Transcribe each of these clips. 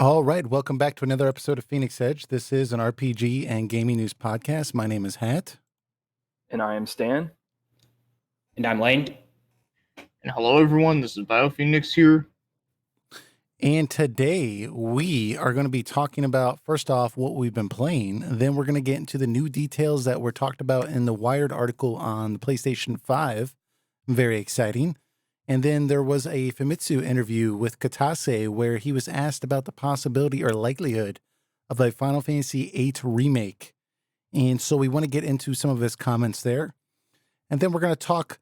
All right, welcome back to another episode of Phoenix Edge. This is an RPG and gaming news podcast. My name is Hat. And I am Stan. And I'm Lane. And hello, everyone. This is BioPhoenix here. And today we are going to be talking about, first off, what we've been playing. Then we're going to get into the new details that were talked about in the Wired article on the PlayStation 5. Very exciting. And then there was a Famitsu interview with Kitase where he was asked about the possibility or likelihood of a Final Fantasy VIII Remake. And so we want to get into some of his comments there. And then we're going to talk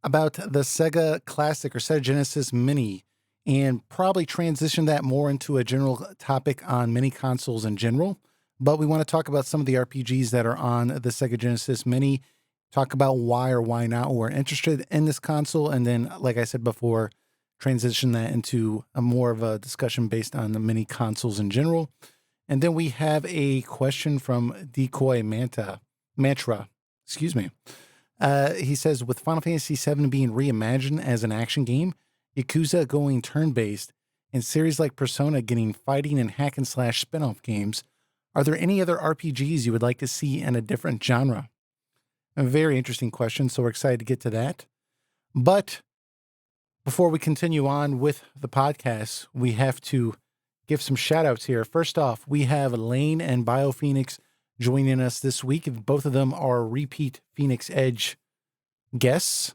about the Sega Classic or Sega Genesis Mini and probably transition that more into a general topic on mini consoles in general. But we want to talk about some of the RPGs that are on the Sega Genesis Mini, talk about why or why not we're interested in this console, and then, like I said before, transition that into a more of a discussion based on the mini consoles in general. And then we have a question from Decoy Mantra. Excuse me. He says, with Final Fantasy VII being reimagined as an action game, Yakuza going turn-based, and series like Persona getting fighting and hack and slash spin-off games, are there any other RPGs you would like to see in a different genre? A very interesting question, so we're excited to get to that. But before we continue on with the podcast, we have to give some shout-outs here. First off, we have Lane and BioPhoenix joining us this week. Both of them are repeat Phoenix Edge guests.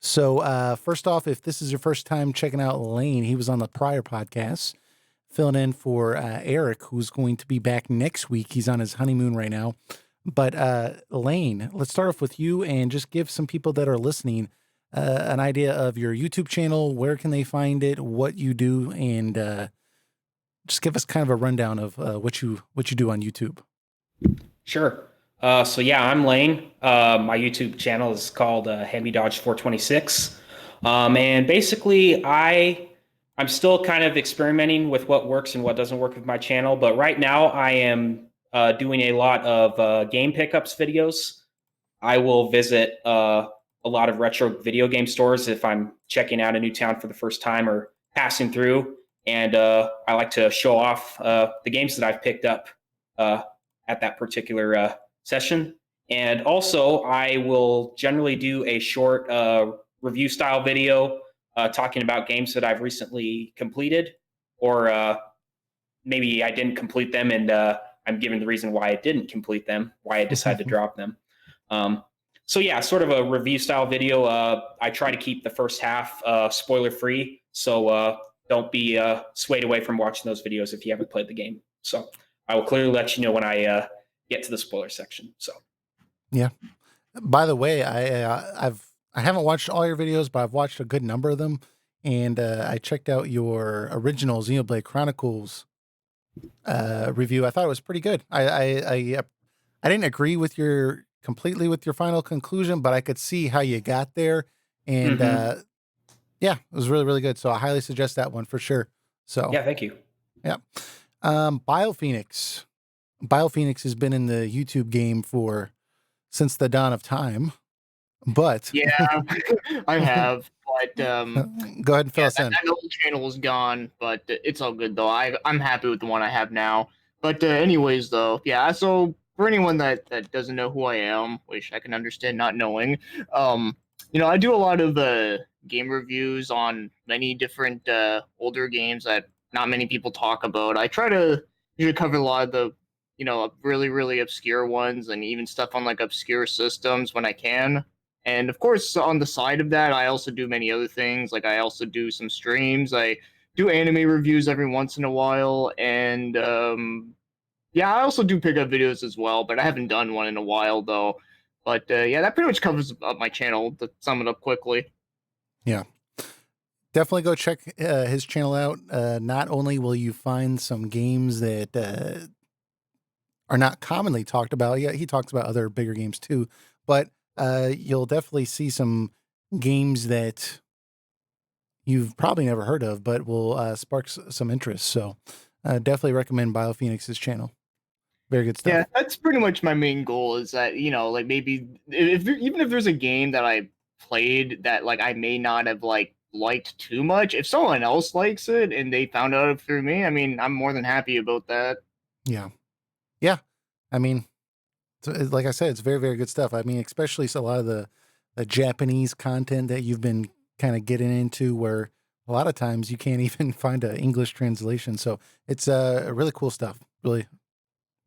So first off, if this is your first time checking out Lane, he was on the prior podcast, filling in for Eric, who's going to be back next week. He's on his honeymoon right now. But Lane, let's start off with you and just give some people that are listening an idea of your YouTube channel. Where can they find it, what you do, and just give us kind of a rundown of what you do on YouTube. Sure. So yeah, I'm Lane. My YouTube channel is called Heavy Dodge 426. And basically I'm still kind of experimenting with what works and what doesn't work with my channel. But right now I am doing a lot of game pickups videos. I will visit a lot of retro video game stores if I'm checking out a new town for the first time or passing through. And I like to show off the games that I've picked up at that particular session. And also, I will generally do a short review style video talking about games that I've recently completed, or maybe I didn't complete them and I'm giving the reason why I didn't complete them, why I decided to drop them. So yeah, sort of a review style video. I try to keep the first half spoiler free, so don't be swayed away from watching those videos if you haven't played the game. So I will clearly let you know when I get to the spoiler section. So yeah. By the way, I haven't watched all your videos, but I've watched a good number of them, and I checked out your original Xenoblade Chronicles review. I thought it was pretty good. I didn't agree with completely with your final conclusion, but I could see how you got there, and yeah, it was really, really good. So I highly suggest that one for sure. So yeah, thank you. Yeah. BioPhoenix has been in the YouTube game since the dawn of time, but yeah, I have. But go ahead and fill us in. That old channel is gone, but it's all good though. I'm happy with the one I have now. But anyways, though, yeah. So for anyone that doesn't know who I am, which I can understand not knowing, I do a lot of game reviews on many different older games that not many people talk about. I try to usually cover a lot of the really, really obscure ones and even stuff on like obscure systems when I can. And of course, on the side of that, I also do many other things. Like I also do some streams. I do anime reviews every once in a while. And yeah, I also do pickup videos as well, but I haven't done one in a while though. But yeah, that pretty much covers up my channel to sum it up quickly. Yeah. Definitely go check his channel out. Not only will you find some games that are not commonly talked about. Yeah, he talks about other bigger games too, but you'll definitely see some games that you've probably never heard of, but will spark some interest. So definitely recommend BioPhoenix's channel. Very good stuff. Yeah, that's pretty much my main goal is that, like maybe even if there's a game that I played that like I may not have like liked too much. If someone else likes it and they found out through me, I mean, I'm more than happy about that. Yeah. Yeah. I mean, like I said, it's very, very good stuff. I mean, especially a lot of the Japanese content that you've been kind of getting into, where a lot of times you can't even find an English translation. So it's really cool stuff. Really,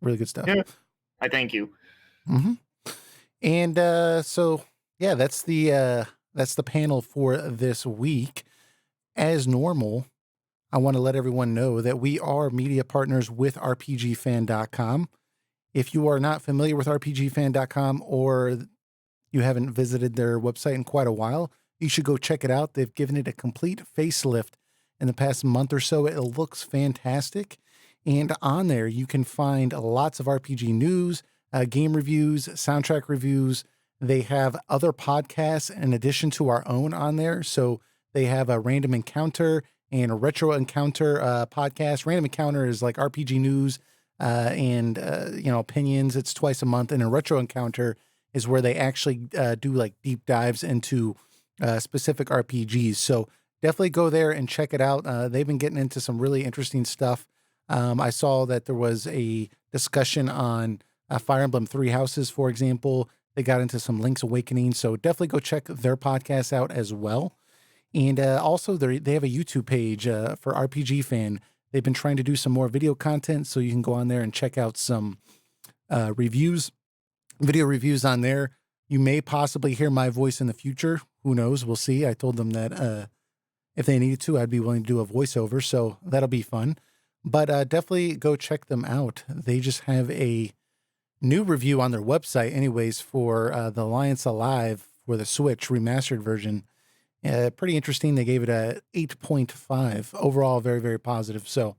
really good stuff. Yeah, I thank you. Mm-hmm. And so yeah, that's the panel for this week. As normal, I want to let everyone know that we are media partners with RPGFan.com. If you are not familiar with RPGFan.com or you haven't visited their website in quite a while, you should go check it out. They've given it a complete facelift in the past month or so. It looks fantastic. And on there, you can find lots of RPG news, game reviews, soundtrack reviews. They have other podcasts in addition to our own on there. So they have a Random Encounter and a Retro Encounter podcast. Random Encounter is like RPG news and opinions. It's twice a month. And a Retro Encounter is where they actually do like deep dives into specific RPGs. So definitely go there and check it out. They've been getting into some really interesting stuff. I saw that there was a discussion on Fire Emblem Three Houses, for example. They got into some Link's Awakening. So definitely go check their podcast out as well. And also they have a YouTube page for RPG Fan. They've been trying to do some more video content, so you can go on there and check out some reviews, video reviews on there. You may possibly hear my voice in the future. Who knows? We'll see. I told them that if they needed to, I'd be willing to do a voiceover, so that'll be fun. But definitely go check them out. They just have a new review on their website anyways for the Alliance Alive for the Switch remastered version. Pretty interesting. They gave it a 8.5 overall. Very, very positive. So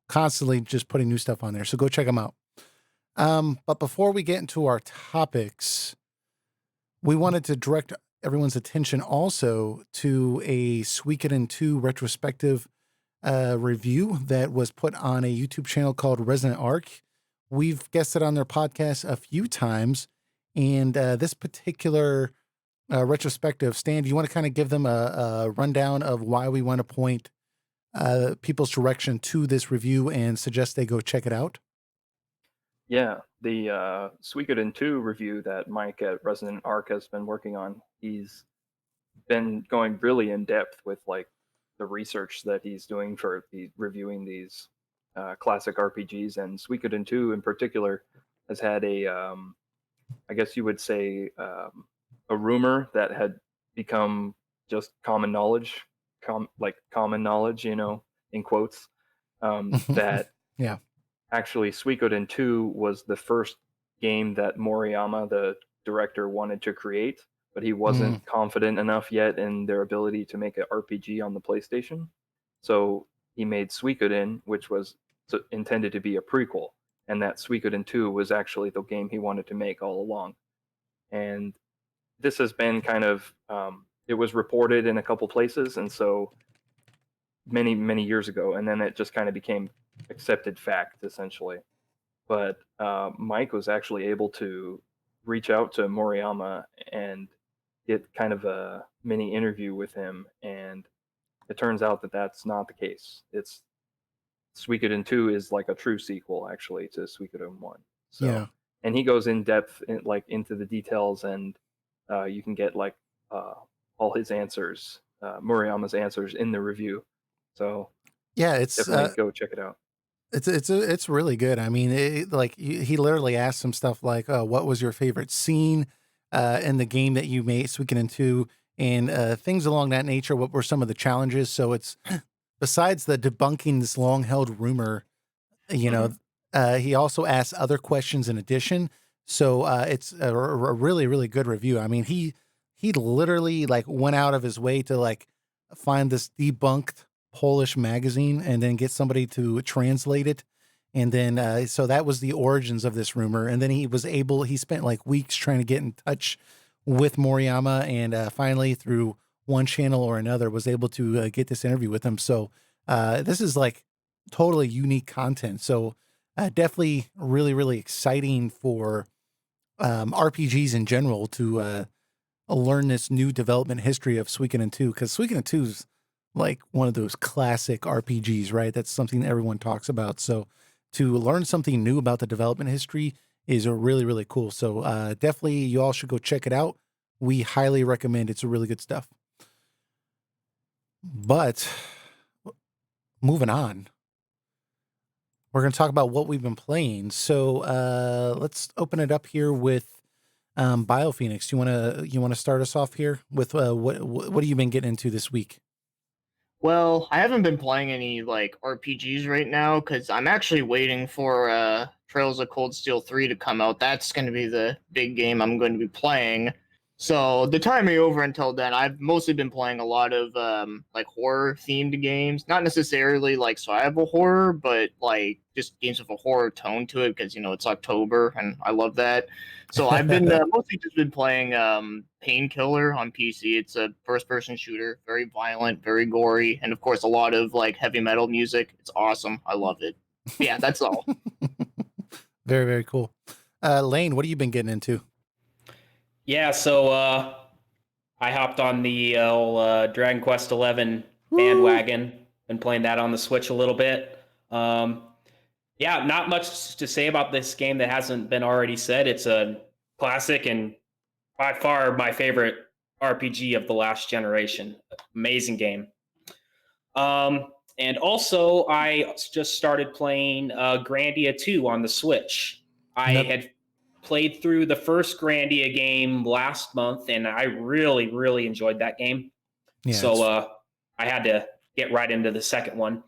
constantly just putting new stuff on there. So go check them out. But before we get into our topics, we wanted to direct everyone's attention also to a Suikoden 2 retrospective review that was put on a YouTube channel called Resonant Arc. We've guested on their podcast a few times, and this particular retrospective, Stan, do you want to kind of give them a rundown of why we want to point people's direction to this review and suggest they go check it out? Yeah, the Suikoden 2 review that Mike at Resonant Arc has been working on, he's been going really in depth with like the research that he's doing for reviewing these classic RPGs, and Suikoden 2 in particular has had a, I guess you would say, a rumor that had become just common knowledge, common knowledge, in quotes, that Yeah. actually Suikoden 2 was the first game that Moriyama, the director, wanted to create, but he wasn't confident enough yet in their ability to make an RPG on the PlayStation. So he made Suikoden, which was intended to be a prequel, and that Suikoden 2 was actually the game he wanted to make all along. And this has been kind of, it was reported in a couple places, and so many, many years ago, and then it just kind of became accepted fact, essentially. But Mike was actually able to reach out to Moriyama and get kind of a mini interview with him, and it turns out that that's not the case. It's Suikoden 2 is like a true sequel, actually, to Suikoden 1. So, Yeah. and he goes in depth, into the details, and you can get all his answers, Moriyama's answers, in the review. So Yeah, it's definitely go check it out. it's really good. I mean, he literally asked some stuff like, "What was your favorite scene in the game that you made Suikoden 2?" and things along that nature. What were some of the challenges? So it's besides the debunking this long held rumor, he also asked other questions in addition. So it's a really, really good review. I mean, he literally like went out of his way to like find this debunked Polish magazine and then get somebody to translate it. And then, so that was the origins of this rumor. And then he spent like weeks trying to get in touch with Moriyama, and finally through one channel or another was able to get this interview with him. So this is like totally unique content. So definitely really, really exciting for RPGs in general to learn this new development history of Suikoden 2, because Suikoden 2 is like one of those classic RPGs, right? That's something everyone talks about. So to learn something new about the development history is really, really cool. So definitely you all should go check it out. We highly recommend it. It's really good stuff. But moving on, we're going to talk about what we've been playing. So let's open it up here with BioPhoenix. You want to start us off here with what have you been getting into this week? Well, I haven't been playing any like RPGs right now because I'm actually waiting for Trails of Cold Steel 3 to come out. That's going to be the big game I'm going to be playing. So the timing over until then, I've mostly been playing a lot of like horror themed games. Not necessarily like survival horror, but like just games with a horror tone to it because it's October and I love that. So I've been mostly just been playing Painkiller on PC. It's a first-person shooter, very violent, very gory, and of course a lot of like heavy metal music. It's awesome. I love it. Yeah, that's all. Very, very cool. Lane, what have you been getting into? Yeah, so I hopped on the Dragon Quest XI bandwagon. Been playing that on the Switch a little bit. Yeah, not much to say about this game that hasn't been already said. It's a classic and by far my favorite RPG of the last generation. Amazing game. And also, I just started playing Grandia 2 on the Switch. I had played through the first Grandia game last month, and I really, really enjoyed that game. Yeah, so I had to get right into the second one.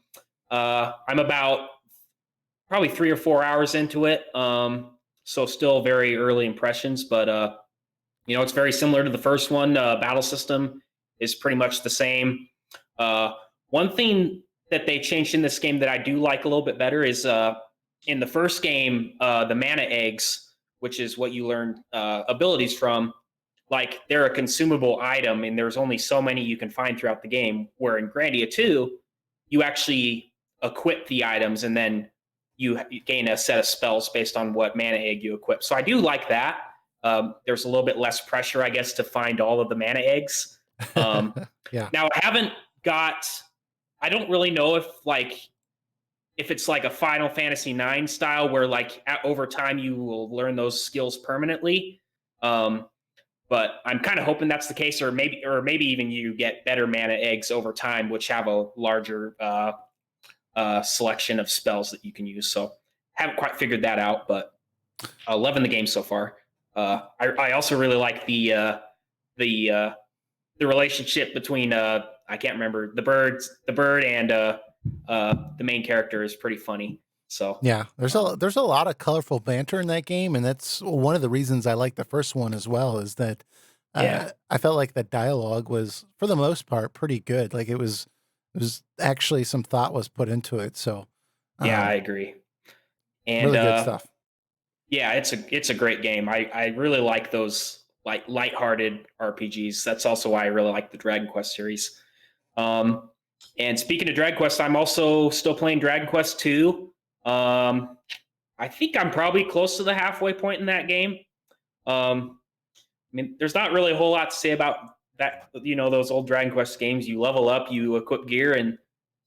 I'm about probably 3 or 4 hours into it, so still very early impressions, but it's very similar to the first one. Battle system is pretty much the same. One thing that they changed in this game that I do like a little bit better is in the first game, the mana eggs, which is what you learn abilities from, like they're a consumable item and there's only so many you can find throughout the game, where in Grandia 2, you actually equip the items and then you gain a set of spells based on what mana egg you equip. So I do like that. There's a little bit less pressure, I guess, to find all of the mana eggs. Yeah. Now, I don't really know if it's like a Final Fantasy IX style where like over time you will learn those skills permanently. But I'm kind of hoping that's the case, or maybe even you get better mana eggs over time, which have a larger selection of spells that you can use. So haven't quite figured that out, but loving the game so far. I also really like the relationship between I can't remember the bird and the main character is pretty funny. So yeah, there's a lot of colorful banter in that game, and that's one of the reasons I like the first one as well. Is that I felt like the dialogue was for the most part pretty good. Like it was actually some thought was put into it. So yeah, I agree. And really good stuff. Yeah, it's a great game. I really like those like lighthearted RPGs. That's also why I really like the Dragon Quest series. And speaking of Dragon Quest, I'm also still playing Dragon Quest 2. I think I'm probably close to the halfway point in that game. I mean, there's not really a whole lot to say about that. Those old Dragon Quest games, you level up, you equip gear, and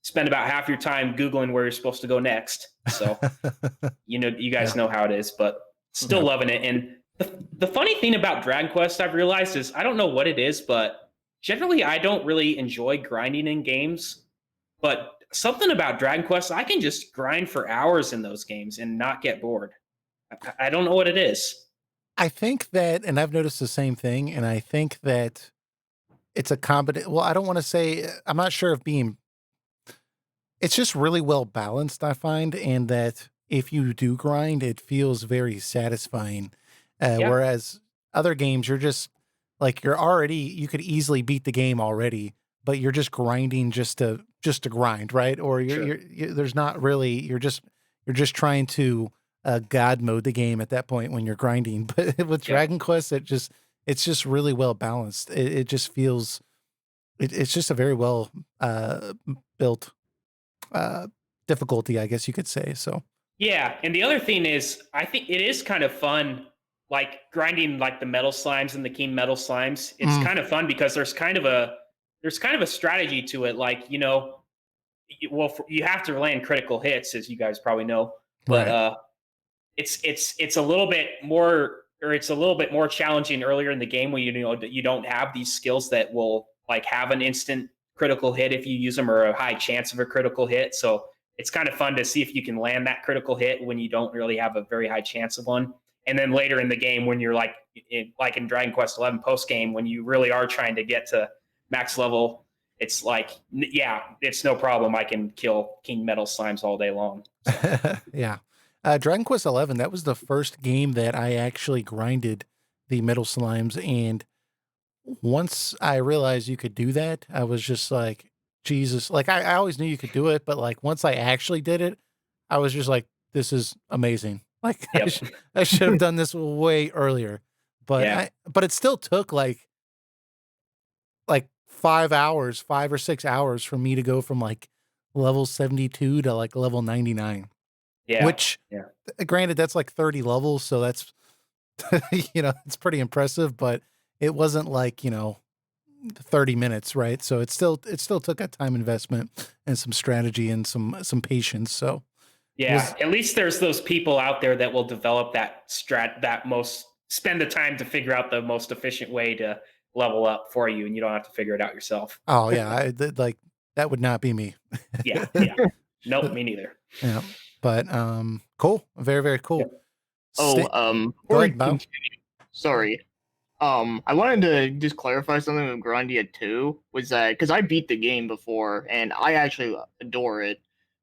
spend about half your time Googling where you're supposed to go next. So, you guys know how it is, but still loving it. And the funny thing about Dragon Quest I've realized is, I don't know what it is, but generally I don't really enjoy grinding in games. But something about Dragon Quest, I can just grind for hours in those games and not get bored. I don't know what it is. I think that, and I've noticed the same thing, and I think that it's a combination. Well, I don't want to say, I'm not sure if it's just really well balanced, I find, and that if you do grind, it feels very satisfying. Whereas other games, you're just like, you could easily beat the game already, but you're just grinding just to grind, right? Or there's not really, you're just trying to God mode the game at that point when you're grinding. But with Dragon Quest, it's just really well balanced. It just feels, it's just a very well built difficulty, I guess you could say. So yeah, and the other thing is, I think it is kind of fun like grinding like the metal slimes and the king metal slimes. It's kind of fun because there's kind of a strategy to it. Like, you know, you have to land critical hits, as you guys probably know, but Right. it's a little bit more, or it's a little bit more challenging earlier in the game when you know you don't have these skills that will like have an instant critical hit if you use them, or a high chance of a critical hit. So it's kind of fun to see if you can land that critical hit when you don't really have a very high chance of one. And then later in the game, when you're like in Dragon Quest 11 post game, when you really are trying to get to max level, it's like, yeah, it's no problem. I can kill King Metal Slimes all day long. Yeah. Dragon Quest 11, that was the first game that I actually grinded the metal slimes. And once I realized you could do that, I was just like, Jesus. Like, I always knew you could do it, but like, once I actually did it, I was just like, this is amazing. Like, Yep. I should have done this way earlier. But Yeah. but it still took like 5 hours, 5 or 6 hours for me to go from like level 72 to like level 99. Yeah. Which, yeah. Granted, that's like 30 levels, so that's, it's pretty impressive, but it wasn't like, 30 minutes, right? So it still took a time investment and some strategy and some patience. So yeah, at least there's those people out there that will develop that spend the time to figure out the most efficient way to level up for you, and you don't have to figure it out yourself. Oh yeah, like that would not be me. Yeah. Nope, me neither. Yeah, but cool, very very cool. Yep. Go Before we ahead, Bo. continue, sorry. I wanted to just clarify something with Grandia 2, was that because I beat the game before and I actually adore it.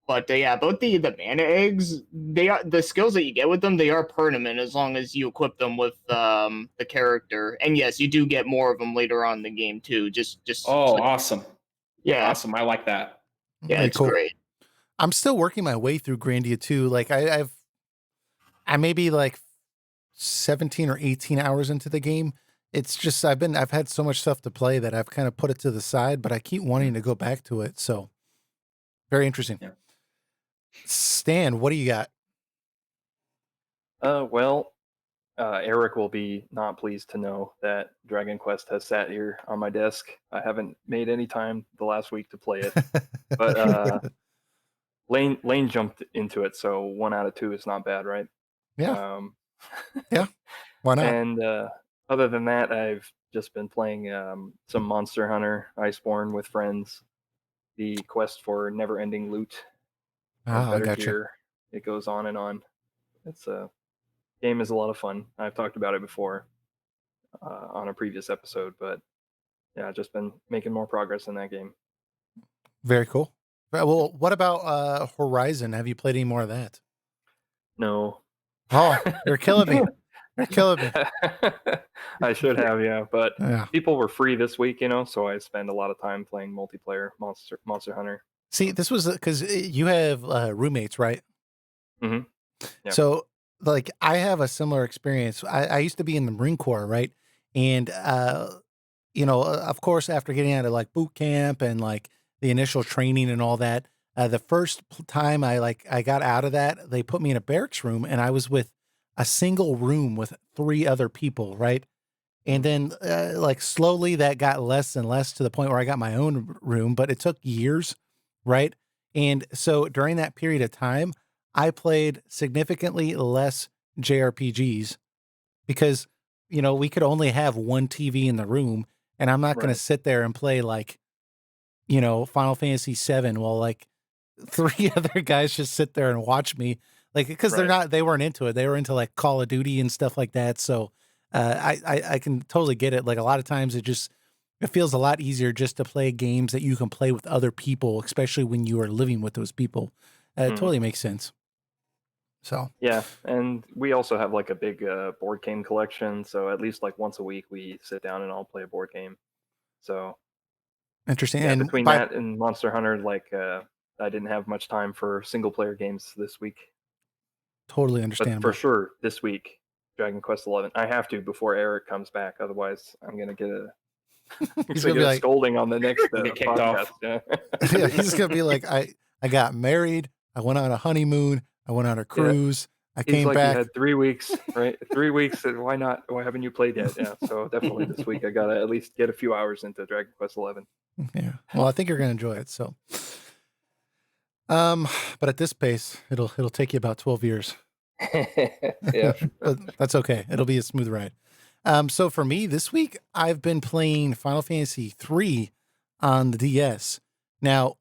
But yeah, both the mana eggs, they are the skills that you get with them, they are permanent as long as you equip them with the character. And yes, you do get more of them later on in the game too. Awesome. Yeah. Awesome. I like that. Yeah, Very it's cool. great. I'm still working my way through Grandia 2. Like I may be like 17 or 18 hours into the game. It's just I've had so much stuff to play that I've kind of put it to the side, but I keep wanting to go back to it. So very interesting. Yeah. Stan, what do you got? Eric will be not pleased to know that Dragon Quest has sat here on my desk. I haven't made any time the last week to play it, but Lane jumped into it, so 1 out of 2 is not bad, right? Yeah. Yeah. Why not? And other than that, I've just been playing some Monster Hunter Iceborne with friends. The quest for never-ending loot and I better got you. gear. It goes on and on. Game is a lot of fun. I've talked about it before on a previous episode, but yeah, I've just been making more progress in that game. Very cool. Well, what about Horizon? Have you played any more of that? No. Oh, you're killing me. You're killing me. I should have, yeah, but Yeah. people were free this week, so I spend a lot of time playing multiplayer Monster Hunter. See, this was because you have roommates, right? Mm-hmm. Yeah. So, like, I have a similar experience. I used to be in the Marine Corps, right? And, of course, after getting out of like boot camp and like the initial training and all that, the first time I got out of that, they put me in a barracks room and I was with a single room with 3 other people, right? And then, slowly that got less and less to the point where I got my own room, but it took years, right? And so during that period of time, I played significantly less JRPGs because, we could only have one TV in the room, and I'm not going to sit there and play Final Fantasy VII while like 3 other guys just sit there and watch me, because they weren't into it. They were into like Call of Duty and stuff like that. So I can totally get it. Like a lot of times it feels a lot easier just to play games that you can play with other people, especially when you are living with those people. It totally makes sense. So yeah, and we also have like a big board game collection. So at least like once a week we sit down and all play a board game. So interesting. yeah, And between that and Monster Hunter, I didn't have much time for single player games this week. Totally But understandable. for sure, this week, Dragon Quest 11. I have to before Eric comes back. Otherwise, I'm gonna get He's gonna be like scolding on the next Get kicked podcast. off. Yeah. yeah, he's gonna be like, I got married, I went on a honeymoon, I went on a cruise, I He's came like, back. you had 3 weeks, right? 3 weeks, and why not? Why haven't you played yet? Yeah, so definitely this week I gotta at least get a few hours into Dragon Quest 11. Yeah. Well, I think you're gonna enjoy it. So, but at this pace, it'll take you about 12 years. Yeah. But that's okay. It'll be a smooth ride. So for me this week, I've been playing Final Fantasy 3 on the DS. Now,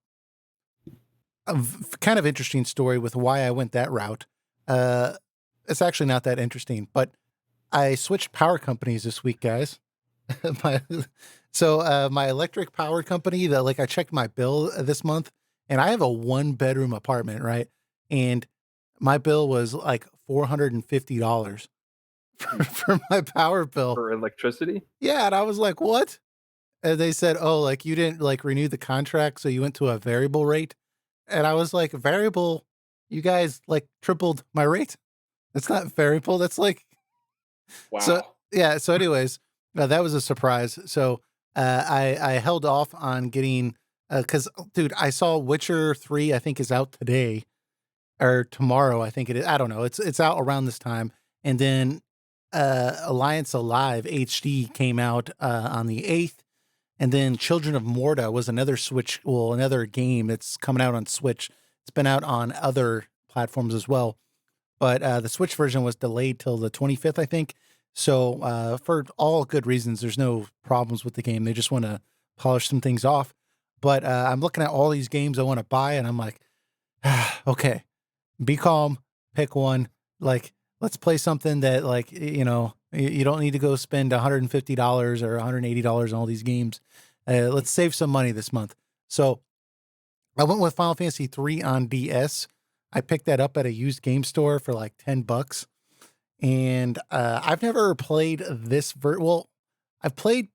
kind of interesting story with why I went that route. It's actually not that interesting, but I switched power companies this week, guys. my my electric power company, I checked my bill this month, and I have a 1-bedroom apartment, right? And my bill was like $450 for my power bill. For electricity? Yeah, and I was like, "What?" And they said, "Oh, like you didn't like renew the contract, so you went to a variable rate." And I was like, "Variable? You guys like tripled my rate? That's not variable. That's like..." Wow. So yeah. So anyways, that was a surprise. So I held off on getting because dude, I saw Witcher 3. I think is out today or tomorrow. I think it is. I don't know. It's out around this time. And then Alliance Alive HD came out on the 8th. And then Children of Morta was another another game that's coming out on Switch. It's been out on other platforms as well. But the Switch version was delayed till the 25th, I think. So for all good reasons, there's no problems with the game. They just want to polish some things off. But I'm looking at all these games I want to buy, and I'm like, okay, be calm, pick one. Like, let's play something that, like, you don't need to go spend $150 or $180 on all these games. Let's save some money this month. So I went with Final Fantasy 3 on DS. I picked that up at a used game store for like $10. And I've never played this well, I've played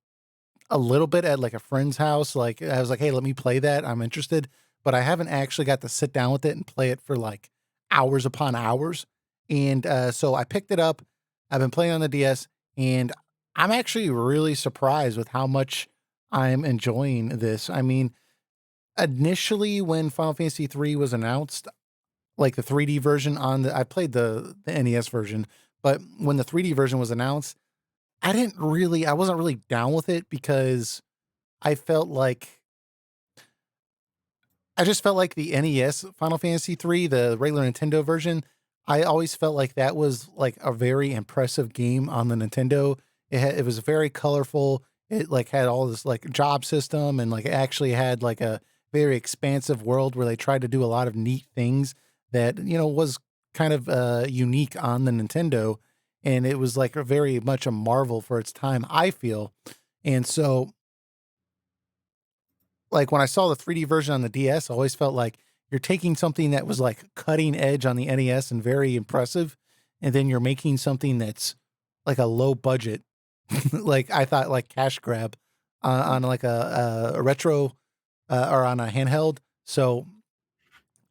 a little bit at like a friend's house. Like I was like, hey, let me play that. I'm interested. But I haven't actually got to sit down with it and play it for like hours upon hours. And so I picked it up. I've been playing on the DS, and I'm actually really surprised with how much I'm enjoying this. I mean, initially when Final Fantasy 3 was announced, like the 3D version I played the NES version, but when the 3D version was announced, I wasn't really down with it because I just felt like the NES Final Fantasy 3, the regular Nintendo version, I always felt like that was like a very impressive game on the Nintendo. It was very colorful. It like had all this like job system, and like it actually had like a very expansive world where they tried to do a lot of neat things that, was kind of unique on the Nintendo. And it was like very much a marvel for its time, I feel. And so like when I saw the 3D version on the DS, I always felt like you're taking something that was like cutting edge on the NES and very impressive, and then you're making something that's like a low budget, like I thought, like cash grab on like a retro or on a handheld. So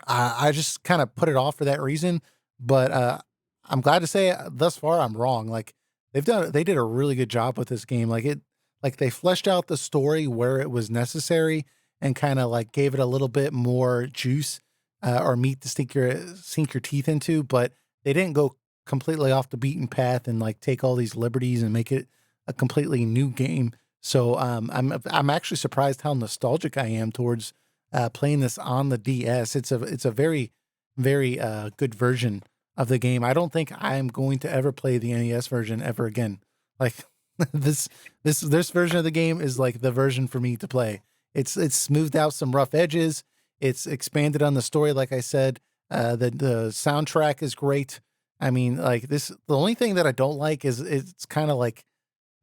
I just kind of put it off for that reason. But I'm glad to say thus far I'm wrong. Like they did a really good job with this game. Like they fleshed out the story where it was necessary and kind of like gave it a little bit more juice or meat to sink your teeth into, but they didn't go completely off the beaten path and like take all these liberties and make it a completely new game. So I'm actually surprised how nostalgic I am towards playing this on the DS. It's a very, very good version of the game. I don't think I'm going to ever play the NES version ever again. Like this version of the game is like the version for me to play. It's smoothed out some rough edges. It's expanded on the story, like I said. The soundtrack is great. I mean, like the only thing that I don't like is it's kind of like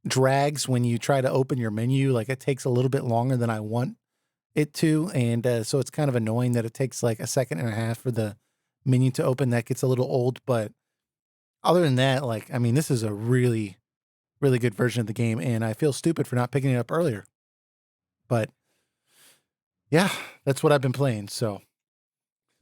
drags when you try to open your menu. Like it takes a little bit longer than I want it to. And so it's kind of annoying that it takes like a second and a half for the menu to open. That gets a little old. But other than that, like, I mean, this is a really, really good version of the game. And I feel stupid for not picking it up earlier. But yeah, that's what I've been playing. So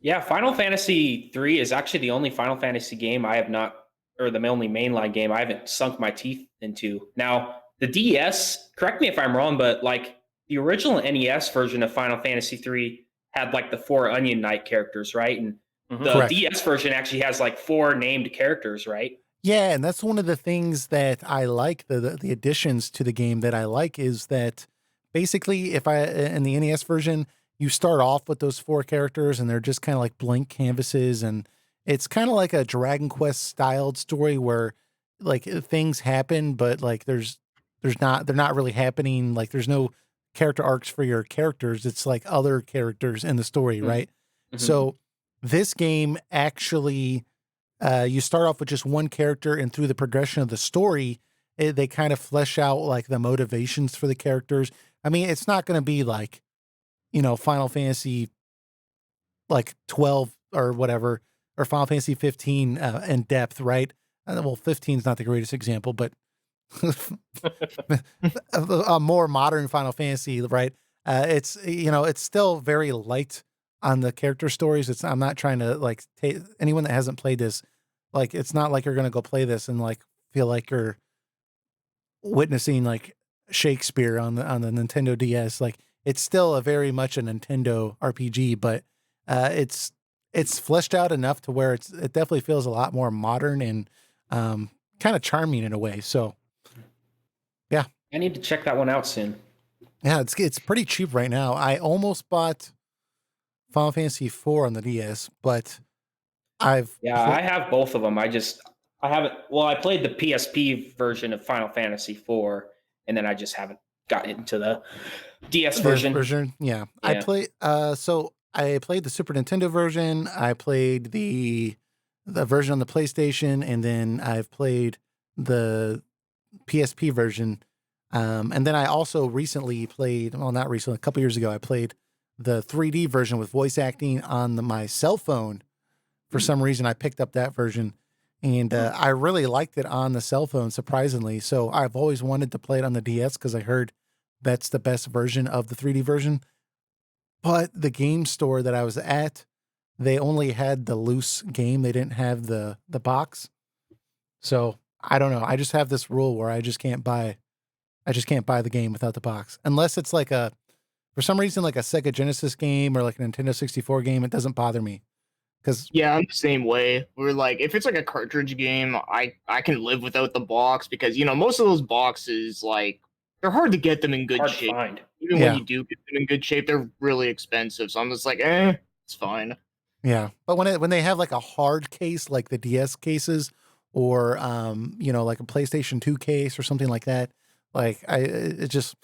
Yeah, Final Fantasy 3 is actually the only Final Fantasy game I have not, or the only mainline game I haven't sunk my teeth into. Now, the DS, correct me if I'm wrong, but like the original NES version of Final Fantasy 3 had like the 4 Onion Knight characters, right? And Mhm. The Correct. DS version actually has like 4 named characters, right? Yeah, and that's one of the things that I like, the additions to the game that I like is that basically if I in the NES version, you start off with those 4 characters and they're just kind of like blank canvases, and it's kind of like a Dragon Quest styled story where like things happen, but like they're not really happening, like there's no character arcs for your characters. It's like other characters in the story, right? Mm-hmm. So this game actually you start off with just one character, and through the progression of the story, they kind of flesh out like the motivations for the characters. I mean, it's not going to be like, Final Fantasy like 12 or whatever, or Final Fantasy 15 in depth, right? Well, 15 is not the greatest example, but a more modern Final Fantasy, right? It's it's still very light on the character stories. I'm not trying to like anyone that hasn't played this, like it's not like you're gonna go play this and like feel like you're witnessing like Shakespeare on the Nintendo DS. Like it's still a very much a Nintendo RPG, but it's fleshed out enough to where it definitely feels a lot more modern and kind of charming in a way. So I need to check that one out soon. yeah, it's pretty cheap right now. I almost bought Final Fantasy IV on the DS, but I have both of them. I haven't. Well, I played the PSP version of Final Fantasy IV, and then I just haven't gotten into the DS version. Yeah. Yeah. So I played the Super Nintendo version. I played the version on the PlayStation, and then I've played the PSP version. And then I also recently played, well, not recently, a couple years ago, I played the 3D version with voice acting on my cell phone. For some reason, I picked up that version, and I really liked it on the cell phone, surprisingly. So I've always wanted to play it on the DS because I heard that's the best version of the 3D version. But the game store that I was at, they only had the loose game. They didn't have the box. So I don't know. I just have this rule where I just can't buy the game without the box. Unless it's like for some reason, like a Sega Genesis game or like a Nintendo 64 game, it doesn't bother me. Yeah, I'm the same way. We're like, if it's like a cartridge game, I can live without the box because most of those boxes, like, they're hard to get them in good Hard to shape. find. Even Yeah. when you do get them in good shape, they're really expensive. So I'm just like, it's fine. Yeah. But when they have like a hard case, like the DS cases, or like a PlayStation 2 case or something like that, like I just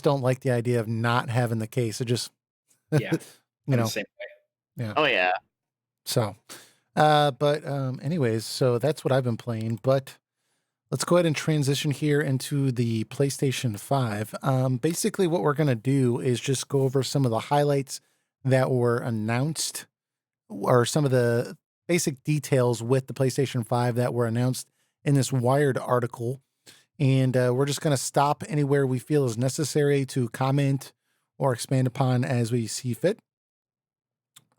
don't like the idea of not having the case. It just Yeah. you know. The same way. Yeah. Oh yeah. So anyways, so that's what I've been playing, but let's go ahead and transition here into the PlayStation 5. Basically what we're going to do is just go over some of the highlights that were announced, or some of the basic details with the PlayStation 5 that were announced in this Wired article. And we're just going to stop anywhere we feel is necessary to comment or expand upon as we see fit.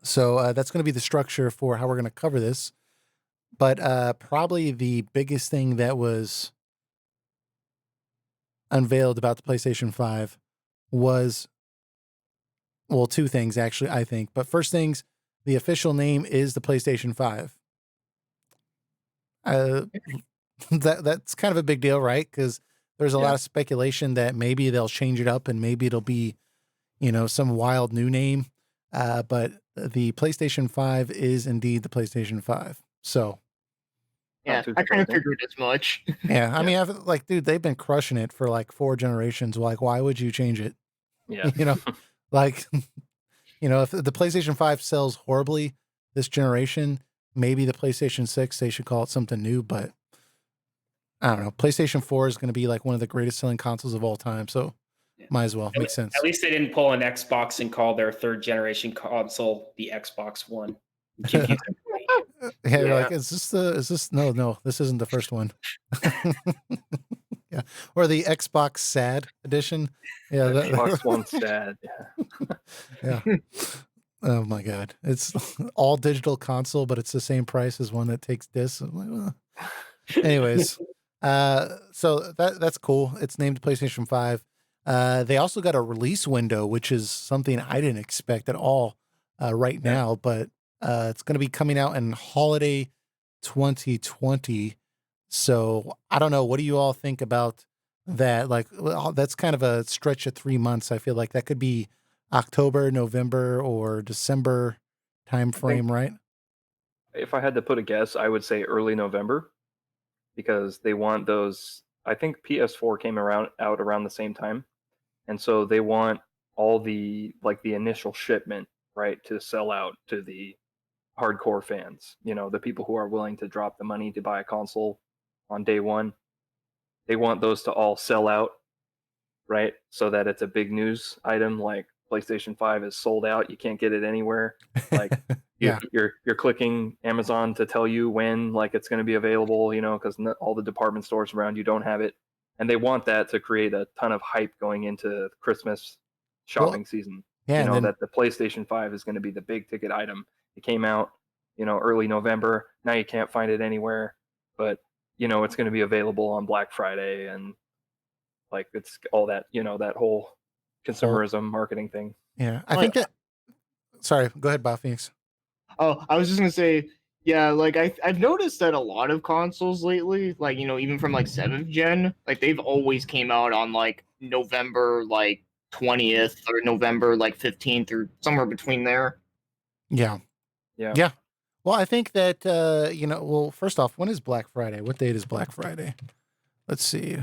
So that's going to be the structure for how we're going to cover this. But probably the biggest thing that was unveiled about the PlayStation 5 was, well, 2 things actually, I think. But first things, the official name is the PlayStation 5. That's kind of a big deal, right? Because there's a lot of speculation that maybe they'll change it up and maybe it'll be, some wild new name. But the PlayStation 5 is indeed the PlayStation 5. So, yeah, I kind of figured as much. Yeah, I mean, dude, they've been crushing it for like 4 generations. Like, why would you change it? Yeah. Like, if the PlayStation 5 sells horribly this generation, maybe the PlayStation 6, they should call it something new. But I don't know. PlayStation 4 is going to be like one of the greatest selling consoles of all time. So might as well. Makes sense. At least they didn't pull an Xbox and call their 3rd generation console the Xbox One. Yeah, you're like, no, this isn't the first one. Yeah. Or the Xbox Sad edition. Yeah. Xbox One Sad. Yeah. Oh my God. It's all digital console, but it's the same price as one that takes discs. I'm like, well. Anyways, so that's cool. It's named PlayStation 5. They also got a release window, which is something I didn't expect at all right now, but It's going to be coming out in holiday 2020. So I don't know. What do you all think about that? Like, that's kind of a stretch of 3 months. I feel like that could be October, November, or December time I think frame, right? if I had to put a guess, I would say early November because they want those. I think PS4 came out around the same time, and so they want all the the initial shipment right to sell out to the hardcore fans. The people who are willing to drop the money to buy a console on day one. They want those to all sell out, right? So that it's a big news item like PlayStation 5 is sold out, you can't get it anywhere. Like Yeah. you're clicking Amazon to tell you when it's going to be available, because all the department stores around you don't have it. And they want that to create a ton of hype going into Christmas Well, shopping season. yeah. And then, That the PlayStation 5 is going to be the big ticket item. It came out, early November. Now you can't find it anywhere, but it's going to be available on Black Friday and it's all that, that whole well, consumerism marketing thing. yeah. I Like, think that, sorry, go ahead, Bob Phoenix. oh, I was just gonna say, yeah, like I've noticed that a lot of consoles lately, like even from like 7th gen, like they've always came out on like November 20th or November 15th or somewhere between there. Yeah. Yeah. Yeah. Well, I think that, well, first off, when is Black Friday? What date is Black Friday? Let's see.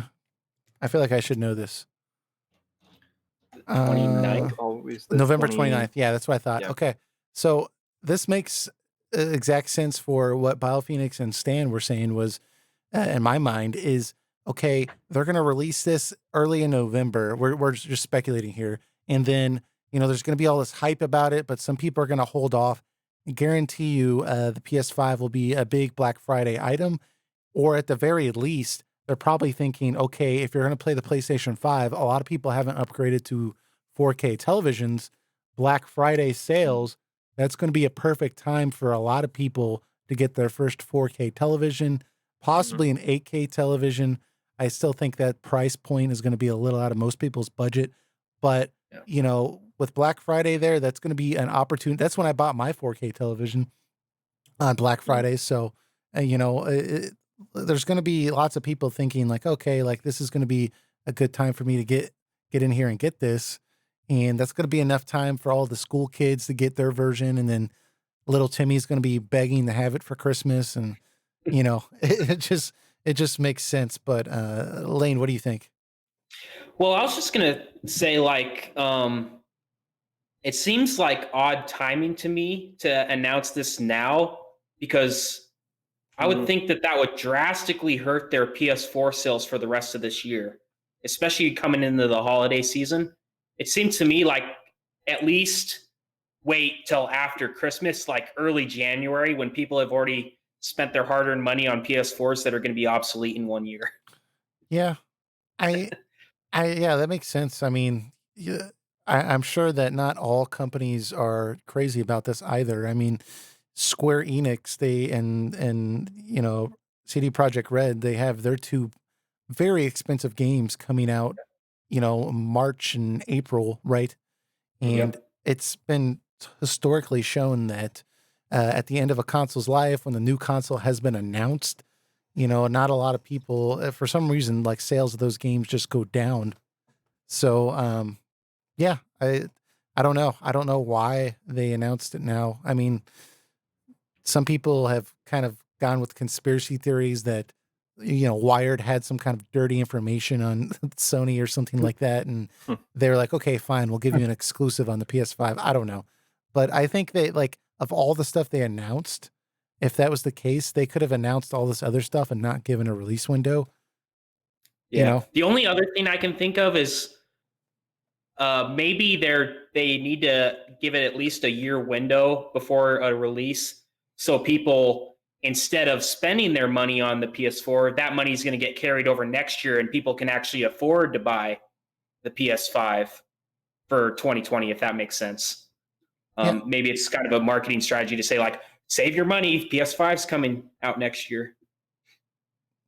I feel like I should know this. 29th. Always the November 20. 29th. Yeah, that's what I thought. Yeah. Okay. So this makes exact sense for what BioPhoenix and Stan were saying was, in my mind, is okay, they're going to release this early in November. We're just speculating here. And then, there's going to be all this hype about it, but some people are going to hold off. I guarantee you the PS5 will be a big Black Friday item, or at the very least, they're probably thinking, okay, if you're going to play the PlayStation 5, a lot of people haven't upgraded to 4K televisions. Black Friday sales, that's going to be a perfect time for a lot of people to get their first 4K television, possibly an 8K television. I still think that price point is going to be a little out of most people's budget, but Yeah. with Black Friday there, that's going to be an opportunity. That's when I bought my 4K television on Black Friday. So, there's going to be lots of people thinking like, okay, like this is going to be a good time for me to get in here and get this. And that's going to be enough time for all the school kids to get their version. And then little Timmy's going to be begging to have it for Christmas. And, it just makes sense. But, Lane, what do you think? Well, I was just gonna say, it seems like odd timing to me to announce this now because I would think that would drastically hurt their PS4 sales for the rest of this year, especially coming into the holiday season. It seems to me like at least wait till after Christmas, like early January, when people have already spent their hard-earned money on PS4s that are going to be obsolete in 1 year. Yeah, I, yeah, that makes sense. I mean, yeah, I'm sure that not all companies are crazy about this either. I mean, Square Enix, they and CD Projekt Red, they have their two very expensive games coming out, March and April, right? And Yep. it's been historically shown that at the end of a console's life, when the new console has been announced, not a lot of people, for some reason, like sales of those games just go down. So, yeah, I don't know. I don't know why they announced it now. I mean, some people have kind of gone with conspiracy theories that, Wired had some kind of dirty information on Sony or something like that. And they're like, okay, fine, we'll give you an exclusive on the PS5. I don't know. But I think they, like, of all the stuff they announced, if that was the case, they could have announced all this other stuff and not given a release window. Yeah. The only other thing I can think of is maybe they need to give it at least a year window before a release, so people, instead of spending their money on the PS4, that money is going to get carried over next year, and people can actually afford to buy the PS5 for 2020, if that makes sense. Yeah. Maybe it's kind of a marketing strategy to say, like, save your money, PS5's coming out next year.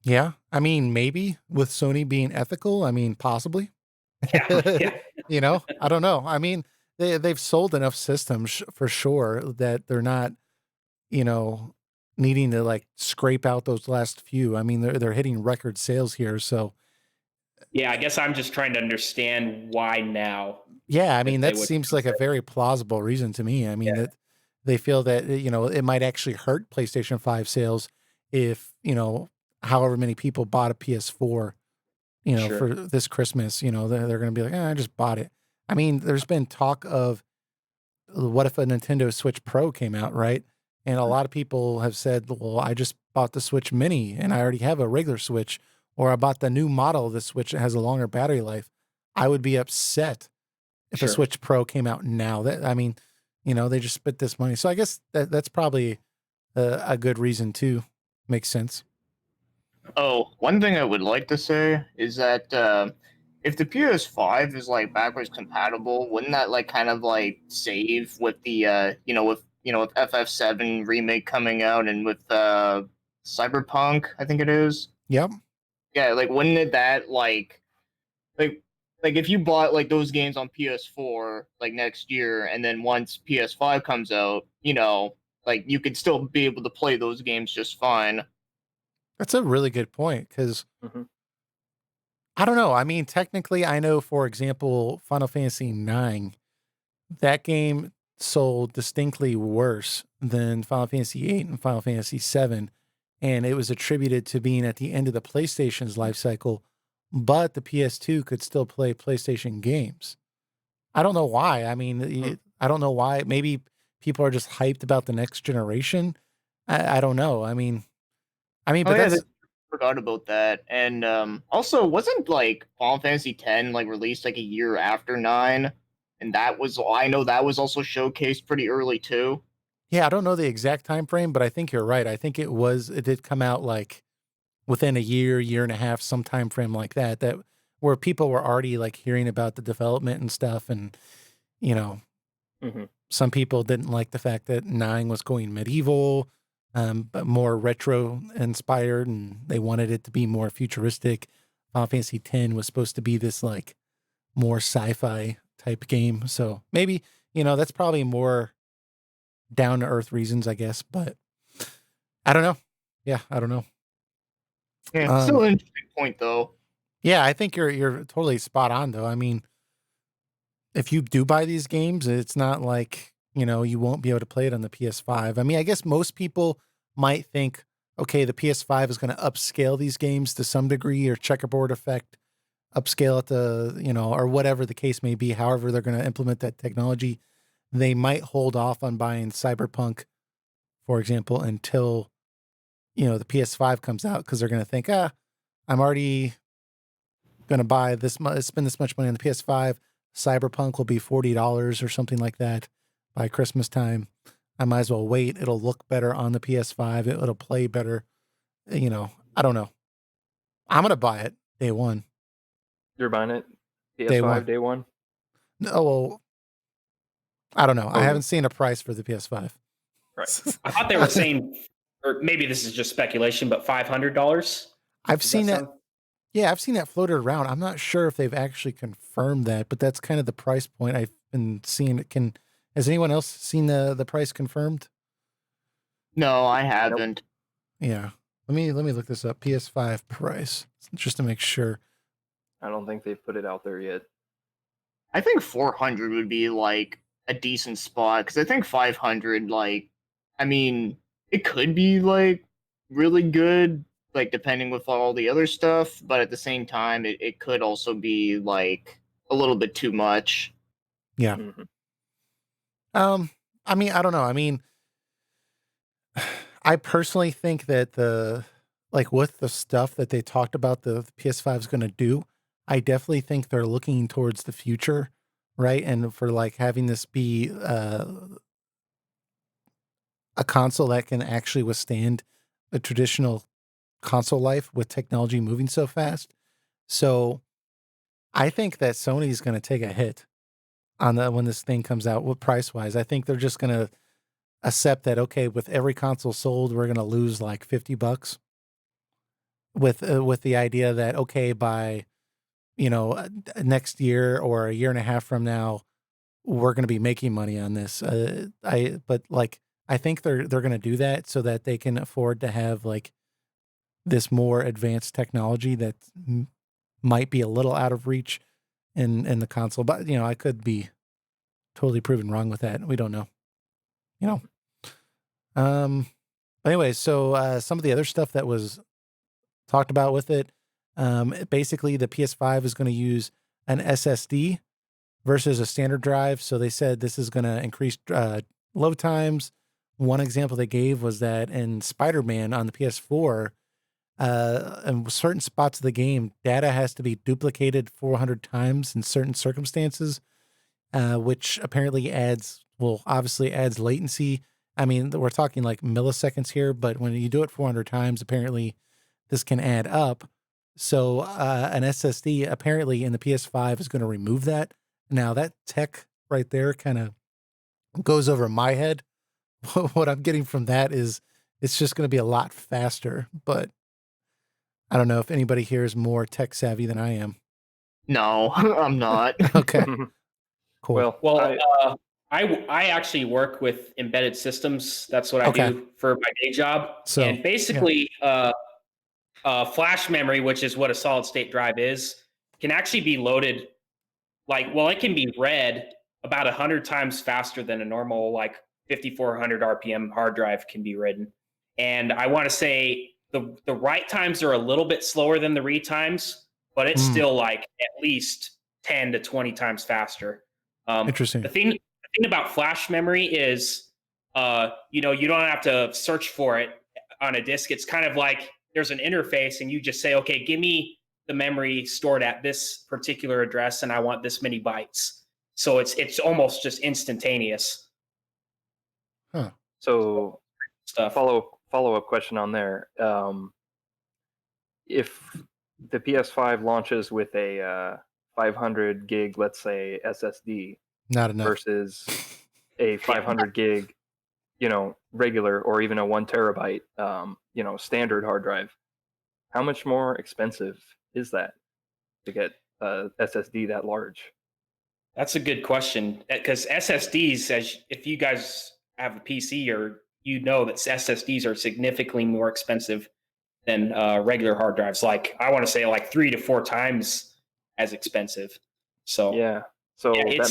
Yeah. I mean, maybe with Sony being ethical, I mean, possibly. Yeah. I don't know. I mean, they've sold enough systems for sure that they're not you know, needing to like scrape out those last few. I mean, they're hitting record sales here, so Yeah, I guess I'm just trying to understand why now, yeah, I if mean, they that would seems like a consider. very plausible reason to me. I mean, Yeah, that they feel that, it might actually hurt PlayStation 5 sales if, however many people bought a PS4, Sure. for this Christmas, they're going to be like, I just bought it. I mean, there's been talk of what if a Nintendo Switch Pro came out, right? And a lot of people have said, well, I just bought the Switch Mini and I already have a regular Switch, or I bought the new model of the Switch that has a longer battery life. I would be upset if a Sure. Switch Pro came out now. That I mean, they just spent this money. So I guess that's probably a good reason too. Makes sense. Oh, one thing I would like to say is that if the PS5 is like backwards compatible, wouldn't that like kind of like save with the with FF7 remake coming out and with Cyberpunk, I think it is. Yep. Yeah, like wouldn't it that like like if you bought like those games on PS4 like next year and then once PS5 comes out, like you could still be able to play those games just fine. That's a really good point because Hmm. I don't know. I mean, technically, I know, for example, Final Fantasy 9, that game sold distinctly worse than Final Fantasy 8 and Final Fantasy 7. And it was attributed to being at the end of the PlayStation's life cycle, but the PS2 could still play PlayStation games. I don't know why. I mean, I don't know why. Maybe people are just hyped about the next generation. I don't know. Oh But yeah, that's forgot about that. And also wasn't like Final Fantasy X like released like a year after 9? And that was I know that was also showcased pretty early too. yeah. I don't know the exact time frame, but I think you're right. I think it did come out like within a year and a half, some time frame like that. That where people were already like hearing about the development and stuff, and you know, Hmm. some people didn't like the fact that 9 was going medieval, but more retro inspired, and they wanted it to be more futuristic. Final Fantasy X was supposed to be this like more sci-fi type game. So maybe, that's probably more down to earth reasons, I guess, but I don't know. Yeah, I don't know. Yeah, still Um, an interesting point though. yeah, I think you're totally spot on though. I mean, if you do buy these games, it's not like, you won't be able to play it on the PS5. I mean, I guess most people might think, okay, the PS5 is going to upscale these games to some degree, or checkerboard effect, upscale it to, or whatever the case may be, however they're going to implement that technology. They might hold off on buying Cyberpunk, for example, until, the PS5 comes out, because they're going to think, I'm already going to buy this much, spend this much money on the PS5. Cyberpunk will be $40 or something like that by Christmas time. I might as well wait. It'll look better on the PS5. It'll play better. I don't know. I'm gonna buy it day one. You're buying it Day one. PS5 day one? No, well, I don't know. I Oh, haven't seen a price for the PS5. right. I thought they were saying, or maybe this is just speculation, but $500. I've Does that seen that. sound? Yeah, I've seen that floated around. I'm not sure if they've actually confirmed that, but that's kind of the price point I've been seeing. Has anyone else seen the price confirmed? No, I Nope. haven't. Yeah. Let me look this up. PS5 price, just to make sure. I don't think they've put it out there yet. I think 400 would be like a decent spot because I think 500 like I mean it could be like really good like depending with all the other stuff, but at the same time it could also be like a little bit too much. Yeah. Hmm. Um, I don't know. I personally think that with the stuff that they talked about the PS5 is going to do, I definitely think they're looking towards the future, right? And for like having this be a console that can actually withstand a traditional console life with technology moving so fast. So I think that Sony's going to take a hit on the when this thing comes out, what price wise. I think they're just going to accept that, okay, with every console sold, we're going to lose like $50 with the idea that, okay, by, next year or a year and a half from now, we're going to be making money on this. But like, I think they're going to do that so that they can afford to have like this more advanced technology that might be a little out of reach in the console. But I could be totally proven wrong with that. We don't know. Anyway, so some of the other stuff that was talked about with it, basically the PS5 is going to use an SSD versus a standard drive. So they said this is going to increase load times. One example they gave was that in Spider-Man on the PS4, in certain spots of the game, data has to be duplicated 400 times in certain circumstances, which apparently obviously adds latency. I mean, we're talking like milliseconds here, but when you do it 400 times, apparently this can add up. So an SSD apparently in the PS5 is going to remove that. Now that tech right there kind of goes over my head. What I'm getting from that is it's just going to be a lot faster, but I don't know if anybody here is more tech savvy than I am. No, I'm not. Okay, cool. Well, I actually work with embedded systems. That's what I do for my day job. So, and basically, flash memory, which is what a solid state drive is, can actually be loaded it can be read about 100 times faster than a normal 5400 RPM hard drive can be written. And I want to say the write times are a little bit slower than the read times, but it's still at least 10 to 20 times faster. Interesting. The thing about flash memory is, you don't have to search for it on a disk. It's kind of like there's an interface and you just say, okay, give me the memory stored at this particular address and I want this many bytes. So it's almost just instantaneous. Huh. So stuff. Follow-up question on there. If the PS5 launches with a 500 gig, let's say SSD, not enough versus a 500 gig, regular or even a 1 terabyte, standard hard drive, how much more expensive is that to get a SSD that large? That's a good question, because SSDs, if you guys have a PC or that SSDs are significantly more expensive than regular hard drives. I want to say 3 to 4 times as expensive. So that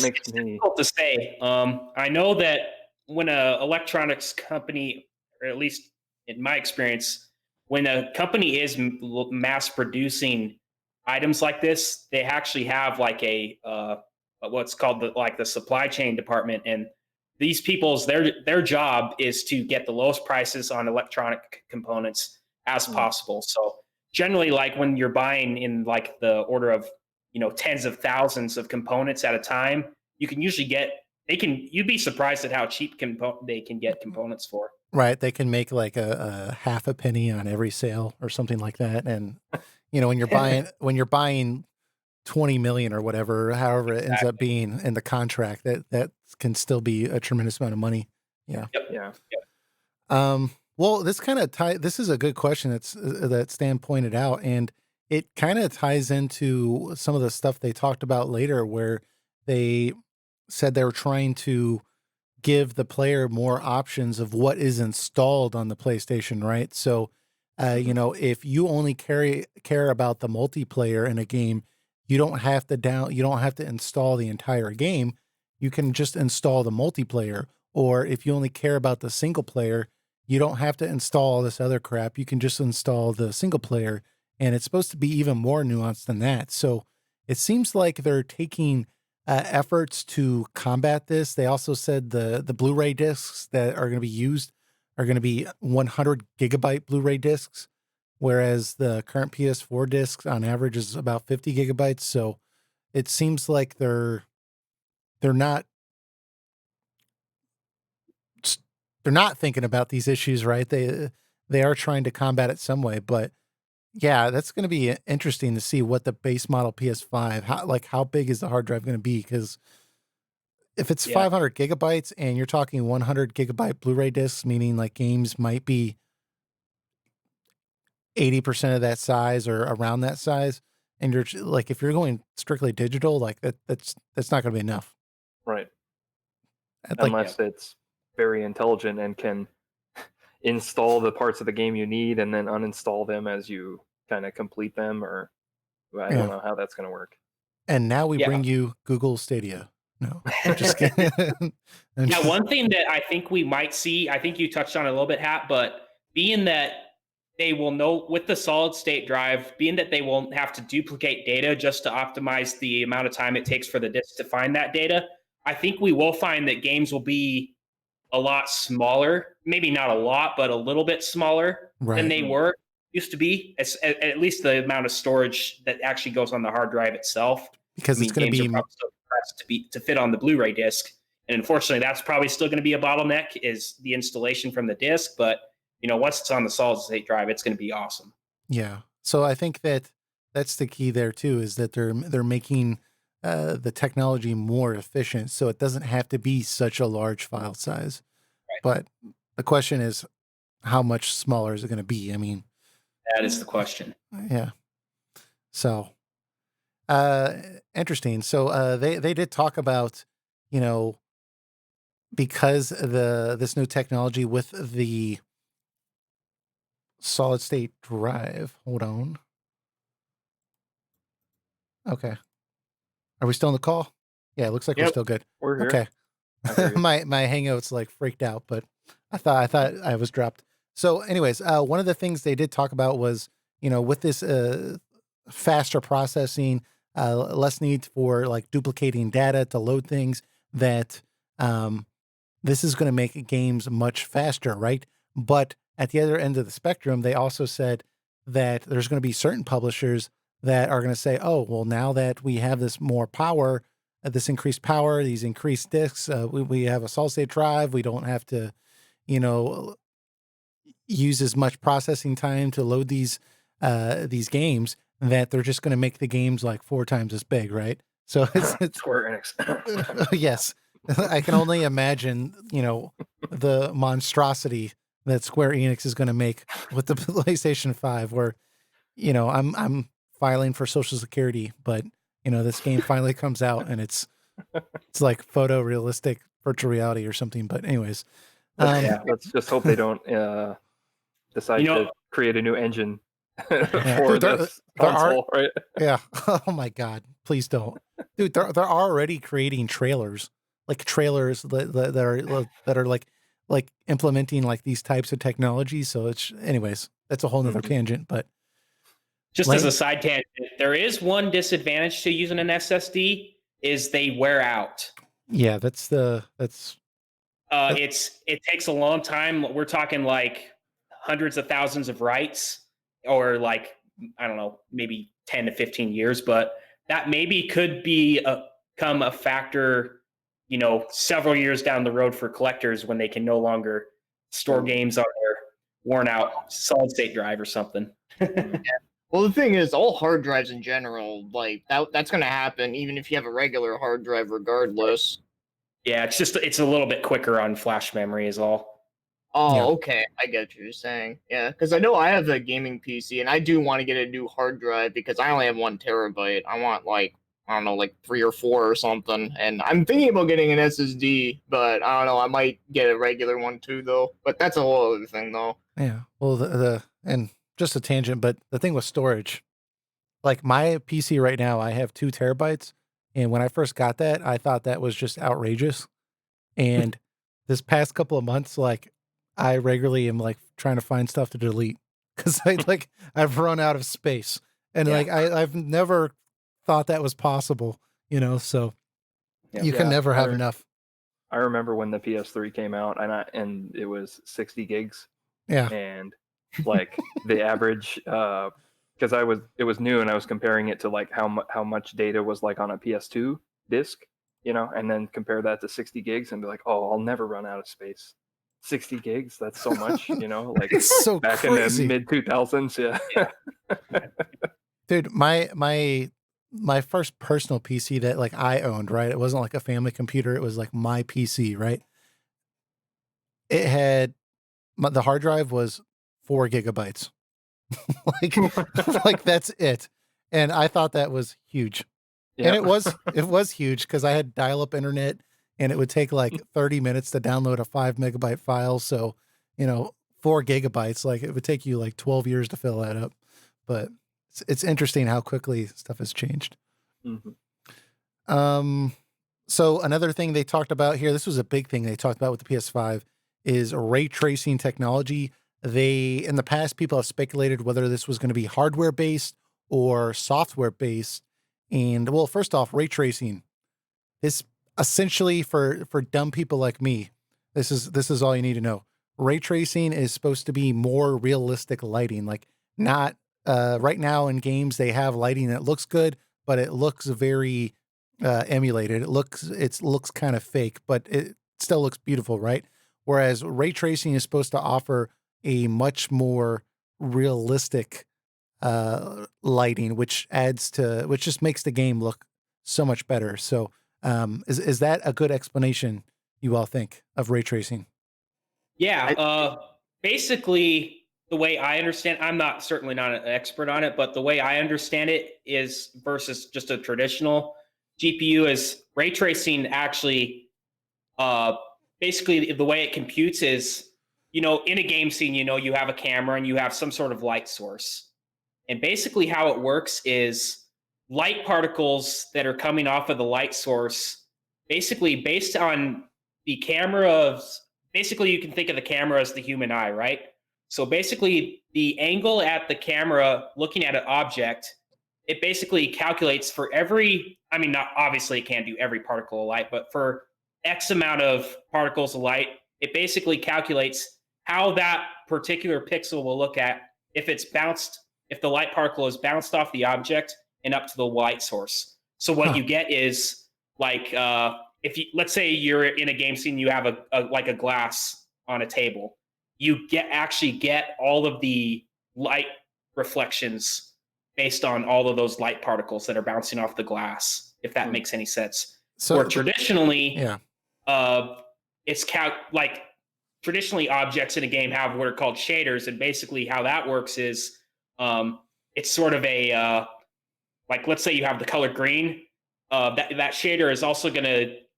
makes it's me difficult to say. I know that when a electronics company, or at least in my experience, when a company is mass producing items like this, they actually have what's called the supply chain department, and these people's their job is to get the lowest prices on electronic components as possible. So generally, when you're buying in the order of tens of thousands of components at a time, you can usually you'd be surprised at how cheap they can get components for. Right, they can make a half a penny on every sale or something like that, and when you're buying 20 million or whatever, however it ends up being in the contract, that can still be a tremendous amount of money. Yeah. Yep. Yeah. Well, this is a good question that Stan pointed out, and it kind of ties into some of the stuff they talked about later, where they said they were trying to give the player more options of what is installed on the PlayStation, right? So, if you only care about the multiplayer in a game, you don't have to install the entire game. You can just install the multiplayer. Or if you only care about the single player, you don't have to install all this other crap. You can just install the single player. And it's supposed to be even more nuanced than that. So it seems like they're taking efforts to combat this. They also said the Blu-ray discs that are going to be used are going to be 100 gigabyte Blu-ray discs, whereas the current PS4 discs on average is about 50 gigabytes. So it seems like they're not thinking about these issues, right? They are trying to combat it some way, but yeah, that's going to be interesting to see what the base model PS5, how big is the hard drive going to be? Because if it's 500 gigabytes and you're talking 100 gigabyte Blu-ray discs, meaning games might be 80% of that size or around that size, and you're if you're going strictly digital, that's not going to be enough, right? Unless it's very intelligent and can install the parts of the game you need and then uninstall them as you kind of complete them, or I don't know how that's going to work. And now we bring you Google Stadia. No, I'm just kidding. Yeah, one thing that I think we might see, I think you touched on it a little bit, Hat, but being that they will know with the solid state drive, being that they won't have to duplicate data just to optimize the amount of time it takes for the disk to find that data, I think we will find that games will be a lot smaller, maybe not a lot, but a little bit smaller than they used to be, at least the amount of storage that actually goes on the hard drive itself. Because it's going to be still compressed to fit on the Blu-ray disc. And unfortunately, that's probably still going to be a bottleneck, is the installation from the disc. But, once it's on the solid state drive, it's going to be awesome. Yeah. So I think that's the key there too, is that they're making the technology more efficient, so it doesn't have to be such a large file size. Right. But the question is, how much smaller is it going to be? I mean, that is the question. Yeah. So, interesting. So, they did talk about, because this new technology with the solid state drive. Hold on. Okay. Are we still on the call? Yeah, it looks like we're still good. We're here. Okay. my Hangout's like freaked out, but I thought I was dropped. So anyways, one of the things they did talk about was, with this faster processing, less need for like duplicating data to load things, that this is going to make games much faster, right? But at the other end of the spectrum, they also said that there's going to be certain publishers that are going to say, oh, well, now that we have this more power, this increased power, these increased disks, we have a solid state drive, we don't have to, use as much processing time to load these games, that they're just going to make the games like 4 times as big, right? So it's Square Enix. Yes. I can only imagine, the monstrosity that Square Enix is going to make with the PlayStation 5, where, I'm filing for Social Security, but this game finally comes out and it's like photorealistic virtual reality or something. But anyways, let's just hope they don't decide to create a new engine for this console, right? Yeah. Oh my God, please don't, dude. They're already creating trailers that are like implementing like these types of technologies. So it's, anyways, that's a whole nother tangent, but. Just as a side tangent, there is one disadvantage to using an SSD, is they wear out. Yeah, it takes a long time. We're talking like hundreds of thousands of writes, or like, I don't know, maybe 10 to 15 years, but that maybe could become a factor, several years down the road for collectors, when they can no longer store games on their worn out solid state drive or something. Yeah. Well, the thing is, all hard drives in general, like that's going to happen even if you have a regular hard drive regardless. Yeah, it's a little bit quicker on flash memory is all. Oh, yeah. Okay. I get what you're saying. Yeah, because I know I have a gaming PC and I do want to get a new hard drive because I only have 1 terabyte. I want like 3 or 4 or something. And I'm thinking about getting an SSD, but I don't know. I might get a regular one too, though. But that's a whole other thing, though. Yeah. Well, and just a tangent, but the thing with storage, like my PC right now, I have 2 terabytes. And when I first got that, I thought that was just outrageous. And this past couple of months, like I regularly am like trying to find stuff to delete because I've run out of space. And I've never thought that was possible, so you can never have enough. I remember when the PS3 came out and it was 60 gigs. Yeah. And like the average, because it was new and I was comparing it to like how much data was like on a PS2 disc, and then compare that to 60 gigs and be like, oh, I'll never run out of space. 60 gigs, that's so much, like it's so back crazy. In the mid 2000s. Yeah. Dude, my first personal PC that like I owned, right? It wasn't like a family computer. It was like my PC, right? It had the hard drive was 4 gigabytes. like that's it. And I thought that was huge. Yeah. And it was huge because I had dial-up internet and it would take like 30 minutes to download a 5 megabyte file. So, 4 gigabytes, like it would take you like 12 years to fill that up. But it's interesting how quickly stuff has changed. So another thing they talked about here, this was a big thing they talked about with the PS5, is ray tracing technology. In the past, people have speculated whether this was going to be hardware based or software based. And well, first off, ray tracing is essentially for dumb people like me. This is all you need to know. Ray tracing is supposed to be more realistic lighting, like not right now in games, they have lighting that looks good, but it looks very emulated. It looks kind of fake, but it still looks beautiful, right? Whereas ray tracing is supposed to offer a much more realistic lighting, which just makes the game look so much better. So is that a good explanation, you all think, of ray tracing? Yeah, basically the way I understand, I'm certainly not an expert on it, but the way I understand it is versus just a traditional GPU is ray tracing actually, basically the way it computes is, in a game scene, you have a camera and you have some sort of light source. And basically how it works is light particles that are coming off of the light source, basically based on the camera's, basically you can think of the camera as the human eye, right? So basically the angle at the camera looking at an object, it basically calculates for not obviously it can't do every particle of light, but for X amount of particles of light, it basically calculates how that particular pixel will look at if the light particle is bounced off the object and up to the light source. So what you get is like, let's say you're in a game scene, you have a glass on a table, you actually get all of the light reflections based on all of those light particles that are bouncing off the glass, if that makes any sense. So or traditionally, traditionally objects in a game have what are called shaders, and basically how that works is it's sort of a let's say you have the color green, that shader is also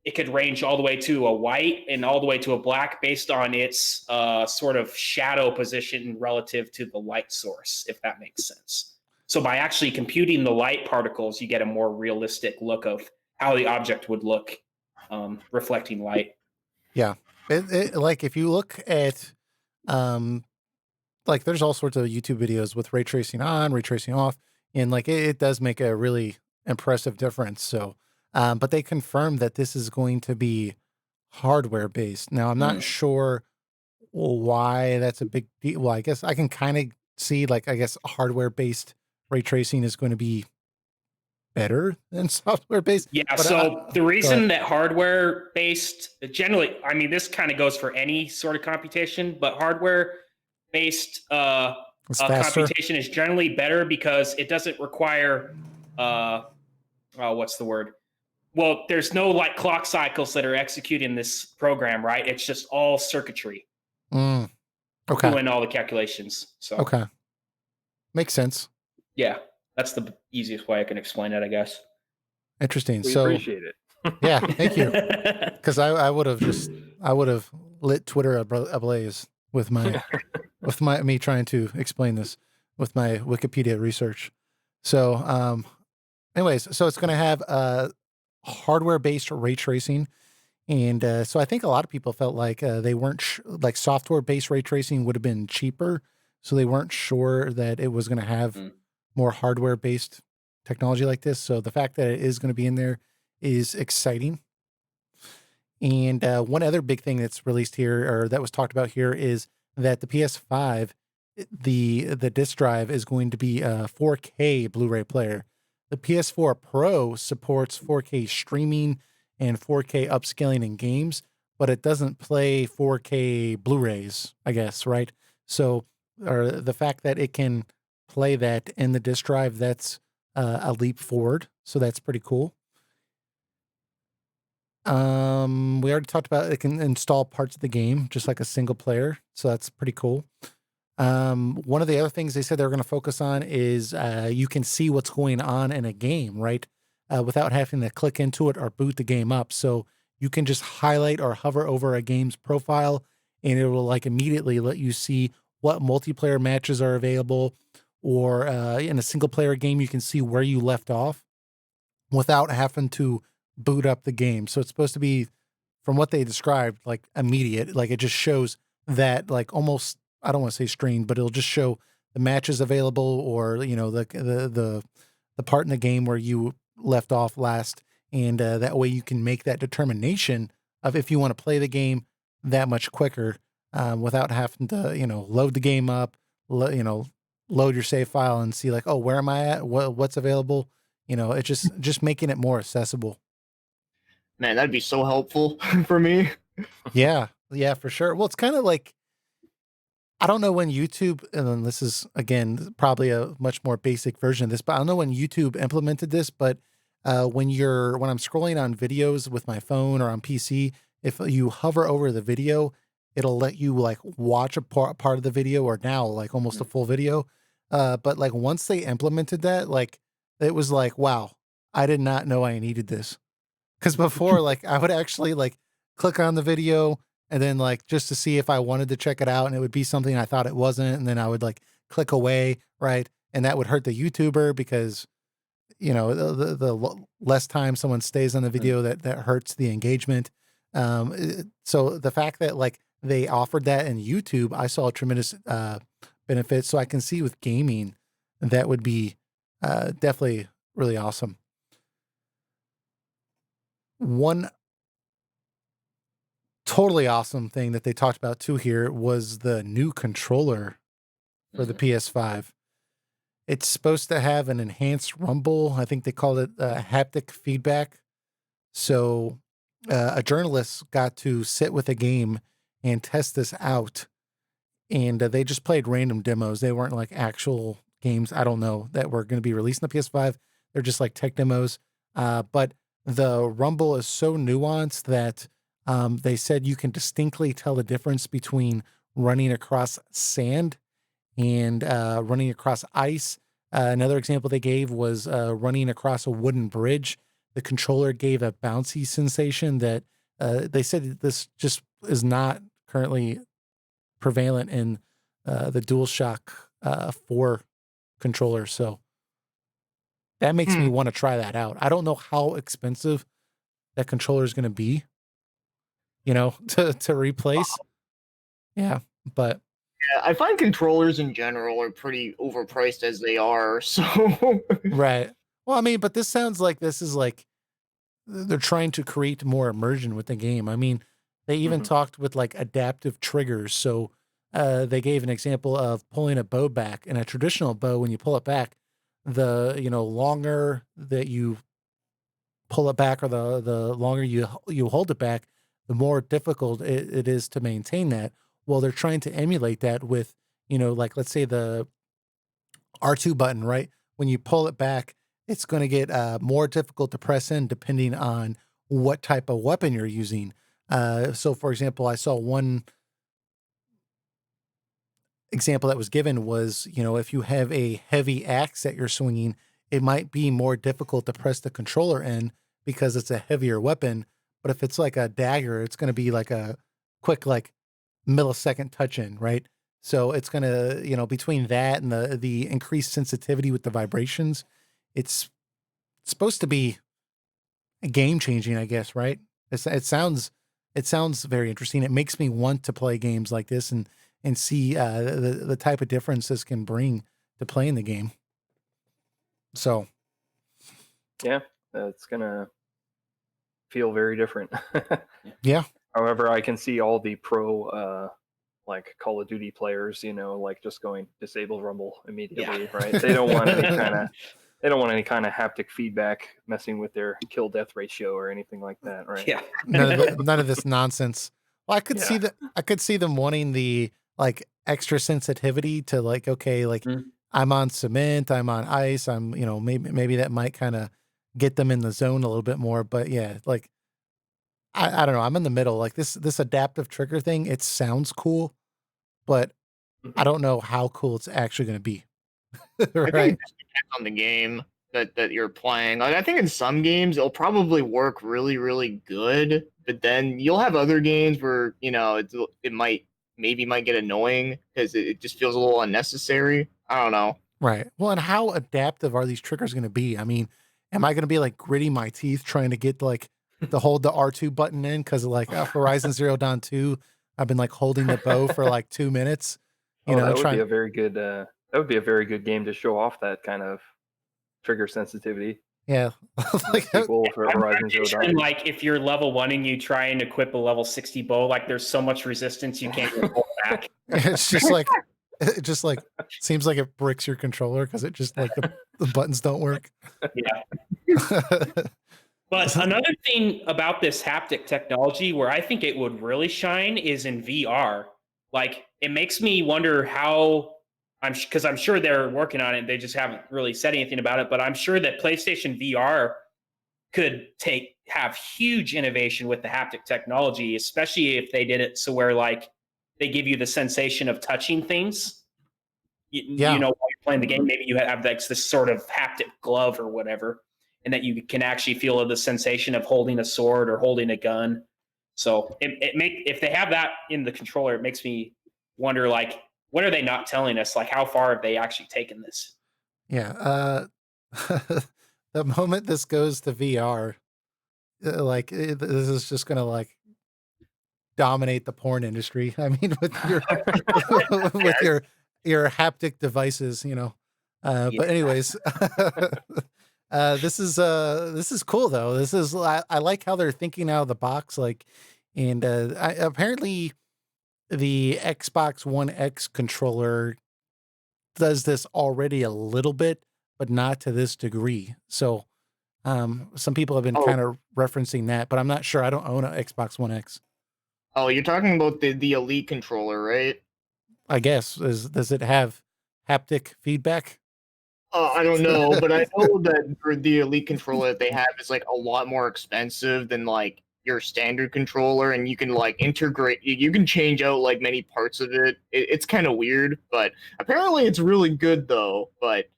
it could range all the way to a white and all the way to a black based on its sort of shadow position relative to the light source, if that makes sense. So by actually computing the light particles, you get a more realistic look of how the object would look reflecting light. Yeah. Like if you look at, there's all sorts of YouTube videos with ray tracing on, ray tracing off, and like it does make a really impressive difference. So, but they confirmed that this is going to be hardware based. Now, I'm not sure why that's a big deal. Well, I guess I can kind of see, hardware based ray tracing is going to be better than software based. Yeah. But so the reason that hardware based generally, this kind of goes for any sort of computation, but hardware based computation is generally better because it doesn't require, what's the word? Well, there's no clock cycles that are executing this program, right? It's just all circuitry. Okay. Doing all the calculations. So okay. Makes sense. Yeah. That's the easiest way I can explain it, I guess. Interesting. We appreciate it. Yeah, thank you. Because I would have lit Twitter ablaze with me trying to explain this with my Wikipedia research. So, anyways, so it's going to have hardware-based ray tracing, and so I think a lot of people felt like they weren't software-based ray tracing would have been cheaper, so they weren't sure that it was going to have more hardware-based technology like this. So the fact that it is going to be in there is exciting. And one other big thing that's released here, or that was talked about here, is that the PS5, the disc drive is going to be a 4K Blu-ray player. The PS4 Pro supports 4K streaming and 4K upscaling in games, but it doesn't play 4K Blu-rays, I guess, right? So, or the fact that it can play that in the disc drive, that's a leap forward. So that's pretty cool. We already talked about it can install parts of the game, just like a single player. So that's pretty cool. One of the other things they said they're going to focus on is you can see what's going on in a game, right? Without having to click into it or boot the game up. So you can just highlight or hover over a game's profile, and it will like immediately let you see what multiplayer matches are available, or in a single player game, you can see where you left off without having to boot up the game. So it's supposed to be, from what they described, like immediate. Like it just shows that, like, almost, I don't want to say streamed, but it'll just show the matches available, or you know, the part in the game where you left off last, and that way you can make that determination of if you want to play the game that much quicker, without having to, you know, load the game up, you know, load your save file and see like, oh, where am I at? What's available? You know, it's just making it more accessible. Man, that'd be so helpful for me. Yeah, yeah, for sure. Well, it's kind of like, I don't know when YouTube, and then this is again probably a much more basic version of this, but I don't know when YouTube implemented this, but when I'm scrolling on videos with my phone or on PC, if you hover over the video, it'll let you like watch a part of the video, or now like almost a full video. But like once they implemented that, like it was like, wow, I did not know I needed this. Because before, like I would actually like click on the video, and then like just to see if I wanted to check it out, and it would be something I thought it wasn't, and then I would like click away, right? And that would hurt the YouTuber, because you know, the less time someone stays on the video, that hurts the engagement. So the fact that like they offered that in YouTube, I saw a tremendous benefit. So I can see with gaming, that would be definitely really awesome. One totally awesome thing that they talked about too here was the new controller for the PS5. It's supposed to have an enhanced rumble. I think they called it haptic feedback. So a journalist got to sit with a game and test this out. And they just played random demos. They weren't like actual games, I don't know, that were going to be released in the PS5. They're just like tech demos. But the rumble is so nuanced that they said you can distinctly tell the difference between running across sand and running across ice. Another example they gave was running across a wooden bridge. The controller gave a bouncy sensation that they said this just is not currently prevalent in the DualShock 4 controller. So that makes me want to try that out. I don't know how expensive that controller is going to be, you know, to replace. Yeah, but Yeah, I find controllers in general are pretty overpriced as they are. So right. Well, I mean, but this sounds like this is like they're trying to create more immersion with the game. I mean, they even talked with like adaptive triggers. So they gave an example of pulling a bow back. In a traditional bow, when you pull it back, the, you know, longer that you pull it back, or the longer you hold it back, the more difficult it is to maintain that. Well, they're trying to emulate that with, you know, like let's say the R2 button, right? When you pull it back, it's going to get more difficult to press in depending on what type of weapon you're using. So, for example, I saw one example that was given was, you know, if you have a heavy axe that you're swinging, it might be more difficult to press the controller in because it's a heavier weapon. But if it's like a dagger, it's going to be like a quick, like millisecond touch in, right? So it's going to, you know, between that and the increased sensitivity with the vibrations, it's supposed to be game changing, I guess, right? It sounds very interesting. It makes me want to play games like this and see the type of difference this can bring to playing the game. So, yeah, it's gonna feel very different. yeah. However, I can see all the pro like Call of Duty players, you know, like just going disable rumble immediately, right? They don't want any kind of haptic feedback messing with their kill death ratio or anything like that, right? Yeah. None of this nonsense. Well, I could Yeah. see that. I could see them wanting the like extra sensitivity to like, okay, like I'm on cement, I'm on ice, I'm, you know, maybe that might kind of get them in the zone a little bit more. But yeah, like I don't know. I'm in the middle. Like this adaptive trigger thing, it sounds cool, but I don't know how cool it's actually going to be. I think Right? it just depends on the game that you're playing. Like I think in some games it'll probably work really, really good, but then you'll have other games where it might get annoying because it just feels a little unnecessary. I don't know. Right. Well, and how adaptive are these triggers going to be? I mean, am I going to be like gritting my teeth trying to get like to hold the R2 button in? Because like Horizon Zero Dawn 2, I've been like holding the bow for like 2 minutes. That would be a very good. That would be a very good game to show off that kind of trigger sensitivity. Yeah. Like sequel for Horizon Zero Dawn. Like if you're level 1 and you try and equip a level 60 bow, like there's so much resistance you can't get pulled back. It's just like it just like seems like it bricks your controller because it just like the buttons don't work. Yeah. But another thing about this haptic technology where I think it would really shine is in VR. Like it makes me wonder how because I'm sure they're working on it. They just haven't really said anything about it, but I'm sure that PlayStation VR could have huge innovation with the haptic technology, especially if they did it so where like they give you the sensation of touching things. You know, while you're playing the game, maybe you have like this sort of haptic glove or whatever, and that you can actually feel the sensation of holding a sword or holding a gun. So if they have that in the controller, it makes me wonder, like, what are they not telling us? Like, how far have they actually taken this? Yeah. The moment this goes to VR, this is just gonna like dominate the porn industry. I mean, with your with your haptic devices, you know. But anyways, this is cool though. This is I like how they're thinking out of the box. Like, and apparently the Xbox One X controller does this already a little bit, but not to this degree. So, some people have been kind of referencing that, but I'm not sure. I don't own an Xbox One X. Oh, you're talking about the Elite controller, right? I guess does it have haptic feedback? I don't know, but I know that for the Elite controller that they have is like a lot more expensive than like your standard controller, and you can like integrate. You can change out like many parts of it. It's kind of weird, but apparently it's really good though. But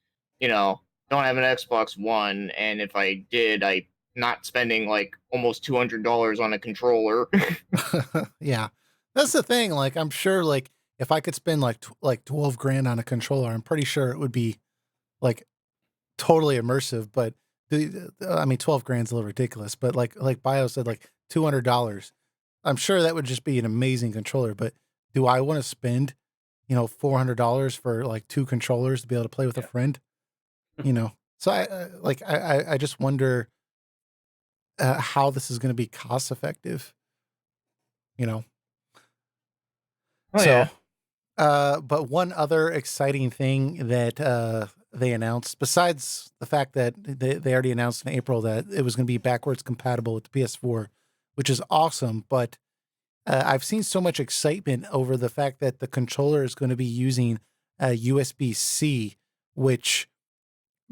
don't have an Xbox One, and if I did, I not spending like almost $200 on a controller. Yeah, that's the thing. Like, I'm sure, like, if I could spend like 12 grand on a controller, I'm pretty sure it would be like totally immersive. But I mean, 12 grand's a little ridiculous. But like Bio said, like $200. I'm sure that would just be an amazing controller. But do I want to spend, $400 for like 2 controllers to be able to play with a friend? So I just wonder how this is going to be cost effective. But one other exciting thing that they announced, besides the fact that they already announced in April that it was going to be backwards compatible with the PS4, which is awesome. But I've seen so much excitement over the fact that the controller is going to be using USB-C, which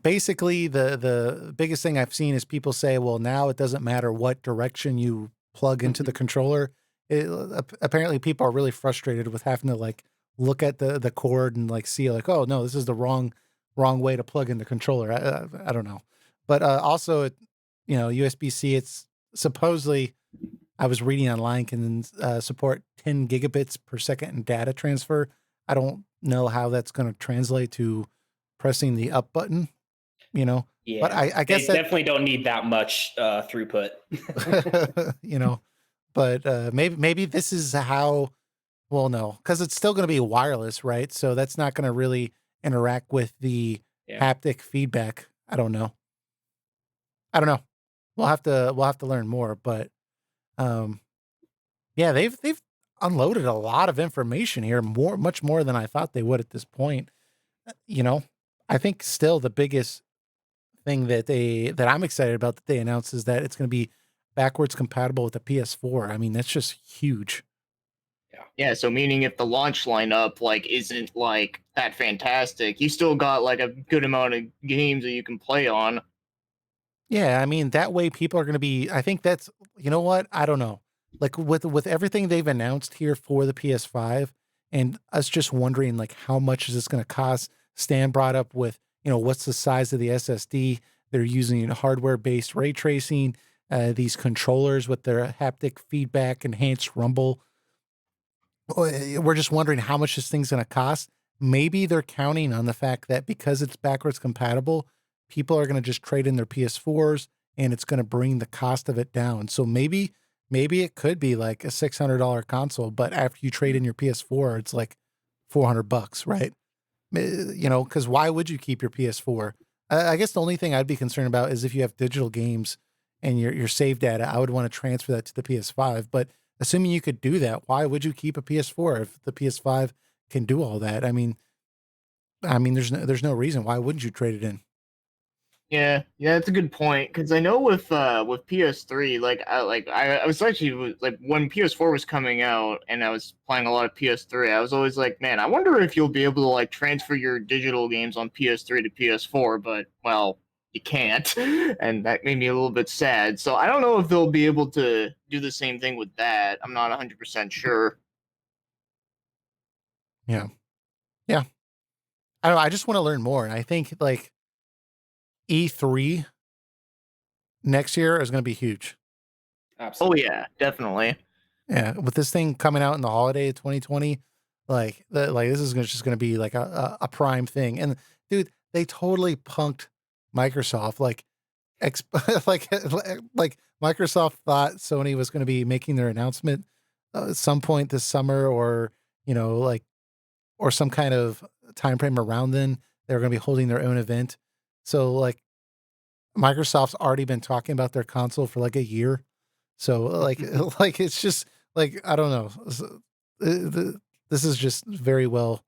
basically the biggest thing I've seen is people say, well, now it doesn't matter what direction you plug into the controller. Apparently people are really frustrated with having to like look at the cord and like see like, oh no, this is the wrong way to plug in the controller. I don't know. But also USB-C, it's supposedly, I was reading online, can support 10 gigabits per second in data transfer. I don't know how that's going to translate to pressing the up button, Yeah, but I guess they definitely don't need that much throughput. But maybe this is how, well, no, because it's still going to be wireless, right? So that's not going to really interact with the haptic feedback. I don't know. We'll have to learn more, but yeah, they've unloaded a lot of information here, much more than I thought they would at this point. I think still the biggest thing that I'm excited about that they announced is that it's going to be backwards compatible with the PS4. I mean, that's just huge. Yeah, so meaning if the launch lineup like isn't like that fantastic, you still got like a good amount of games that you can play on. Yeah, I mean, that way people are going to be, I think that's, you know what? I don't know. Like with everything they've announced here for the PS5 and us just wondering like how much is this going to cost? Stan brought up with, what's the size of the SSD? They're using hardware-based ray tracing. these controllers with their haptic feedback, enhanced rumble. We're just wondering how much this thing's going to cost. Maybe they're counting on the fact that because it's backwards compatible, people are going to just trade in their PS4s and it's going to bring the cost of it down. So maybe it could be like a $600 console, but after you trade in your PS4, it's like $400, right? You know, because why would you keep your PS4? I guess the only thing I'd be concerned about is if you have digital games and your save data, I would want to transfer that to the PS5. But assuming you could do that, why would you keep a PS4 if the PS5 can do all that? I mean, there's no reason. Why wouldn't you trade it in? Yeah, that's a good point. Because I know with PS3, I was actually like when PS4 was coming out and I was playing a lot of PS3, I was always like, man, I wonder if you'll be able to like transfer your digital games on PS3 to PS4, but well, you can't, and that made me a little bit sad. So I don't know if they'll be able to do the same thing with that. I'm not 100% sure. Yeah. Yeah. I don't know. I just want to learn more. And I think like E3 next year is going to be huge. Oh Absolutely. yeah, definitely. Yeah. With this thing coming out in the holiday of 2020, like this is just going to be like a prime thing. And dude, they totally punked Microsoft. Like, like, like Microsoft thought Sony was going to be making their announcement at some point this summer, or like, or some kind of time frame around then. They're going to be holding their own event. So like, Microsoft's already been talking about their console for like a year. So like, like it's just like I don't know. This is just very well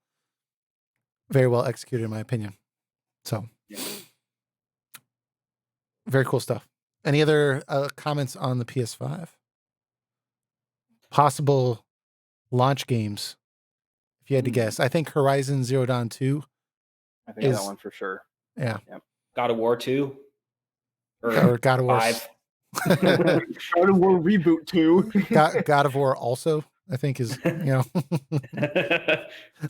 executed in my opinion. So. Yeah. Very cool stuff. Any other comments on the PS5? Possible launch games, if you had to guess. I think Horizon Zero Dawn 2. I think that one for sure. Yeah. God of War 2 Or God of War 5. God of War Reboot 2. God of War also, I think is, Although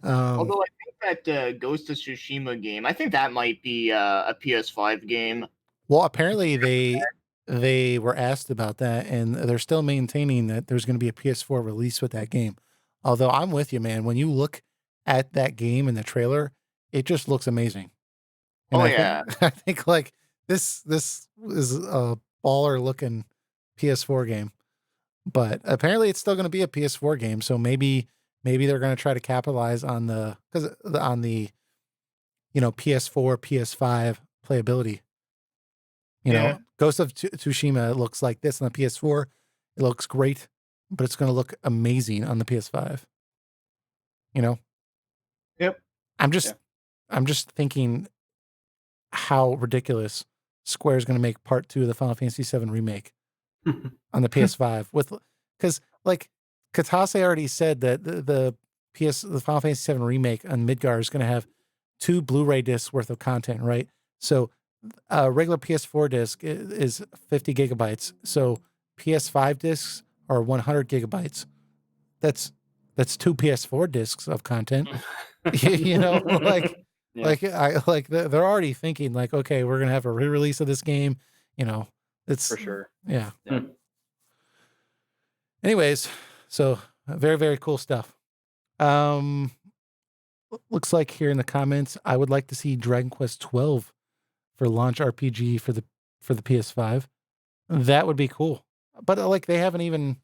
I think that Ghost of Tsushima game, I think that might be a PS5 game. well, apparently they were asked about that and they're still maintaining that there's going to be a PS4 release with that game. Although I'm with you, man. When you look at that game in the trailer, it just looks amazing. And I think like this is a baller looking PS4 game, but apparently it's still going to be a PS4 game. So maybe they're going to try to capitalize on the PS4, PS5 playability. You know, Ghost of Tsushima looks like this on the PS4. It looks great, but it's going to look amazing on the PS5. You know? Yep. I'm just thinking how ridiculous Square's going to make part 2 of the Final Fantasy VII Remake on the PS5 because like Kitase already said that the Final Fantasy VII Remake on Midgar is going to have 2 Blu-ray discs worth of content, right? So a regular PS4 disc is 50 gigabytes. So PS5 discs are 100 gigabytes. That's 2 PS4 discs of content. Like they're already thinking like, okay, we're gonna have a re-release of this game. It's For sure. Yeah. Yeah. Anyways, so very, very cool stuff. Looks like here in the comments, I would like to see Dragon Quest 12 for launch RPG for the PS5. That would be cool. But like they haven't even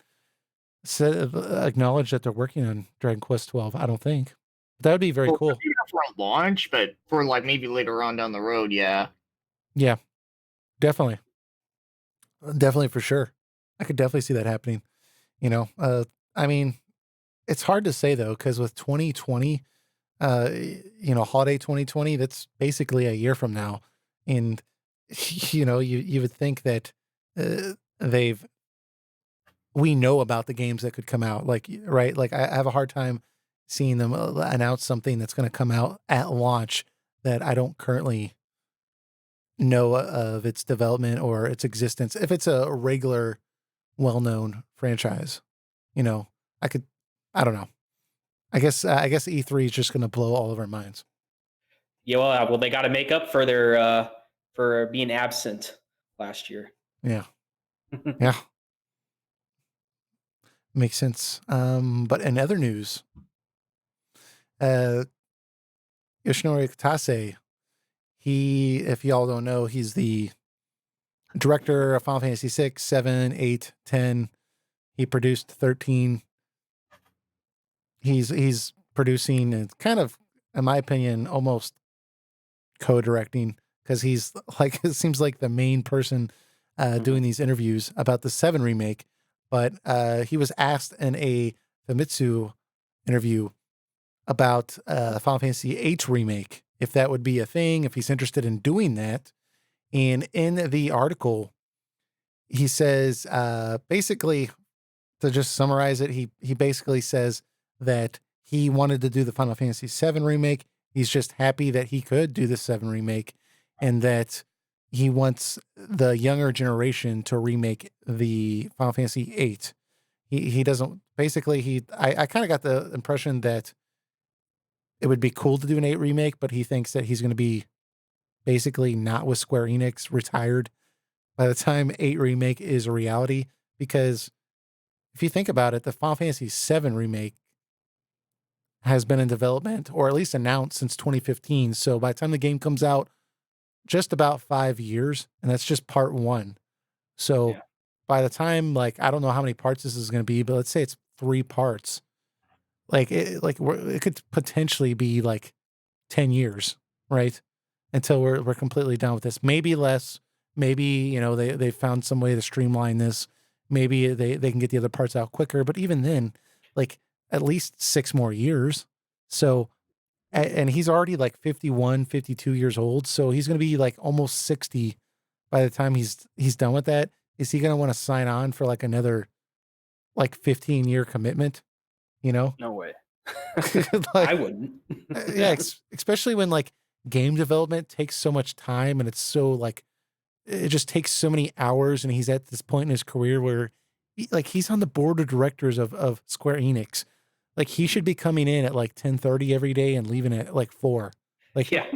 acknowledged that they're working on Dragon Quest 12. I don't think. That would be very cool. Maybe not for a launch, but for like maybe later on down the road, yeah. Yeah, definitely. Definitely for sure. I could definitely see that happening. I mean, it's hard to say though, because with 2020, holiday 2020, that's basically a year from now. And, you would think that we know about the games that could come out. Like, right. Like I have a hard time seeing them announce something that's going to come out at launch that I don't currently know of its development or its existence. If it's a regular, well-known franchise, I don't know. I guess E3 is just going to blow all of our minds. Yeah, well, they got to make up for their for being absent last year. Yeah. Yeah, makes sense. But in other news, uh, Yoshinori Kitase, if y'all don't know, he's the director of Final Fantasy 6, 7, 8, 10. He produced 13. He's producing and kind of, in my opinion, almost co-directing, because he's like, it seems like the main person doing these interviews about the 7 remake. But he was asked in a Famitsu interview about Final Fantasy 8 remake, if that would be a thing, if he's interested in doing that. And in the article, he says, basically, to just summarize it, he basically says that he wanted to do the Final Fantasy 7 remake. He's just happy that he could do the 7 remake, and that he wants the younger generation to remake the Final Fantasy 8. He doesn't, basically, I kind of got the impression that it would be cool to do an 8 remake, but he thinks that he's going to be basically not with Square Enix, retired by the time 8 remake is a reality. Because if you think about it, the Final Fantasy 7 remake has been in development, or at least announced, since 2015. So by the time the game comes out, just about 5 years, and that's just part 1. So by the time, like, I don't know how many parts this is going to be, but let's say it's 3 parts. It could potentially be like 10 years, right? Until we're completely done with this. Maybe less. Maybe, they found some way to streamline this. Maybe they can get the other parts out quicker. But even then, like, at least 6 more years. So, and he's already like 51, 52 years old. So he's going to be like almost 60 by the time he's done with that. Is he going to want to sign on for like another like 15-year commitment? No way. I Like, wouldn't. yeah, especially when like game development takes so much time, and it's so like, it just takes so many hours, and he's at this point in his career where he's on the board of directors of Square Enix. Like, he should be coming in at like 10:30 every day and leaving at like 4. Like, Yeah.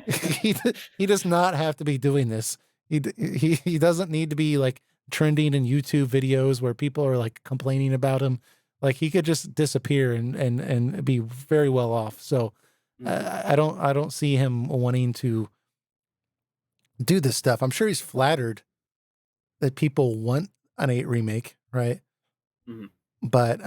he does not have to be doing this. He doesn't need to be like trending in YouTube videos where people are like complaining about him. Like, he could just disappear and be very well off. So I don't see him wanting to do this stuff. I'm sure he's flattered that people want an 8 remake, right? Mhm. But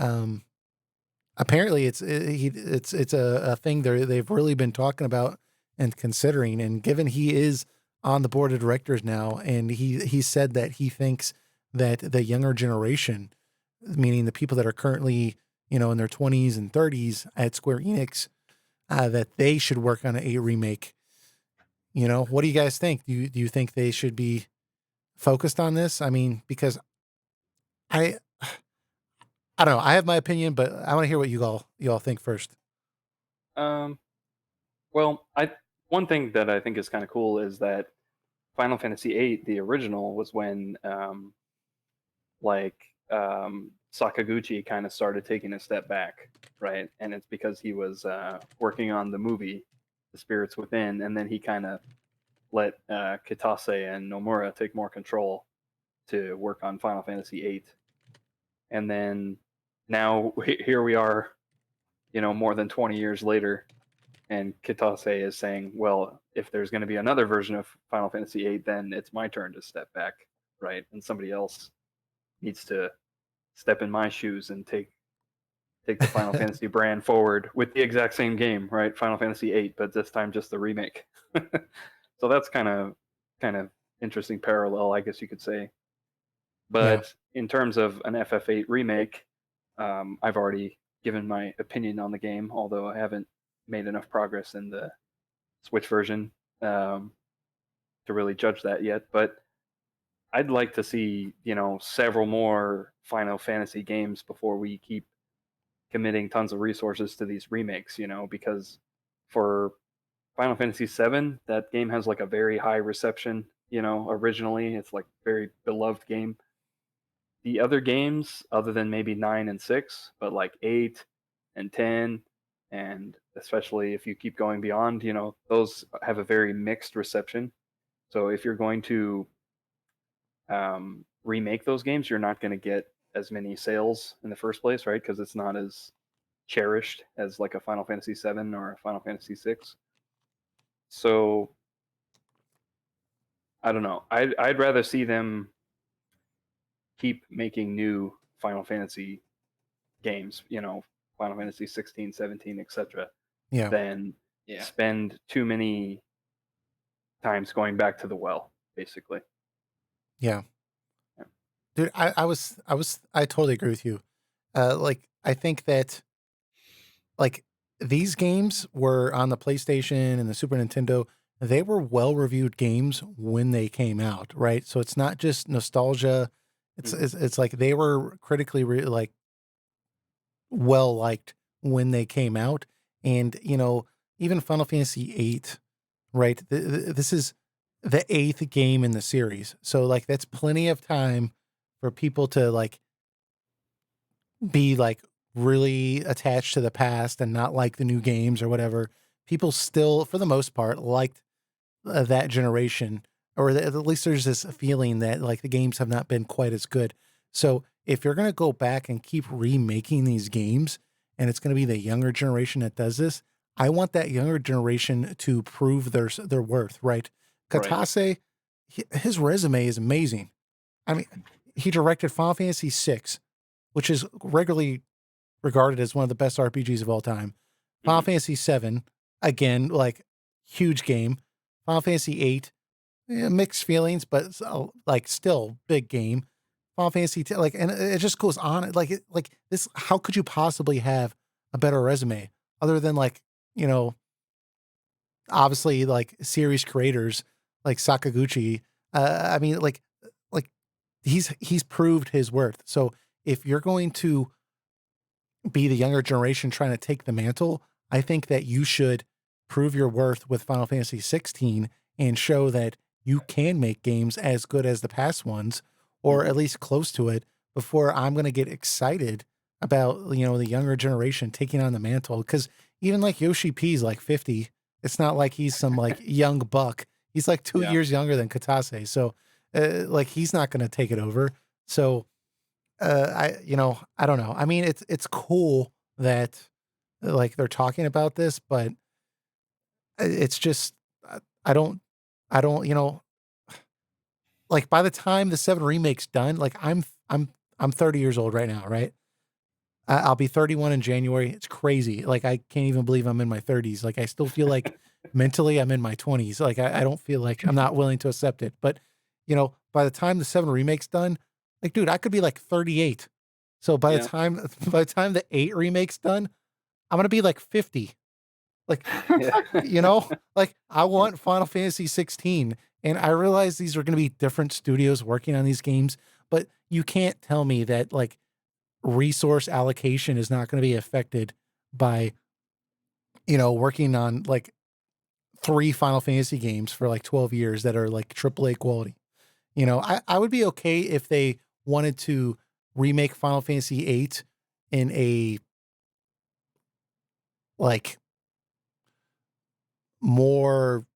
apparently it's a thing they've really been talking about and considering. And given he is on the board of directors now, and he said that he thinks that the younger generation, meaning the people that are currently, in their 20s and 30s at Square Enix, that they should work on an 8 remake. What do you guys think? Do you think they should be focused on this? I mean, because I I don't know. I have my opinion, but I want to hear what you all think first. Um, well, one thing that I think is kind of cool is that Final Fantasy VIII, the original, was when like Sakaguchi kind of started taking a step back, right? And it's because he was working on the movie, The Spirits Within, and then he kind of let Kitase and Nomura take more control to work on Final Fantasy VIII. And then now here we are, more than 20 years later, and Kitase is saying, well, if there's going to be another version of Final Fantasy VIII, then it's my turn to step back, right? And somebody else needs to step in my shoes and take the Final Fantasy brand forward with the exact same game, right? Final Fantasy VIII, but this time just the remake. So that's kind of interesting parallel, I guess you could say. Yeah. But in terms of an FF8 remake, I've already given my opinion on the game, although I haven't made enough progress in the Switch version to really judge that yet. But I'd like to see, several more Final Fantasy games before we keep committing tons of resources to these remakes, because for Final Fantasy VII, that game has like a very high reception, originally. It's like very beloved game. The other games, other than maybe 9 and 6, but like 8 and 10, and especially if you keep going beyond, those have a very mixed reception. So if you're going to remake those games, you're not going to get as many sales in the first place, right? Because it's not as cherished as like a Final Fantasy 7 or a Final Fantasy 6. So I don't know. I'd rather see them keep making new Final Fantasy games, Final Fantasy 16, 17, etc., Yeah. than Yeah. spend too many times going back to the well, basically. Yeah. Yeah. Dude, I totally agree with you. Like, I think that, like, these games were on the PlayStation and the Super Nintendo. They were well-reviewed games when they came out, right? So it's not just nostalgia. It's like they were critically like well-liked when they came out. And, even Final Fantasy 8, right? This is the 8th game in the series. So, like, that's plenty of time for people to, like, be, like, really attached to the past and not like the new games or whatever. People still, for the most part, liked that generation, or at least there's this feeling that, like, the games have not been quite as good. So if you're going to go back and keep remaking these games, and it's going to be the younger generation that does this, I want that younger generation to prove their worth, right? Right. Kitase, his resume is amazing. I mean, he directed Final Fantasy VI, which is regularly regarded as one of the best RPGs of all time. Final Fantasy VII, again, like, huge game. Final Fantasy VIII, mixed feelings, but like, still big game. Final Fantasy X, like, and it just goes on. Like this. How could you possibly have a better resume other than, like, obviously, like, series creators like Sakaguchi? I mean, like he's proved his worth. So if you're going to be the younger generation trying to take the mantle, I think that you should prove your worth with Final Fantasy 16 and show that you can make games as good as the past ones, or at least close to it, before I'm going to get excited about, the younger generation taking on the mantle. Because even, like, Yoshi P's like 50. It's not like he's some, like, young buck. He's like 2 Yeah. years younger than Kitase. So, like, he's not going to take it over. So, I don't know. I mean, it's cool that, like, they're talking about this, but it's just, I don't, like, by the time the 7 remake's done, like, I'm 30 years old right now, right? I'll be 31 in January. It's crazy. Like, I can't even believe I'm in my 30s. Like, I still feel like mentally I'm in my 20s. Like, I don't feel like, I'm not willing to accept it. But, by the time the 7 remake's done, like, dude, I could be like 38. So by the Yeah. time by the time the 8 remake's done, I'm gonna be like 50. Like, Yeah. like, I want Final Fantasy 16, and I realize these are gonna be different studios working on these games, but you can't tell me that, like, resource allocation is not gonna be affected by, working on, like, 3 Final Fantasy games for, like, 12 years that are, like, AAA quality. I would be okay if they wanted to remake Final Fantasy 8 in a, like, more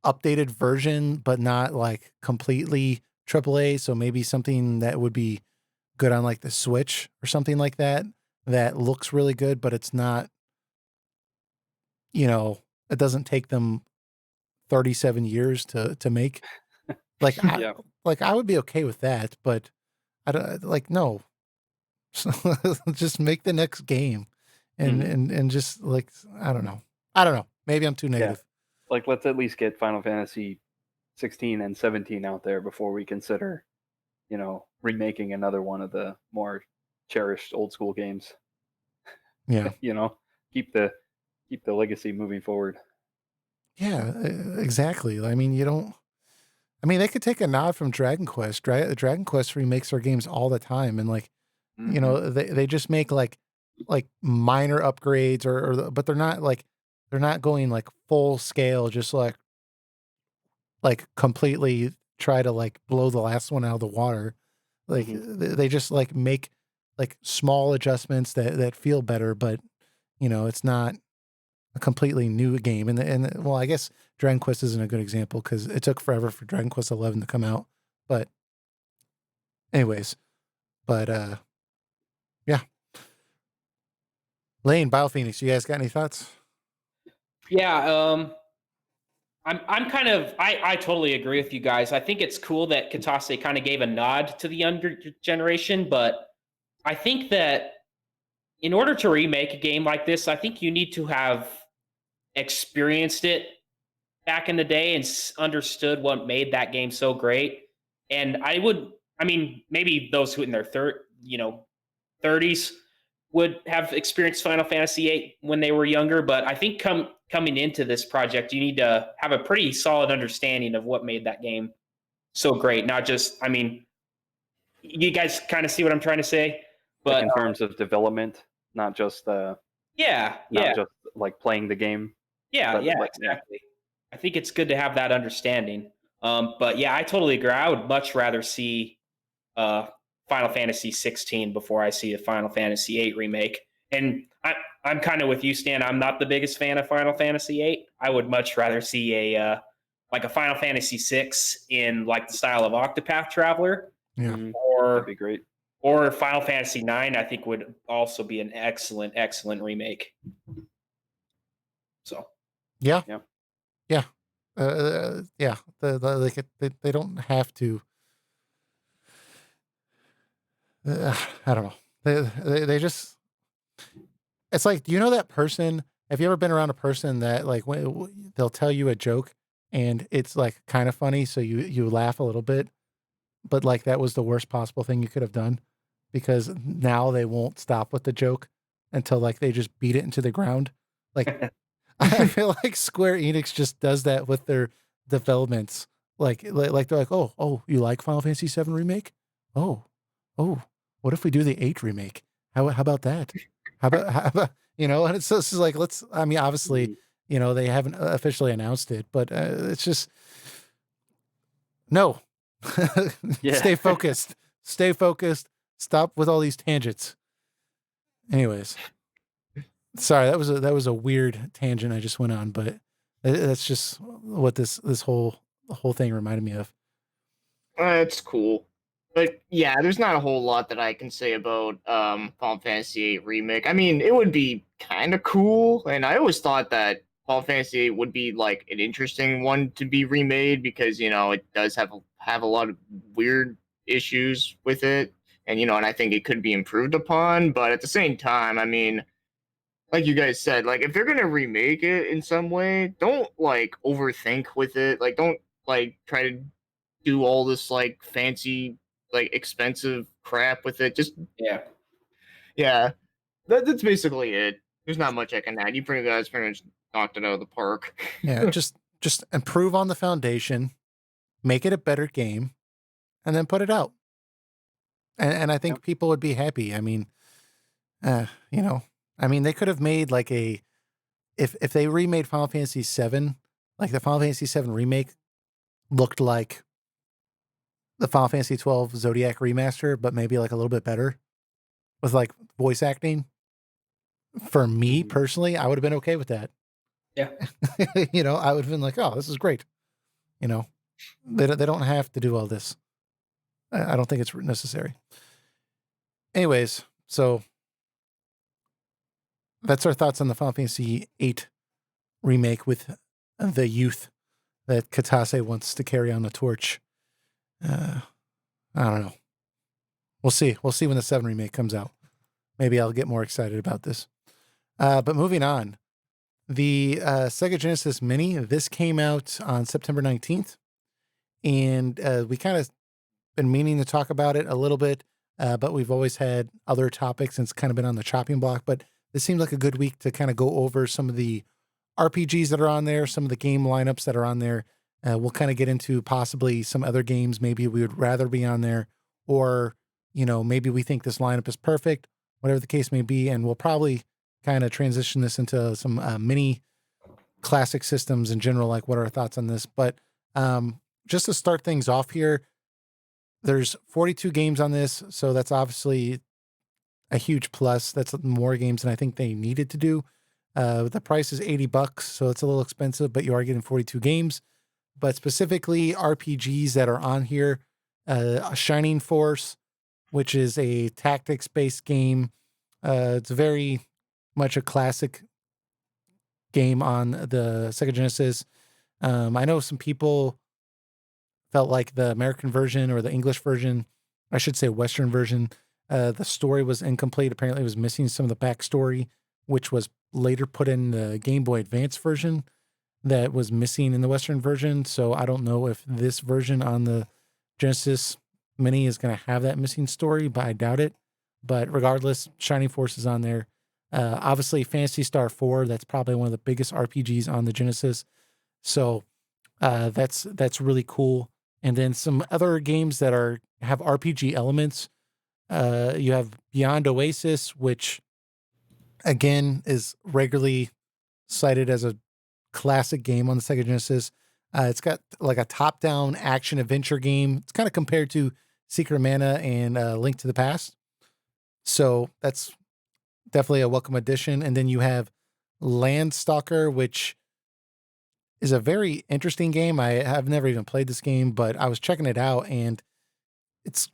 updated version, but not, like, completely AAA. So maybe something that would be good on, like, the Switch or something like that, that looks really good, but it's not, it doesn't take them 37 years to make. Like, Yeah. I would be okay with that, but I don't, like, no. Just make the next game, and Mhm. and just, like, I don't know. I don't know. Maybe I'm too Yeah. negative. Like, let's at least get Final Fantasy 16 and 17 out there before we consider, remaking another one of the more cherished old school games. Yeah. you know, keep the legacy moving forward. Yeah, exactly. I mean, you don't. I mean, they could take a nod from Dragon Quest, right? Dragon Quest remakes their games all the time, and, like, Hmm. they just make, like minor upgrades, but they're not going, like, full scale, just like completely try to, like, blow the last one out of the water. Like, Hmm. they just, like, make, like, small adjustments that feel better, but, it's not a completely new game. And well, I guess Dragon Quest isn't a good example because it took forever for Dragon Quest 11 to come out. But Anyways, but yeah. Lane, BioPhoenix, you guys got any thoughts? Yeah, I'm kind of I totally agree with you guys. I think it's cool that Kitase kind of gave a nod to the younger generation, but I think that in order to remake a game like this, I think you need to have experienced it back in the day and understood what made that game so great. And I mean, maybe those who in their 30s would have experienced Final Fantasy VIII when they were younger, but I think coming into this project, you need to have a pretty solid understanding of what made that game so great. Not just, I mean, you guys kind of see what I'm trying to say, Like but in terms of development, not just yeah, not just like playing the game. But, like, exactly. I think it's good to have that understanding. But yeah, I totally agree. I would much rather see uh, Final Fantasy 16 before I see a Final Fantasy 8 remake. And I'm kind of with you, Stan. I'm not the biggest fan of Final Fantasy 8. I would much rather see a like a Final Fantasy 6 in like the style of Octopath Traveler, Yeah. That'd or be great. or Final Fantasy 9. I think would also be an excellent remake. So Yeah. Yeah. Yeah. Yeah. They don't have to. I don't know. They just. It's like, do you know that person? Have you ever been around a person that like when they'll tell you a joke and it's like kind of funny, so you laugh a little bit, but like that was the worst possible thing you could have done, because now they won't stop with the joke until like they just beat it into the ground. Like I feel like Square Enix just does that with their developments. Like they're like, oh, you like Final Fantasy VII Remake? Oh, what if we do the 8 remake? How about that? How about and it's just like, I mean, obviously, they haven't officially announced it, but it's just, no. Yeah. Stay focused. Stay focused. Stop with all these tangents. Anyways. Sorry, that was a weird tangent I just went on, but that's just what this whole thing reminded me of. It's cool. But yeah, there's not a whole lot that I can say about Final Fantasy VIII Remake. I mean, it would be kind of cool, and I always thought that Final Fantasy VIII would be like an interesting one to be remade because it does have a lot of weird issues with it, and I think it could be improved upon. But at the same time, I mean, like you guys said, like if they're gonna remake it in some way, don't like overthink with it. Like don't like try to do all this like fancy, like expensive crap with it. Just yeah, yeah, that's basically it. There's not much I can add. You guys pretty much knocked it out of the park. Yeah, just improve on the foundation, make it a better game, and then put it out. And I think people would be happy. I mean, I mean, they could have made like if they remade Final Fantasy VII, like the Final Fantasy VII remake looked like the Final Fantasy 12 Zodiac remaster, but maybe like a little bit better with like voice acting. For me personally, I would have been okay with that. yeah. I would have been like, oh, this is great. They don't have to do all this. I don't think it's necessary. Anyways, so that's our thoughts on the Final Fantasy VIII remake with the youth that Kitase wants to carry on the torch. I don't know. We'll see. We'll see when the 7 remake comes out. Maybe I'll get more excited about this. But moving on, the Sega Genesis Mini, this came out on September 19th. And we kind of been meaning to talk about it a little bit, but we've always had other topics and it's kind of been on the chopping block. But this seems like a good week to kind of go over some of the RPGs that are on there, some of the game lineups that are on there. We'll kind of get into possibly some other games maybe we would rather be on there, or, maybe we think this lineup is perfect, whatever the case may be. And we'll probably kind of transition this into some mini classic systems in general, like what are our thoughts on this. But just to start things off here, there's 42 games on this, so that's obviously a huge plus. That's more games than I think they needed to do. The price is $80, so it's a little expensive, but you are getting 42 games. But specifically RPGs that are on here, Shining Force, which is a tactics-based game. It's very much a classic game on the Sega Genesis. I know some people felt like the American version or the English version, I should say Western version, the story was incomplete. Apparently it was missing some of the backstory, which was later put in the Game Boy Advance version that was missing in the Western version. So I don't know if this version on the Genesis Mini is going to have that missing story, but I doubt it. But regardless, Shining Force is on there. Obviously, Phantasy Star 4, that's probably one of the biggest RPGs on the Genesis. So that's really cool. And then some other games that have RPG elements. You have Beyond Oasis, which again is regularly cited as a classic game on the Sega Genesis. It's got like a top-down action adventure game. It's kind of compared to Secret of Mana and Link to the Past. So that's definitely a welcome addition. And then you have Landstalker, which is a very interesting game. I have never even played this game, but I was checking it out, and it's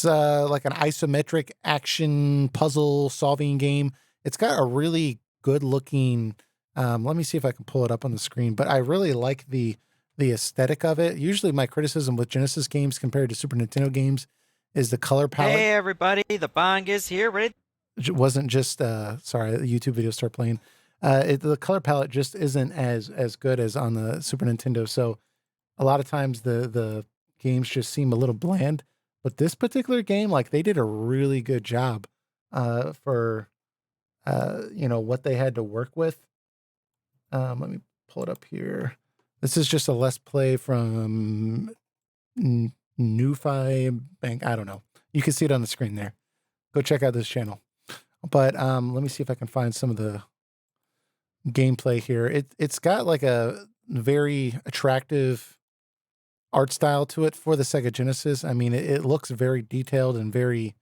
like an isometric action puzzle solving game. It's got a really good looking. Let me see if I can pull it up on the screen. But I really like the aesthetic of it. Usually, my criticism with Genesis games compared to Super Nintendo games is the color palette. Hey everybody, the Bong is here. Ready? It wasn't just sorry, the YouTube videos start playing. The color palette just isn't as good as on the Super Nintendo. So a lot of times the games just seem a little bland. But this particular game, like they did a really good job for what they had to work with. Let me pull it up here. This is just a Let's Play from Newfi Bank. I don't know. You can see it on the screen there. Go check out this channel. But let me see if I can find some of the gameplay here. It's got like a very attractive art style to it for the Sega Genesis. I mean, it looks very detailed and very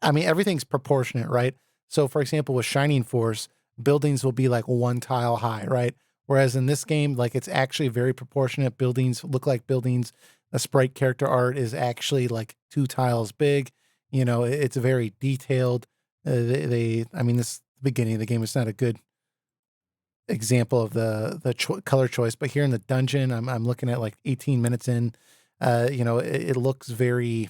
everything's proportionate, right? So for example, with Shining Force, buildings will be like one tile high, right? Whereas in this game, like it's actually very proportionate. Buildings look like buildings. The sprite character art is actually like 2 tiles big. It's very detailed. This beginning of the game is not a good example of the color choice, but here in the dungeon, I'm looking at like 18 minutes in. It looks very,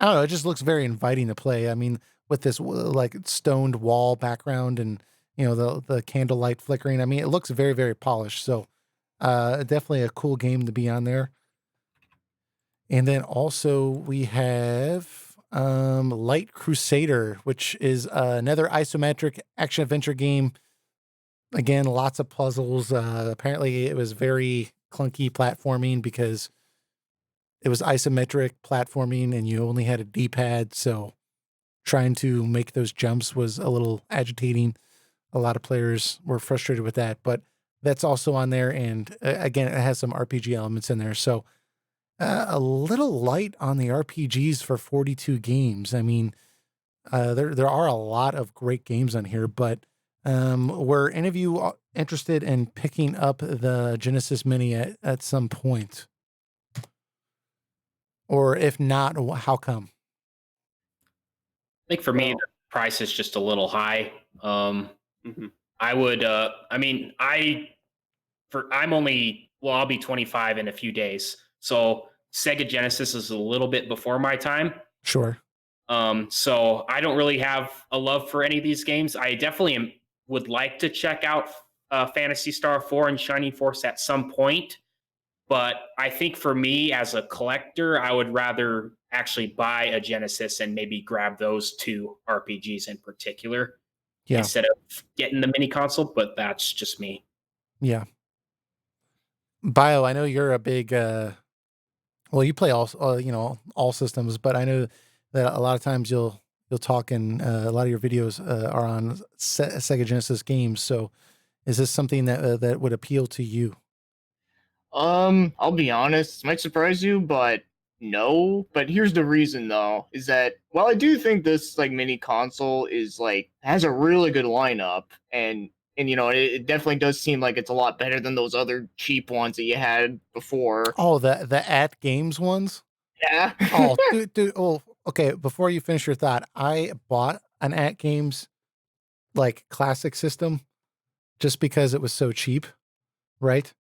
I don't know, it just looks very inviting to play. I mean, with this like stoned wall background and the candlelight flickering. I mean, it looks very, very polished. So definitely a cool game to be on there. And then also we have Light Crusader, which is another isometric action adventure game. Again, lots of puzzles. Apparently it was very clunky platforming because it was isometric platforming and you only had a D-pad. So trying to make those jumps was a little agitating. A lot of players were frustrated with that, but that's also on there. And again, it has some RPG elements in there. So a little light on the RPGs for 42 games. I mean, there are a lot of great games on here, but were any of you interested in picking up the Genesis Mini at some point? Or if not, how come? I think for me, the price is just a little high. I would, I'll be 25 in a few days. So Sega Genesis is a little bit before my time. Sure. So I don't really have a love for any of these games. I definitely would like to check out Phantasy Star 4 and Shining Force at some point. But I think for me as a collector, I would rather actually buy a Genesis and maybe grab those 2 RPGs in particular instead of getting the mini console. But that's just me. Yeah. Bio, I know you're a big, you play all systems, but I know that a lot of times you'll talk and a lot of your videos are on Sega Genesis games. So is this something that would appeal to you? I'll be honest, this might surprise you, but no. But here's the reason though, is that while I do think this like mini console is like has a really good lineup and and it definitely does seem like it's a lot better than those other cheap ones that you had before. Oh, the at games ones. Yeah. Oh, dude. Oh, okay. Before you finish your thought, I bought an at games like classic system just because it was so cheap, right?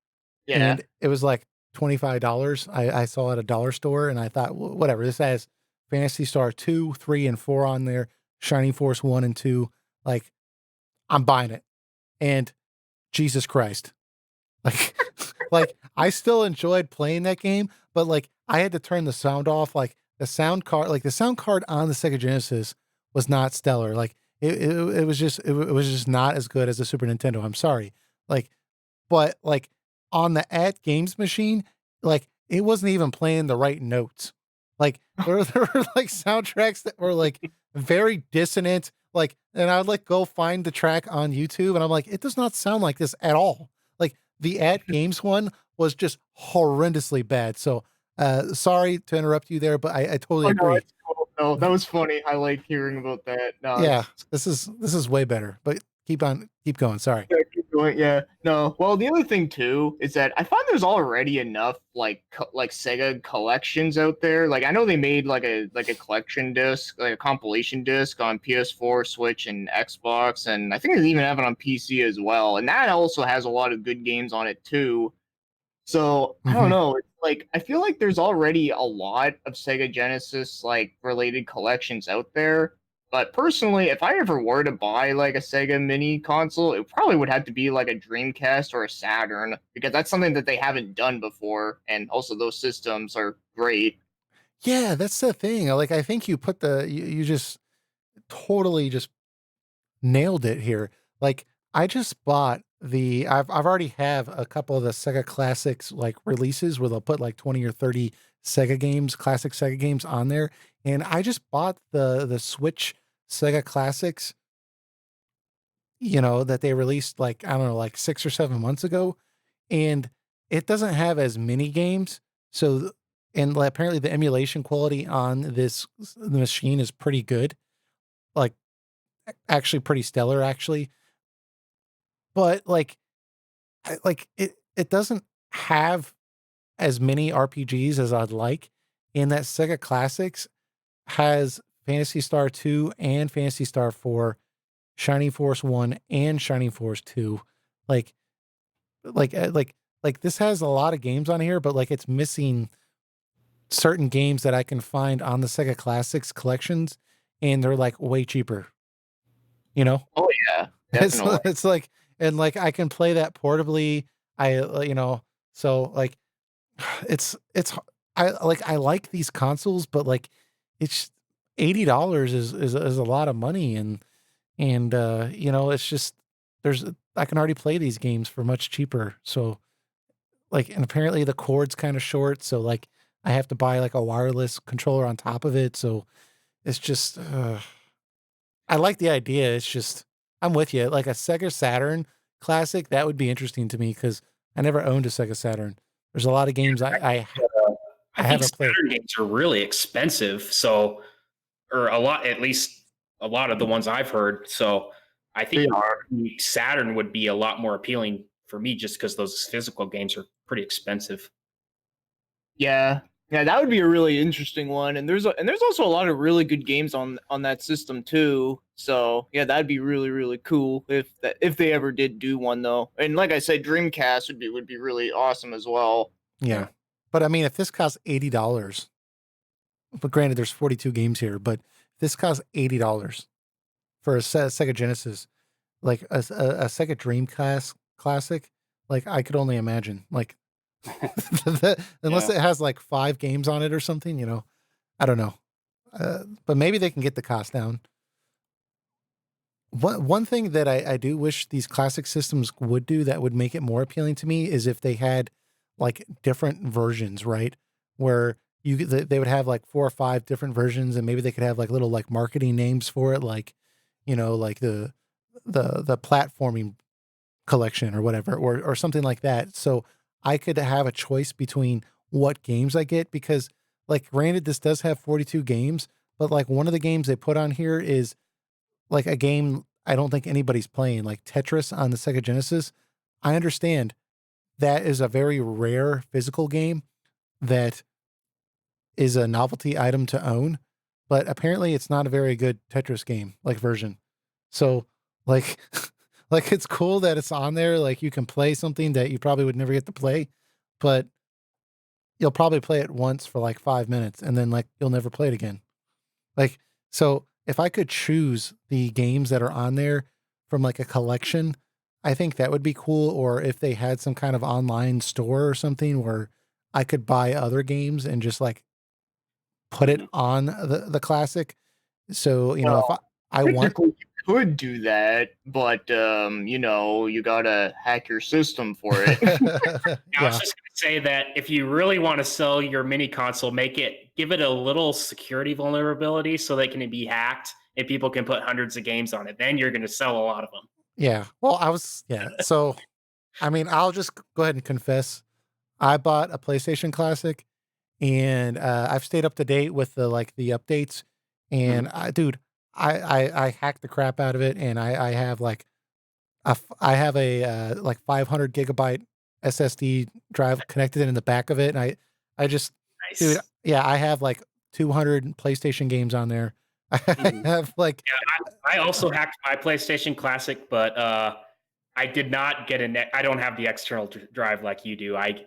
Yeah. And it was like $25. I saw it at a dollar store, and I thought, whatever. This has Phantasy Star 2, 3, and 4 on there. Shining Force 1 and 2. Like, I'm buying it. And Jesus Christ. Like, like I still enjoyed playing that game, but like I had to turn the sound off. Like the sound card on the Sega Genesis was not stellar. Like it was just not as good as the Super Nintendo. I'm sorry. Like, but like on the at games machine, like it wasn't even playing the right notes. Like there were like soundtracks that were like very dissonant. Like, and I would like go find the track on YouTube, and I'm like, it does not sound like this at all. Like the at games one was just horrendously bad. So sorry to interrupt you there, but I totally Oh, no, agree. it's cool. No, that was funny. I like hearing about that. No, Yeah, this is way better. But keep going. Sorry. yeah, keep going. Yeah, no. Well, the other thing too is that I find there's already enough like Sega collections out there. Like I know they made like a collection disc, like a compilation disc on PS4, Switch, and Xbox, and I think they even have it on PC as well. And that also has a lot of good games on it too. So I don't Mhm. know. It's like I feel like there's already a lot of Sega Genesis like related collections out there. But personally, if I ever were to buy like a Sega Mini console, it probably would have to be like a Dreamcast or a Saturn because that's something that they haven't done before. And also, those systems are great. Yeah, that's the thing. Like I think you put you just totally just nailed it here. Like I just bought I've already have a couple of the Sega Classics like releases where they'll put like 20 or 30 Sega games, classic Sega games on there. And I just bought the Switch Sega Classics, that they released like, I don't know, like 6 or 7 months ago. And it doesn't have as many games. So and apparently the emulation quality on the machine is pretty good. Like actually pretty stellar actually. But it doesn't have as many RPGs as I'd like. And that Sega Classics has Phantasy Star 2 and Phantasy Star 4, Shining Force 1 and Shining Force 2. Like like uh, like this has a lot of games on here, but like it's missing certain games that I can find on the Sega Classics collections, and they're like way cheaper, you know? Oh yeah, It's definitely. it's like, and like I can play that portably. So like it's I like these consoles, but like it's $80 is a lot of money, and it's just there's I can already play these games for much cheaper. So like, and apparently the cord's kind of short, so like I have to buy like a wireless controller on top of it. So it's just I like the idea. It's just I'm with you. Like a Sega Saturn classic, that would be interesting to me because I never owned a Sega Saturn. There's a lot of games I I think haven't played. Saturn games are really expensive. So, or a lot, at least a lot of the ones I've heard. So, I They think are. Saturn would be a lot more appealing for me just because those physical games are pretty expensive. Yeah. Yeah, that would be a really interesting one. And there's also a lot of really good games on that system too. So yeah, that'd be really, really cool if they ever did do one though. And like I said, Dreamcast would be really awesome as well. Yeah. But I mean, if this costs $80, but granted, there's 42 games here, but if this costs $80 for a Sega Genesis, like a Sega Dreamcast classic, like I could only imagine, like unless Yeah. it has like 5 games on it or something, I don't know. But maybe they can get the cost down. One thing that I do wish these classic systems would do that would make it more appealing to me is if they had like different versions, right? Where they would have like 4 or 5 different versions, and maybe they could have like little like marketing names for it, like like the platforming collection or whatever, or something like that. So I could have a choice between what games I get, because like granted this does have 42 games, but like one of the games they put on here is like a game I don't think anybody's playing, like Tetris on the Sega Genesis. I understand that is a very rare physical game that is a novelty item to own, but apparently it's not a very good Tetris game like version. So like like it's cool that it's on there, like you can play something that you probably would never get to play, but you'll probably play it once for like 5 minutes and then like you'll never play it again. Like so if I could choose the games that are on there from like a collection, I think that would be cool, or if they had some kind of online store or something where I could buy other games and just like put it on the classic. So, you know, if Well, I want, technically, you could do that, but you gotta hack your system for it. I was yeah, just going to say that if you really want to sell your mini console, give it a little security vulnerability so they can be hacked and people can put hundreds of games on it. Then you're going to sell a lot of them. yeah. Well, yeah. So, I mean, I'll just go ahead and confess. I bought a PlayStation Classic and I've stayed up to date with the updates. And dude, I hacked the crap out of it, and I have like I have a like 500 gigabyte SSD drive connected in the back of it, and I just dude, Nice. yeah, I have like 200 PlayStation games on there. I have like Yeah, I also hacked my PlayStation Classic, but I did not get I don't have the external drive like you do. I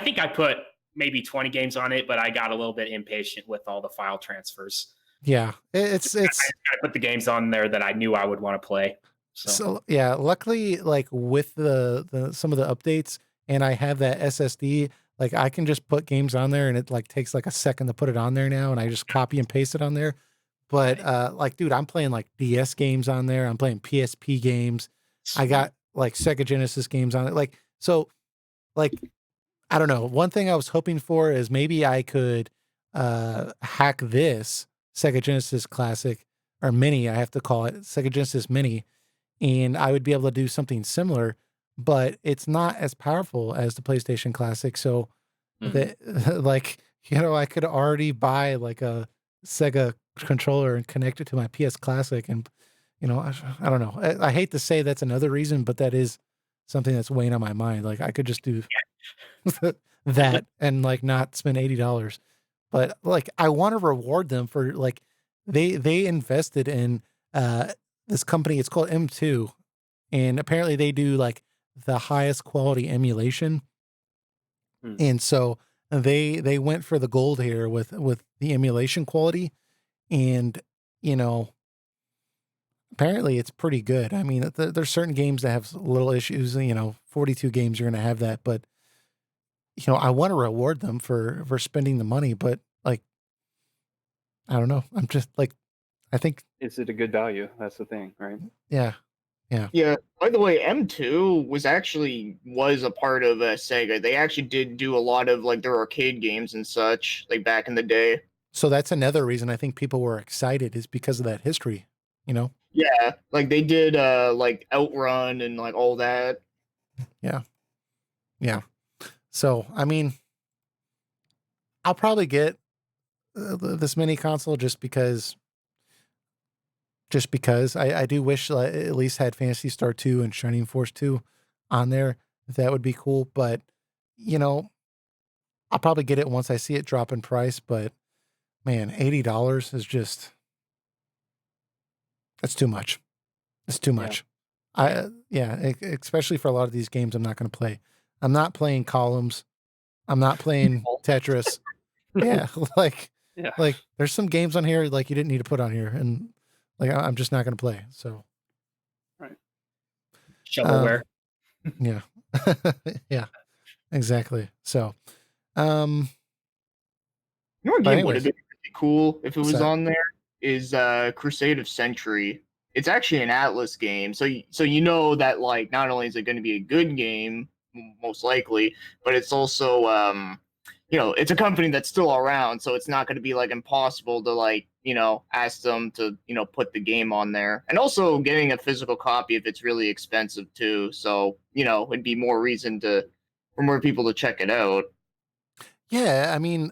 think I put maybe 20 games on it, but I got a little bit impatient with all the file transfers. yeah, I put the games on there that I knew I would want to play. so yeah, luckily, like with the some of the updates, and I have that SSD, like I can just put games on there, and it like takes like a second to put it on there now, and I just copy and paste it on there. But like, dude, I'm playing like DS games on there. I'm playing PSP games. I Sweet. got like Sega Genesis games on it. Like, so, like, I don't know. One thing I was hoping for is maybe I could hack this Sega Genesis Classic or Mini. I have to call it Sega Genesis Mini, and I would be able to do something similar, but it's not as powerful as the PlayStation Classic. So that like, you know, I could already buy like a Sega controller and connect it to my PS Classic. And, you know, I don't know. I hate to say that's another reason, but that is something that's weighing on my mind. Like I could just do that and like not spend $80. But like I want to reward them for like they invested in this company. It's called M2, and apparently they do like the highest quality emulation. And so they went for the gold here with the emulation quality, and you know, apparently it's pretty good. I mean, there's certain games that have little issues. You know, 42 games you're going to have that, but you know, I want to reward them for spending the money, but like I don't know. I'm just like I think Is it a good value? That's the thing, right? yeah. Yeah. By the way, M2 was a part of Sega. They actually did do a lot of like their arcade games and such, like back in the day. So that's another reason I think people were excited is because of that history, you know? Yeah, like they did like Outrun and like all that. Yeah. Yeah. So, I mean, I'll probably get this mini console just because I do wish I at least had Fantasy Star 2 and Shining Force 2 on there. That would be cool, but you know, I'll probably get it once I see it drop in price, but man, $80 is just that's too much. It's too much. Especially for a lot of these games I'm not going to play. I'm not playing Columns. I'm not playing Tetris. Yeah, Yeah. like there's some games on here like you didn't need to put on here, and like I'm just not going to play. So, Right. Shovelware. yeah, yeah, exactly. So, You know what but game would have anyways, been really cool if it what's was that? on there is Crusade of Century. It's actually an Atlas game, so you know that like not only is it going to be a good game, most likely, but it's also it's a company that's still around, so it's not going to be like impossible to like ask them to put the game on there, and also getting a physical copy if it's really expensive too. So it'd be more reason for more people to check it out. Yeah, I mean,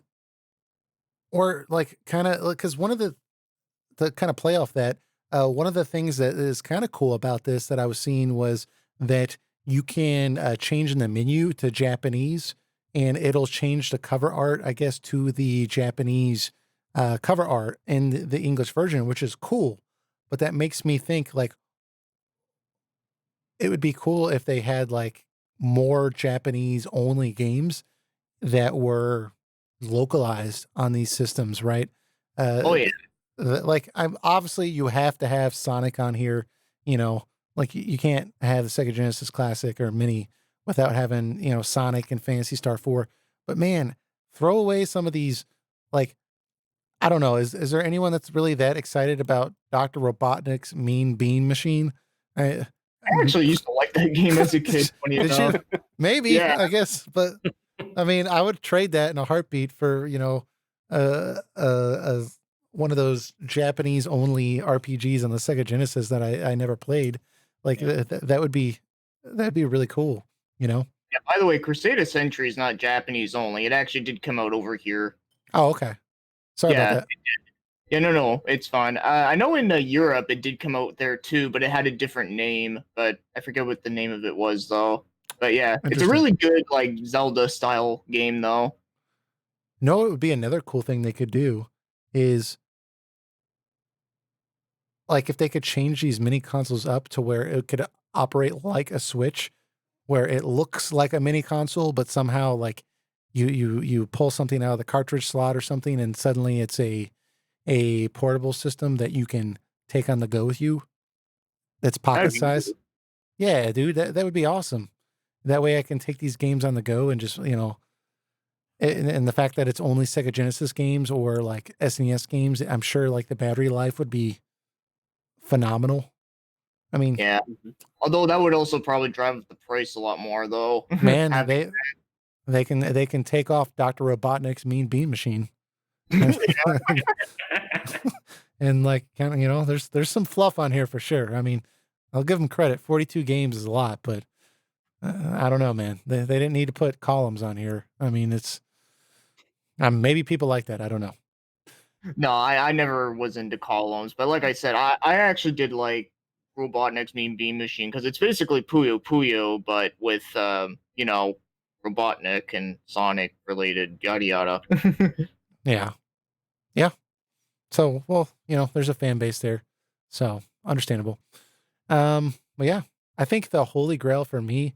or like kind of because one of the kind of play off that one of the things that is kind of cool about this that I was seeing was that you can change in the menu to Japanese, and it'll change the cover art, I guess, to the Japanese cover art in the English version, which is cool. But that makes me think like it would be cool if they had like more Japanese only games that were localized on these systems, right? Oh yeah. Like I'm obviously you have to have Sonic on here, you know, like you can't have the Sega Genesis Classic or Mini without having, you know, Sonic and Phantasy Star 4. But man, throw away some of these, like, I don't know, is there anyone that's really that excited about Dr. Robotnik's Mean Bean Machine? I, I actually used to like that game as a kid. Funny did enough. you? Maybe, Yeah. I guess, but I mean, I would trade that in a heartbeat for, you know, one of those Japanese only RPGs on the Sega Genesis that I never played. Like that would be, that'd be really cool, you know? Yeah. By the way, Crusader Century is not Japanese only. It actually did come out over here. Oh, okay. Sorry about Yeah. that. Yeah, no, it's fine. I know in Europe it did come out there too, but it had a different name. But I forget what the name of it was though. But yeah, it's a Interesting. really good like Zelda style game though. No, it would be another cool thing they could do is like if they could change these mini consoles up to where it could operate like a Switch, where it looks like a mini console, but somehow like you pull something out of the cartridge slot or something, and suddenly it's a portable system that you can take on the go with you. That's pocket That'd be size. cool. Yeah, dude, that would be awesome. That way I can take these games on the go and just, you know, and the fact that it's only Sega Genesis games or like SNES games, I'm sure like the battery life would be phenomenal. I mean, Yeah. Although that would also probably drive up the price a lot more though. man, Having- they can take off Dr. Robotnik's Mean Bean Machine. And like kind of, you know, there's some fluff on here for sure. I mean, I'll give them credit. 42 games is a lot, but I don't know, man. They didn't need to put columns on here. I mean, it's maybe people like that. I don't know. No, I never was into columns, but like I said, I actually did like Robotnik's Mean Bean Machine because it's basically Puyo Puyo, but with you know, Robotnik and Sonic related yada yada. Yeah. Yeah. So, well, you know, there's a fan base there. So, understandable. But yeah, I think the holy grail for me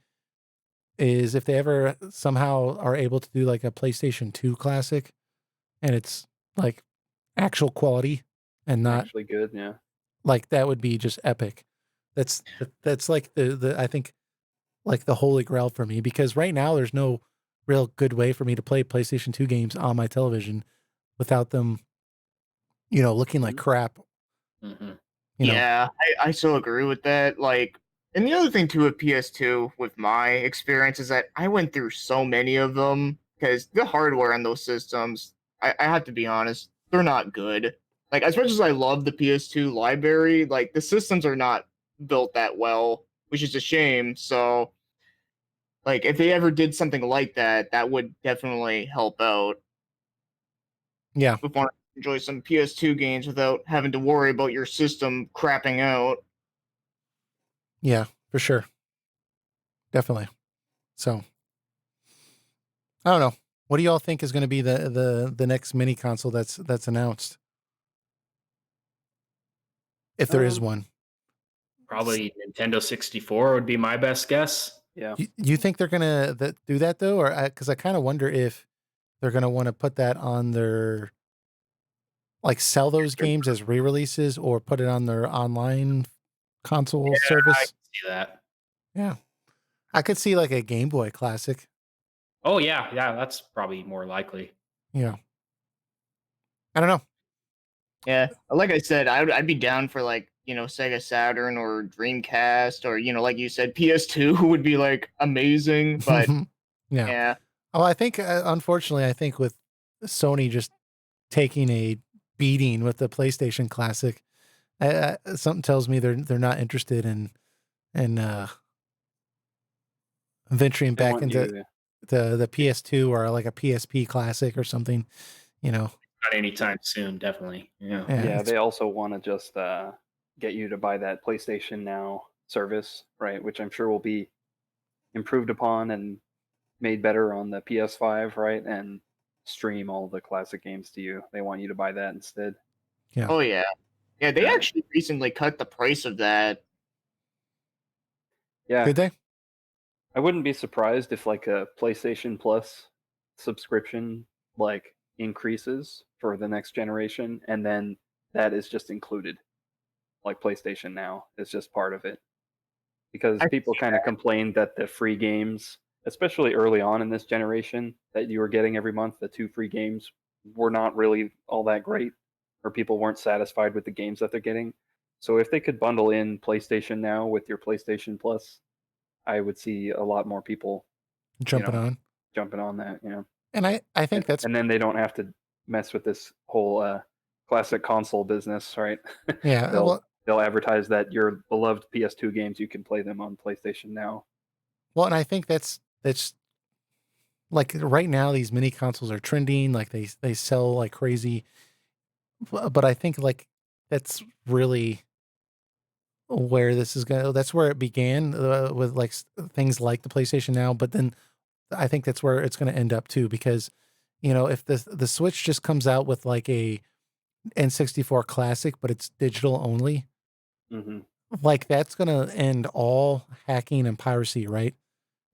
is if they ever somehow are able to do like a PlayStation 2 classic and it's like actual quality and not Actually good, yeah. like that would be just epic. That's like the I think like the holy grail for me because right now there's no real good way for me to play PlayStation 2 games on my television without them, you know, looking like crap. Mm-hmm. You know? Yeah, I so agree with that. Like, and the other thing too with PS2, with my experience, is that I went through so many of them because the hardware on those systems, I have to be honest, they're not good. Like, as much as I love the PS2 library, like the systems are not built that well, which is a shame. So, like, if they ever did something like that, that would definitely help out. Yeah. If you want to enjoy some PS2 games without having to worry about your system crapping out. Yeah, for sure. Definitely. So I don't know. What do y'all think is going to be the next mini console that's announced? If there is one. Probably Nintendo 64 would be my best guess. Yeah. You think they're going to do that though? Or because I kind of wonder if they're going to want to put that on their, like sell those games as re-releases or put it on their online console I service. can see that. Yeah. I could see like a Game Boy Classic. Oh yeah, that's probably more likely. Yeah. I don't know. Yeah, like I said, I'd be down for like Sega Saturn or Dreamcast or like you said PS2 would be like amazing, but Yeah. yeah, Oh, I think, unfortunately, I think with Sony just taking a beating with the PlayStation Classic, something tells me they're not interested in venturing They back want into you- the PS2 or like a PSP Classic or something. You know, Not anytime soon, definitely. Yeah. yeah, it's- they also want to just get you to buy that PlayStation Now service, right? Which I'm sure will be improved upon and made better on the PS5, right? And stream all the classic games to you. They want you to buy that instead. Yeah. Oh yeah. Yeah, they Yeah. actually recently cut the price of that. Yeah, Did they? I wouldn't be surprised if like a PlayStation Plus subscription like increases for the next generation, and then that is just included. Like PlayStation Now is just part of it. Because I people see kind of complained that the free games, especially early on in this generation, that you were getting every month, the 2 free games were not really all that great, or people weren't satisfied with the games that they're getting. So if they could bundle in PlayStation Now with your PlayStation Plus, I would see a lot more people, Jumping on. jumping on that, And I think that's and then they don't have to mess with this whole classic console business, right? yeah. They'll advertise that your beloved PS2 games, you can play them on PlayStation Now. Well, and I think that's like right now these mini consoles are trending, like they sell like crazy. But I think like that's really where this is going. That's where it began with like things like the PlayStation Now. But then I think that's where it's going to end up too, because if the Switch just comes out with like a N64 Classic, but it's digital only, Mm-hmm. like that's going to end all hacking and piracy, right?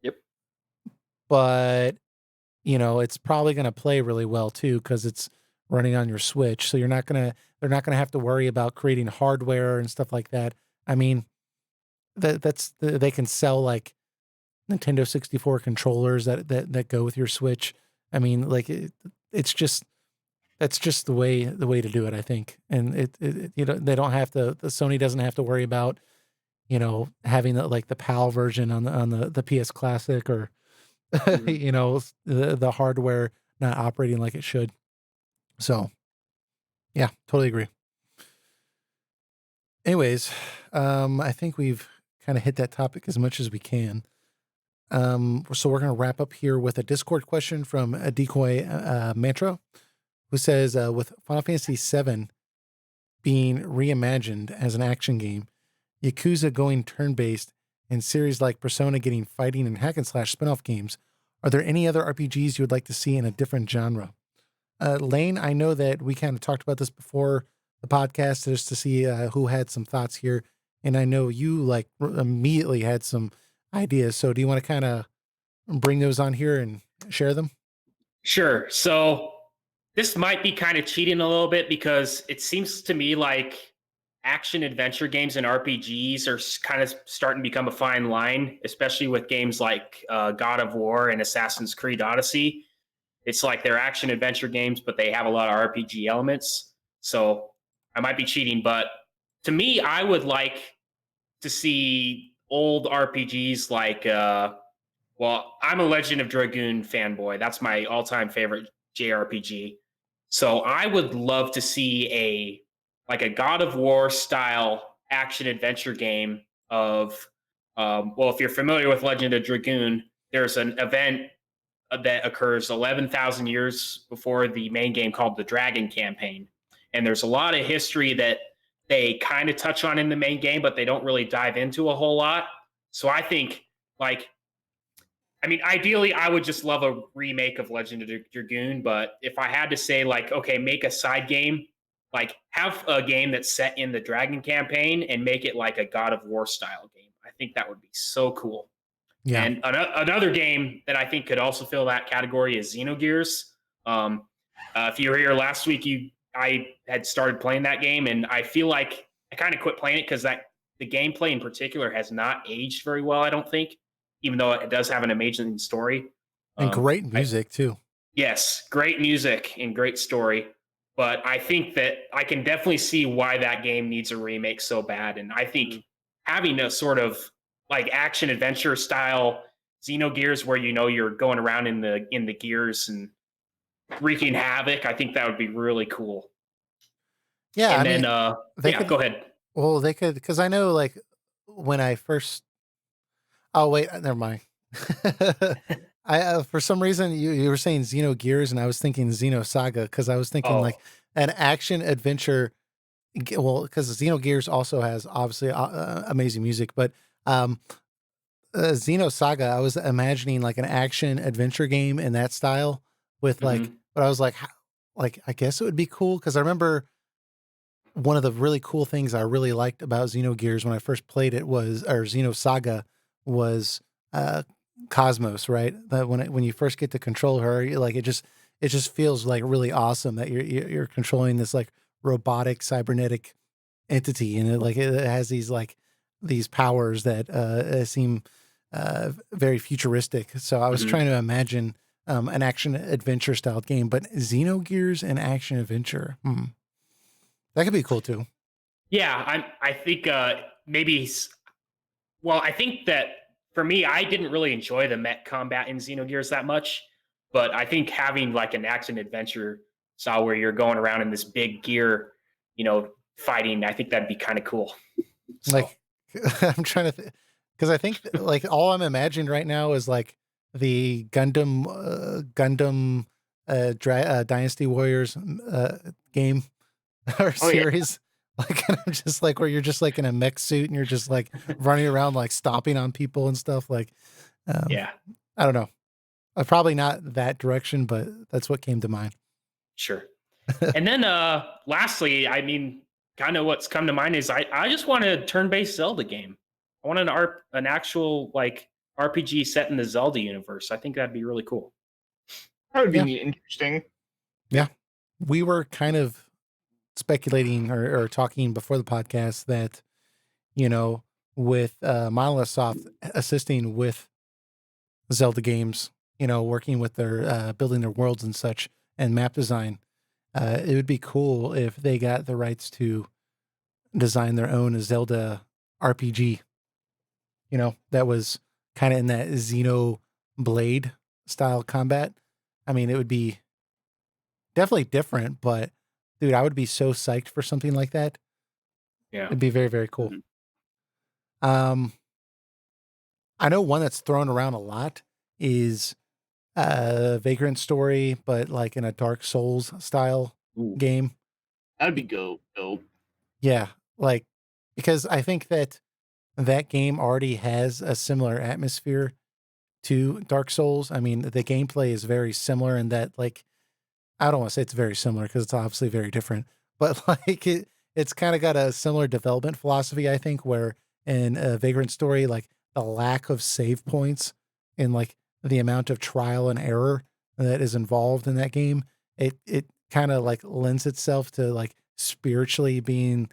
Yep. But it's probably going to play really well too because it's running on your Switch. So they're not going to have to worry about creating hardware and stuff like that. I mean, they can sell like Nintendo 64 controllers that go with your Switch. I mean, like it's just that's just the way to do it, I think. And they don't have to. The Sony doesn't have to worry about having the PAL version on the PS Classic or the hardware not operating like it should. So, yeah, totally agree. Anyways, I think we've kind of hit that topic as much as we can. So we're going to wrap up here with a Discord question from a Decoy Mantra, who says, with Final Fantasy VII being reimagined as an action game, Yakuza going turn-based, and series like Persona getting fighting and hack and slash spin-off games, are there any other RPGs you would like to see in a different genre? Lane, I know that we kind of talked about this before the podcast just to see who had some thoughts here. And I know you immediately had some ideas. So do you want to kind of bring those on here and share them? Sure. So this might be kind of cheating a little bit because it seems to me like action adventure games and RPGs are kind of starting to become a fine line, especially with games like God of War and Assassin's Creed Odyssey. It's like they're action adventure games, but they have a lot of RPG elements. So I might be cheating, but to me, I would like to see old RPGs like, well, I'm a Legend of Dragoon fanboy. That's my all-time favorite JRPG. So I would love to see a God of War style action adventure game of, well, if you're familiar with Legend of Dragoon, there's an event that occurs 11,000 years before the main game called the Dragon Campaign. And there's a lot of history that they kind of touch on in the main game, but they don't really dive into a whole lot. So I think, ideally, I would just love a remake of Legend of Dragoon. But if I had to say, okay, make a side game, have a game that's set in the Dragon Campaign and make it like a God of War style game. I think that would be so cool. Yeah. And another game that I think could also fill that category is Xenogears. If you were here last week, I had started playing that game, and I feel like I kind of quit playing it because the gameplay in particular has not aged very well, I don't think, even though it does have an amazing story. And great music, too. Yes, great music and great story. But I think that I can definitely see why that game needs a remake so bad. And I think having a sort of action adventure style Xenogears where you're going around in the gears and wreaking havoc, I think that would be really cool. Yeah, and go ahead. Well, they could, because I know when I first. Oh wait, never mind. I for some reason you were saying Xenogears and I was thinking Xenosaga because I was thinking an action adventure well, because Xenogears also has obviously amazing music, but Xenosaga, I was imagining like an action adventure game in that style with like, but I was like, like I guess it would be cool because I remember one of the really cool things I really liked about Xenogears when I first played it was, or Xenosaga was Cosmos, right? That when you first get to control her, like it just feels like really awesome that you're controlling this like robotic cybernetic entity, and it has these powers that seem very futuristic. So I was trying to imagine an action adventure style game, but Xenogears and action adventure, that could be cool too. Yeah, I think maybe. Well, I think that for me, I didn't really enjoy the mech combat in Xenogears that much, but I think having like an action adventure style where you're going around in this big gear, fighting, I think that'd be kind of cool. So. Like, I'm trying to, because I think like all I'm imagining right now is like the Gundam Dynasty Warriors game or series. Like, and I'm just like where you're just like in a mech suit and you're just like running around like stomping on people and stuff. Like, yeah, I don't know. Probably not that direction, but that's what came to mind. Sure. And then lastly, I mean, kind of what's come to mind is I just want a turn-based Zelda game. I want an actual like RPG set in the Zelda universe. I think that'd be really cool. That would be interesting. Yeah. We were kind of speculating or talking before the podcast that, with Monolith Soft assisting with Zelda games, working with their building their worlds and such and map design, it would be cool if they got the rights to design their own Zelda RPG, that was kind of in that Xenoblade style combat. I mean, it would be definitely different, but dude, I would be so psyched for something like that. Yeah. It'd be very, very cool. I know one that's thrown around a lot is Vagrant Story, but like in a Dark Souls style game. That'd be dope. Yeah, like because I think that game already has a similar atmosphere to Dark Souls. I mean, the gameplay is very similar in that, like, I don't want to say it's very similar because it's obviously very different, but like it's kind of got a similar development philosophy, I think, where in a Vagrant Story, like the lack of save points and like the amount of trial and error that is involved in that game, it kind of like lends itself to like spiritually being,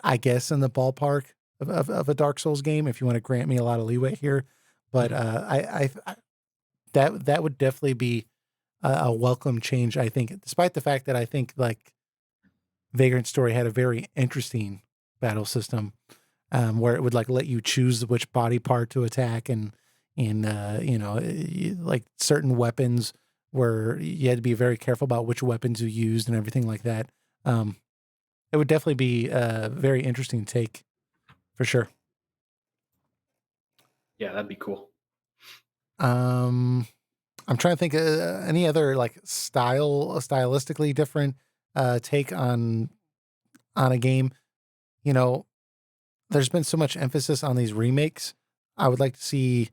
I guess, in the ballpark of a Dark Souls game, if you want to grant me a lot of leeway here. But I that would definitely be a welcome change, I think, despite the fact that I think like Vagrant Story had a very interesting battle system, where it would like let you choose which body part to attack and like certain weapons where you had to be very careful about which weapons you used and everything like that. It would definitely be a very interesting take for sure. Yeah, that'd be cool. I'm trying to think any other like stylistically different take on a game. There's been so much emphasis on these remakes. I would like to see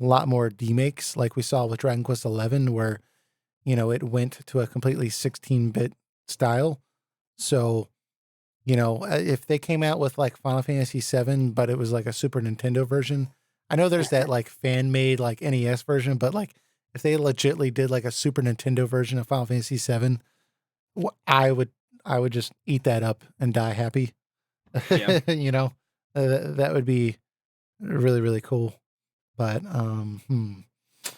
a lot more demakes, like we saw with Dragon Quest XI, where it went to a completely 16-bit style. So, if they came out with like Final Fantasy VII, but it was like a Super Nintendo version. I know there's that like fan made like NES version, but like if they legitly did like a Super Nintendo version of Final Fantasy VII, I would just eat that up and die happy. Yeah. That would be really, really cool. But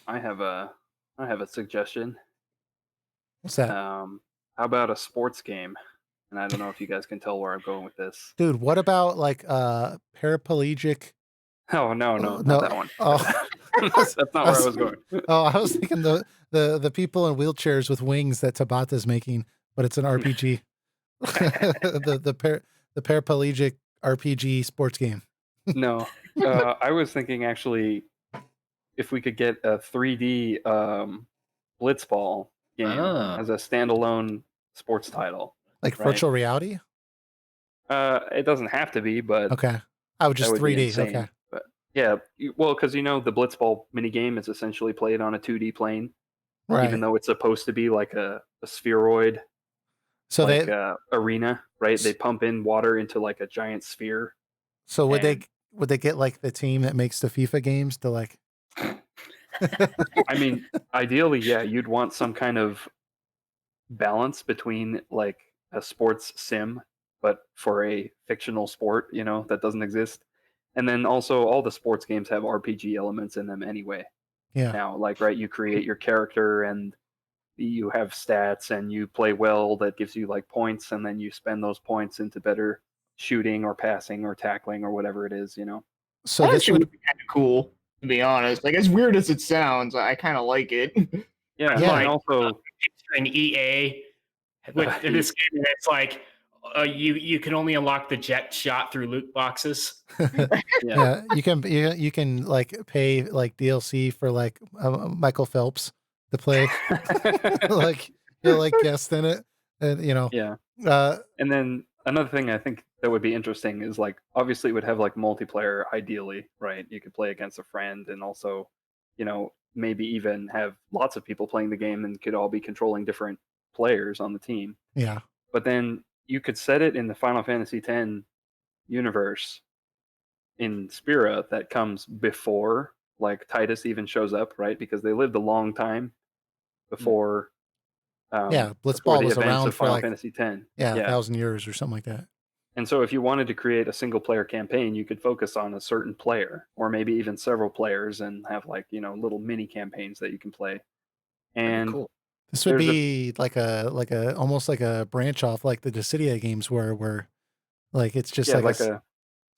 I have a suggestion. what's that? How about a sports game? And I don't know if you guys can tell where I'm going with this. Dude, what about like paraplegic? Oh no, not No. that one. Oh. That's not where I was going. Oh, I was thinking the people in wheelchairs with wings that Tabata's making, but it's an RPG. the paraplegic RPG sports game. No, I was thinking actually, if we could get a 3D Blitzball game as a standalone sports title, Like right? virtual reality? It doesn't have to be, but Okay. I would that just would be 3D. insane. Okay. But yeah, well, because the blitzball minigame is essentially played on a 2D plane, even Right. though it's supposed to be like a spheroid So like they arena, right? They s- pump in water into like a giant sphere, so and would they get like the team that makes the FIFA games to like I mean, ideally, yeah, you'd want some kind of balance between like a sports sim, but for a fictional sport, that doesn't exist. And then also all the sports games have RPG elements in them anyway. Yeah. Now, like, right, you create your character and you have stats and you play well that gives you like points, and then you spend those points into better shooting or passing or tackling or whatever it is. So That this actually would would be kind of cool, to be honest. Like, as weird as it sounds, I kind of like it. Yeah, Yeah. and also Picturing EA with in this game, and it's like you can only unlock the jet shot through loot boxes. yeah. you can like pay like DLC for like Michael Phelps to play like he'll like guest in it and Yeah. uh And then another thing I think that would be interesting is like obviously it would have like multiplayer ideally, right? You could play against a friend and also, maybe even have lots of people playing the game and could all be controlling different players on the team. yeah. But then you could set it in the Final Fantasy X universe in Spira that comes before like Titus even shows up, right? Because they lived a long time before Yeah, before Blitzball the was events around of for Final like Fantasy X. yeah, Yeah. 1,000 years or something like that. And so if you wanted to create a single player campaign, you could focus on a certain player or maybe even several players and have like, little mini campaigns that you can play. That'd be And cool. This would there's a be like a almost like a branch off like the Dissidia games where like it's just yeah, like a like a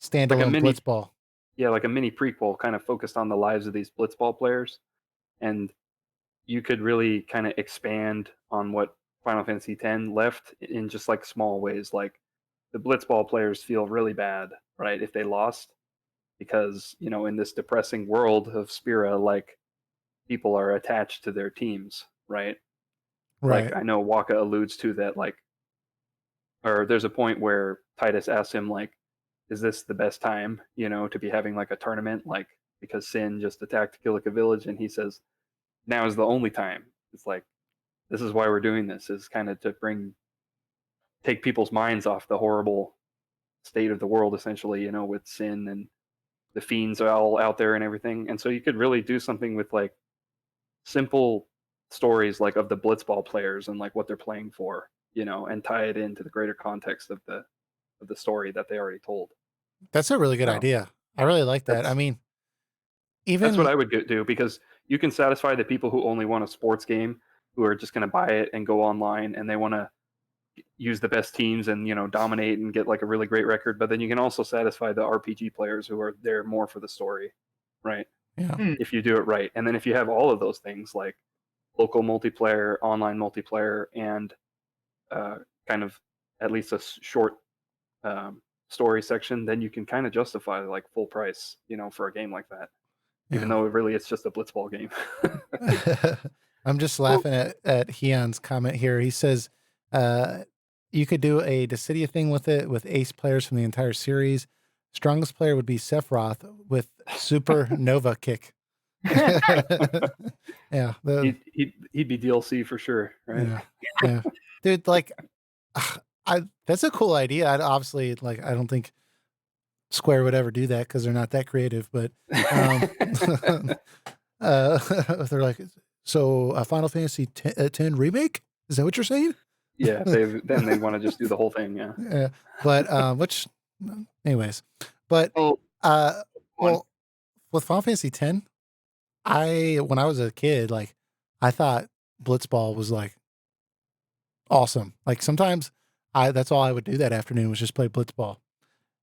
standalone mini Blitzball. like a mini prequel kind of focused on the lives of these blitzball players. And you could really kind of expand on what Final Fantasy X left in just like small ways. Like the blitzball players feel really bad, right, if they lost because, in this depressing world of Spira, like people are attached to their teams, right? Like Right. I know Waka alludes to that, like, or there's a point where Titus asks him, like, is this the best time, to be having like a tournament, like because Sin just attacked Kilika Village, and he says, now is the only time. It's like this is why we're doing this, is kind of to take people's minds off the horrible state of the world, essentially, with Sin and the fiends are all out there and everything. And so you could really do something with like simple stories like of the blitzball players and like what they're playing for, and tie it into the greater context of the story that they already told. That's a really good So idea. I really like that. I that's mean, that's what even I would do, because you can satisfy the people who only want a sports game, who are just going to buy it and go online and they want to use the best teams and dominate and get like a really great record. But then you can also satisfy the RPG players who are there more for the story, right? yeah. If you do it right. And then if you have all of those things like local multiplayer, online multiplayer, and kind of at least a short story section, then you can kind of justify like full price, for a game like that, even Yeah. though really it's just a blitzball game. I'm just Well, laughing at Heon's comment here. He says, you could do a Dissidia thing with it with ace players from the entire series. Strongest player would be Sephiroth with Supernova Kick. Yeah, he'd be DLC for sure, right? yeah, yeah, dude. Like, I that's a cool idea. I obviously like. I don't think Square would ever do that because they're not that creative. But um, they're like, so a Final Fantasy X remake? Is that what you're saying? Yeah, then they want to just do the whole thing. Yeah. Yeah, but which, anyways, but oh, one. well, with Final Fantasy X, when I was a kid, like I thought Blitzball was like awesome. Like sometimes that's all I would do that afternoon was just play Blitzball.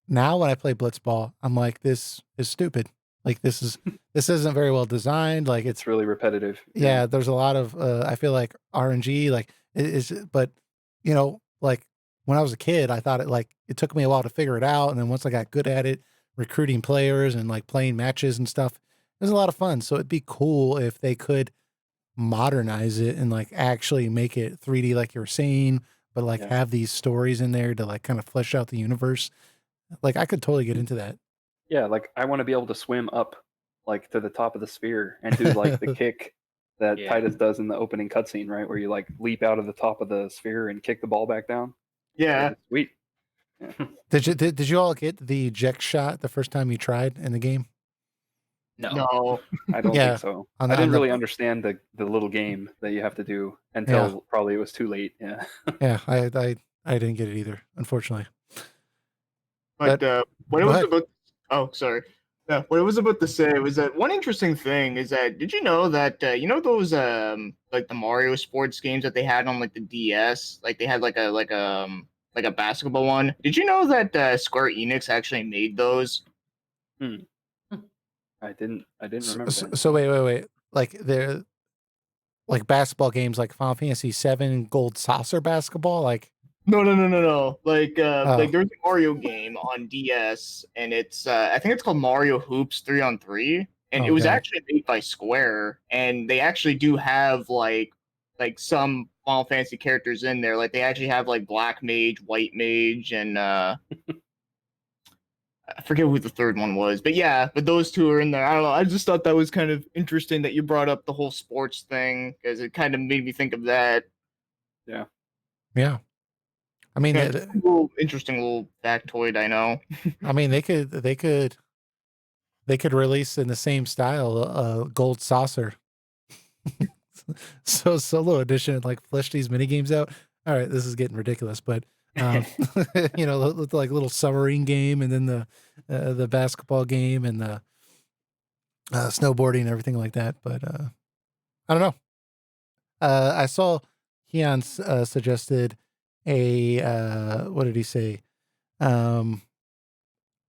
Now when I play Blitzball, I'm like, this is stupid. Like this isn't very well designed. Like it's It's really repetitive. yeah, there's a lot of I feel like RNG, like it is, but like when I was a kid, I thought it took me a while to figure it out, and then once I got good at it, recruiting players and like playing matches and stuff, it was a lot of fun. So it'd be cool if they could modernize it and like actually make it 3D, like you were saying, but like Yeah. have these stories in there to like kind of flesh out the universe. Like I could totally get into that. Yeah, like I want to be able to swim up like to the top of the sphere and do like the kick that Yeah. Titus does in the opening cutscene, right? Where you like leap out of the top of the sphere and kick the ball back down. Yeah. Sweet. Did you all get the eject shot the first time you tried in the game? No. I don't Yeah, think so. on I the- didn't on the- really understand the little game that you have to do until probably it was too late. Yeah. Yeah, I didn't get it either, unfortunately. But what I go was ahead. about sorry. Yeah, what I was about to say was that one interesting thing is that did you know that you know those like the Mario sports games that they had on like the DS, like they had like a basketball one. Did you know that Square Enix actually made those? I didn't remember that. So wait. Like they're like basketball games like Final Fantasy VII Gold Saucer basketball, like No. Like there's a Mario game on DS, and it's I think it's called Mario Hoops 3-on-3, and it was Okay. actually made by Square, and they actually do have like some Final Fantasy characters in there. Like they actually have like Black Mage, White Mage, and I forget who the third one was, but yeah, but those two are in there. I don't know. I just thought that was kind of interesting that you brought up the whole sports thing because it kind of made me think of that. Yeah. yeah. I mean, Yeah, it's a interesting little factoid, I know. I mean, they could release in the same style Gold Saucer. So solo edition, like flesh these mini games out. All right, this is getting ridiculous, but you know, like little submarine game, and then the basketball game, and the snowboarding and everything like that. But I don't know. I saw Keon suggested a what did he say? An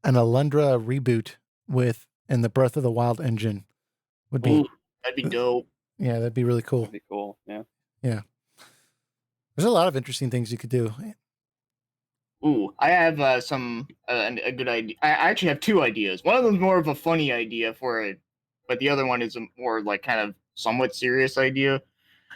Alundra reboot with and the Breath of the Wild engine would be Ooh, that'd be dope. yeah, that'd be really cool. That'd be cool. Yeah. Yeah. There's a lot of interesting things you could do. Ooh, I have a good idea. I actually have two ideas. One of them's more of a funny idea for it, but the other one is a more like kind of somewhat serious idea.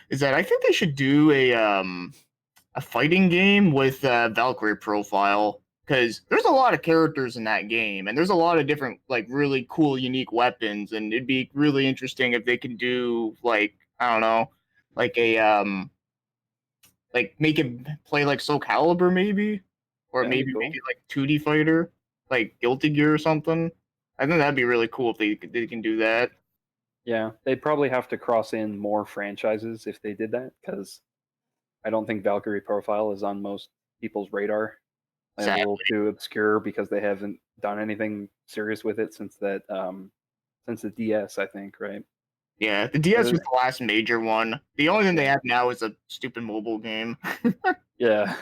Is that I think they should do a fighting game with Valkyrie profile because there's a lot of characters in that game and there's a lot of different like really cool unique weapons and it'd be really interesting if they could do like I don't know like a like make it play like Soul Calibur maybe or That'd be maybe cool. make it like 2D fighter like Guilty Gear or something. I think that'd be really cool if they can do that. Yeah, they'd probably have to cross in more franchises if they did that, because I don't think Valkyrie Profile is on most people's radar. Like, a little too obscure because they haven't done anything serious with it since that since the DS, I think, right? Yeah, the DS was the last major one. The only thing they have now is a stupid mobile game. Yeah.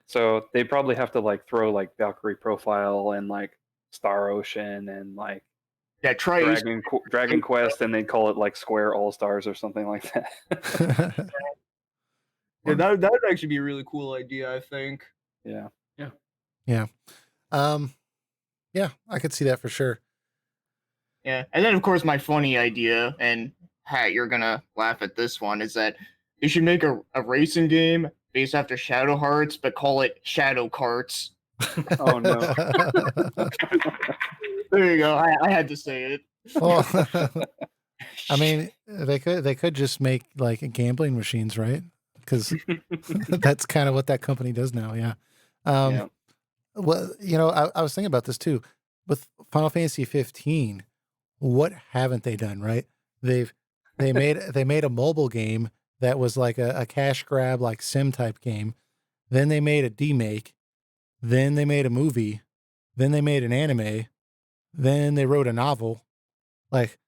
So they probably have to like throw like Valkyrie Profile and like Star Ocean and like Yeah, try Dragon Quest, and they call it like Square All Stars or something like that. Yeah, that would actually be a really cool idea, I think. Yeah. Yeah. Yeah, I could see that for sure. Yeah, and then of course my funny idea, and Hat, you're gonna laugh at this one, is that they should make a racing game based after Shadow Hearts, but call it Shadow Carts. Oh no. There you go. I had to say it. Well, I mean, they could just make like gambling machines, right? Because that's kind of what that company does now. Yeah. Yeah. Well, you know, I was thinking about this too. With Final Fantasy 15, what haven't they done, right? They made a mobile game that was like a cash grab, like sim type game. Then they made a demake. Then they made a movie. Then they made an anime. Then they wrote a novel. Like,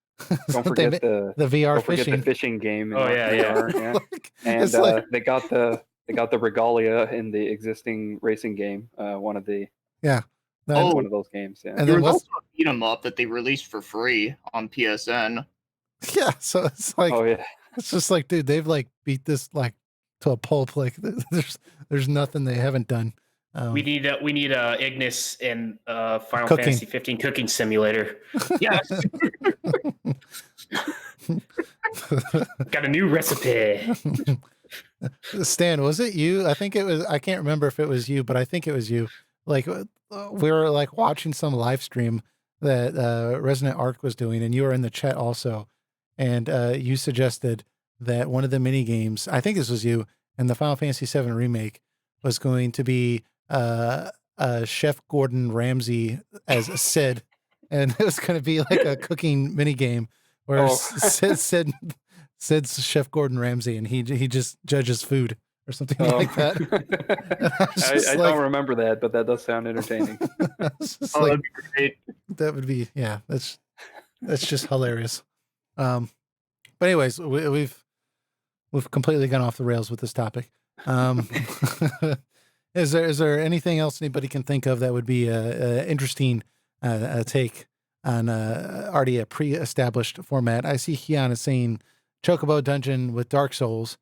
Don't forget the VR don't forget fishing. the fishing game. Oh, yeah. Yeah. Like, And it's like, they got the regalia in the existing racing game. One of the yeah. Oh. one of those games. Yeah. And There then was what's, also a beat 'em up that they released for free on PSN. yeah. So it's like, Oh yeah. it's just like, dude, they've like beat this like to a pulp. Like, there's nothing they haven't done. We need Ignis in Final Cooking. Fantasy 15 cooking simulator. Yes, got a new recipe. Stan, was it you? I think it was. I can't remember if it was you, but I think it was you. Like we were like watching some live stream that Resonant Arc was doing, and you were in the chat also, and you suggested that one of the mini games, I think this was you, in the Final Fantasy VII remake was going to be Chef Gordon Ramsay as Sid, and it was going to be like a cooking mini game where Sid's Chef Gordon Ramsay, and he just judges food or something like that. I don't remember that, but that does sound entertaining. That'd be great. That would be, yeah. That's just hilarious. But anyways, we've completely gone off the rails with this topic. Is there anything else anybody can think of that would be a interesting take on already a pre-established format? I see Kiana saying Chocobo Dungeon with Dark Souls.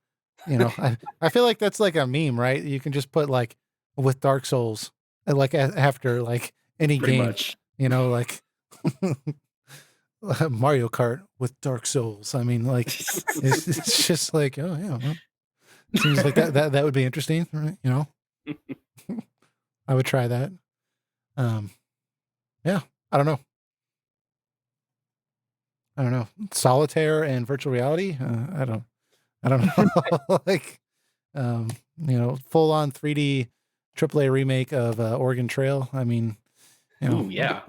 You know, I feel like that's like a meme, right? You can just put like with Dark Souls, like after like any Pretty game, much. you know, like Mario Kart with Dark Souls. I mean, like it's just like, oh yeah, well, seems like that would be interesting, right? You know, I would try that. Yeah, I don't know. Solitaire and virtual reality. I don't know. Like, you know, full on 3D AAA remake of Oregon Trail. I mean, you know, Ooh, yeah.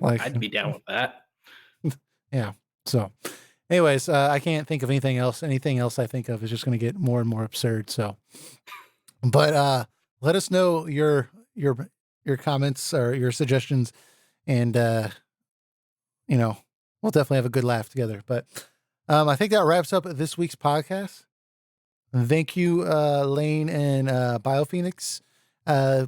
like I'd be down with that. yeah. So, anyways, I can't think of anything else. Anything else I think of is just going to get more and more absurd. So, but let us know your comments or your suggestions, and you know, we'll definitely have a good laugh together. But I think that wraps up this week's podcast. Thank you, Lane and BioPhoenix.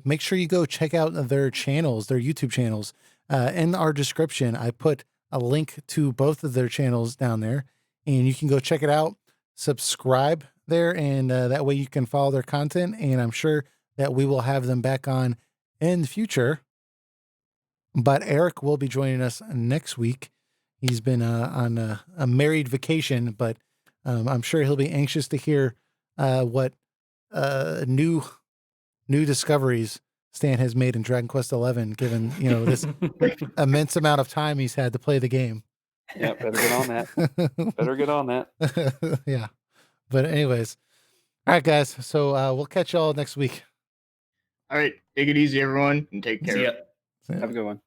Make sure you go check out their channels, their YouTube channels. In our description, I put a link to both of their channels down there, and you can go check it out, subscribe there, and that way you can follow their content. And I'm sure that we will have them back on in the future. But Eric will be joining us next week. He's been on a married vacation, but I'm sure he'll be anxious to hear what new discoveries Stan has made in Dragon Quest XI, given, you know, this immense amount of time he's had to play the game. Yeah, better get on that. Better get on that. Yeah. But anyways, all right, guys. So we'll catch y'all next week. All right, take it easy, everyone, and take care. See ya. Have a good one.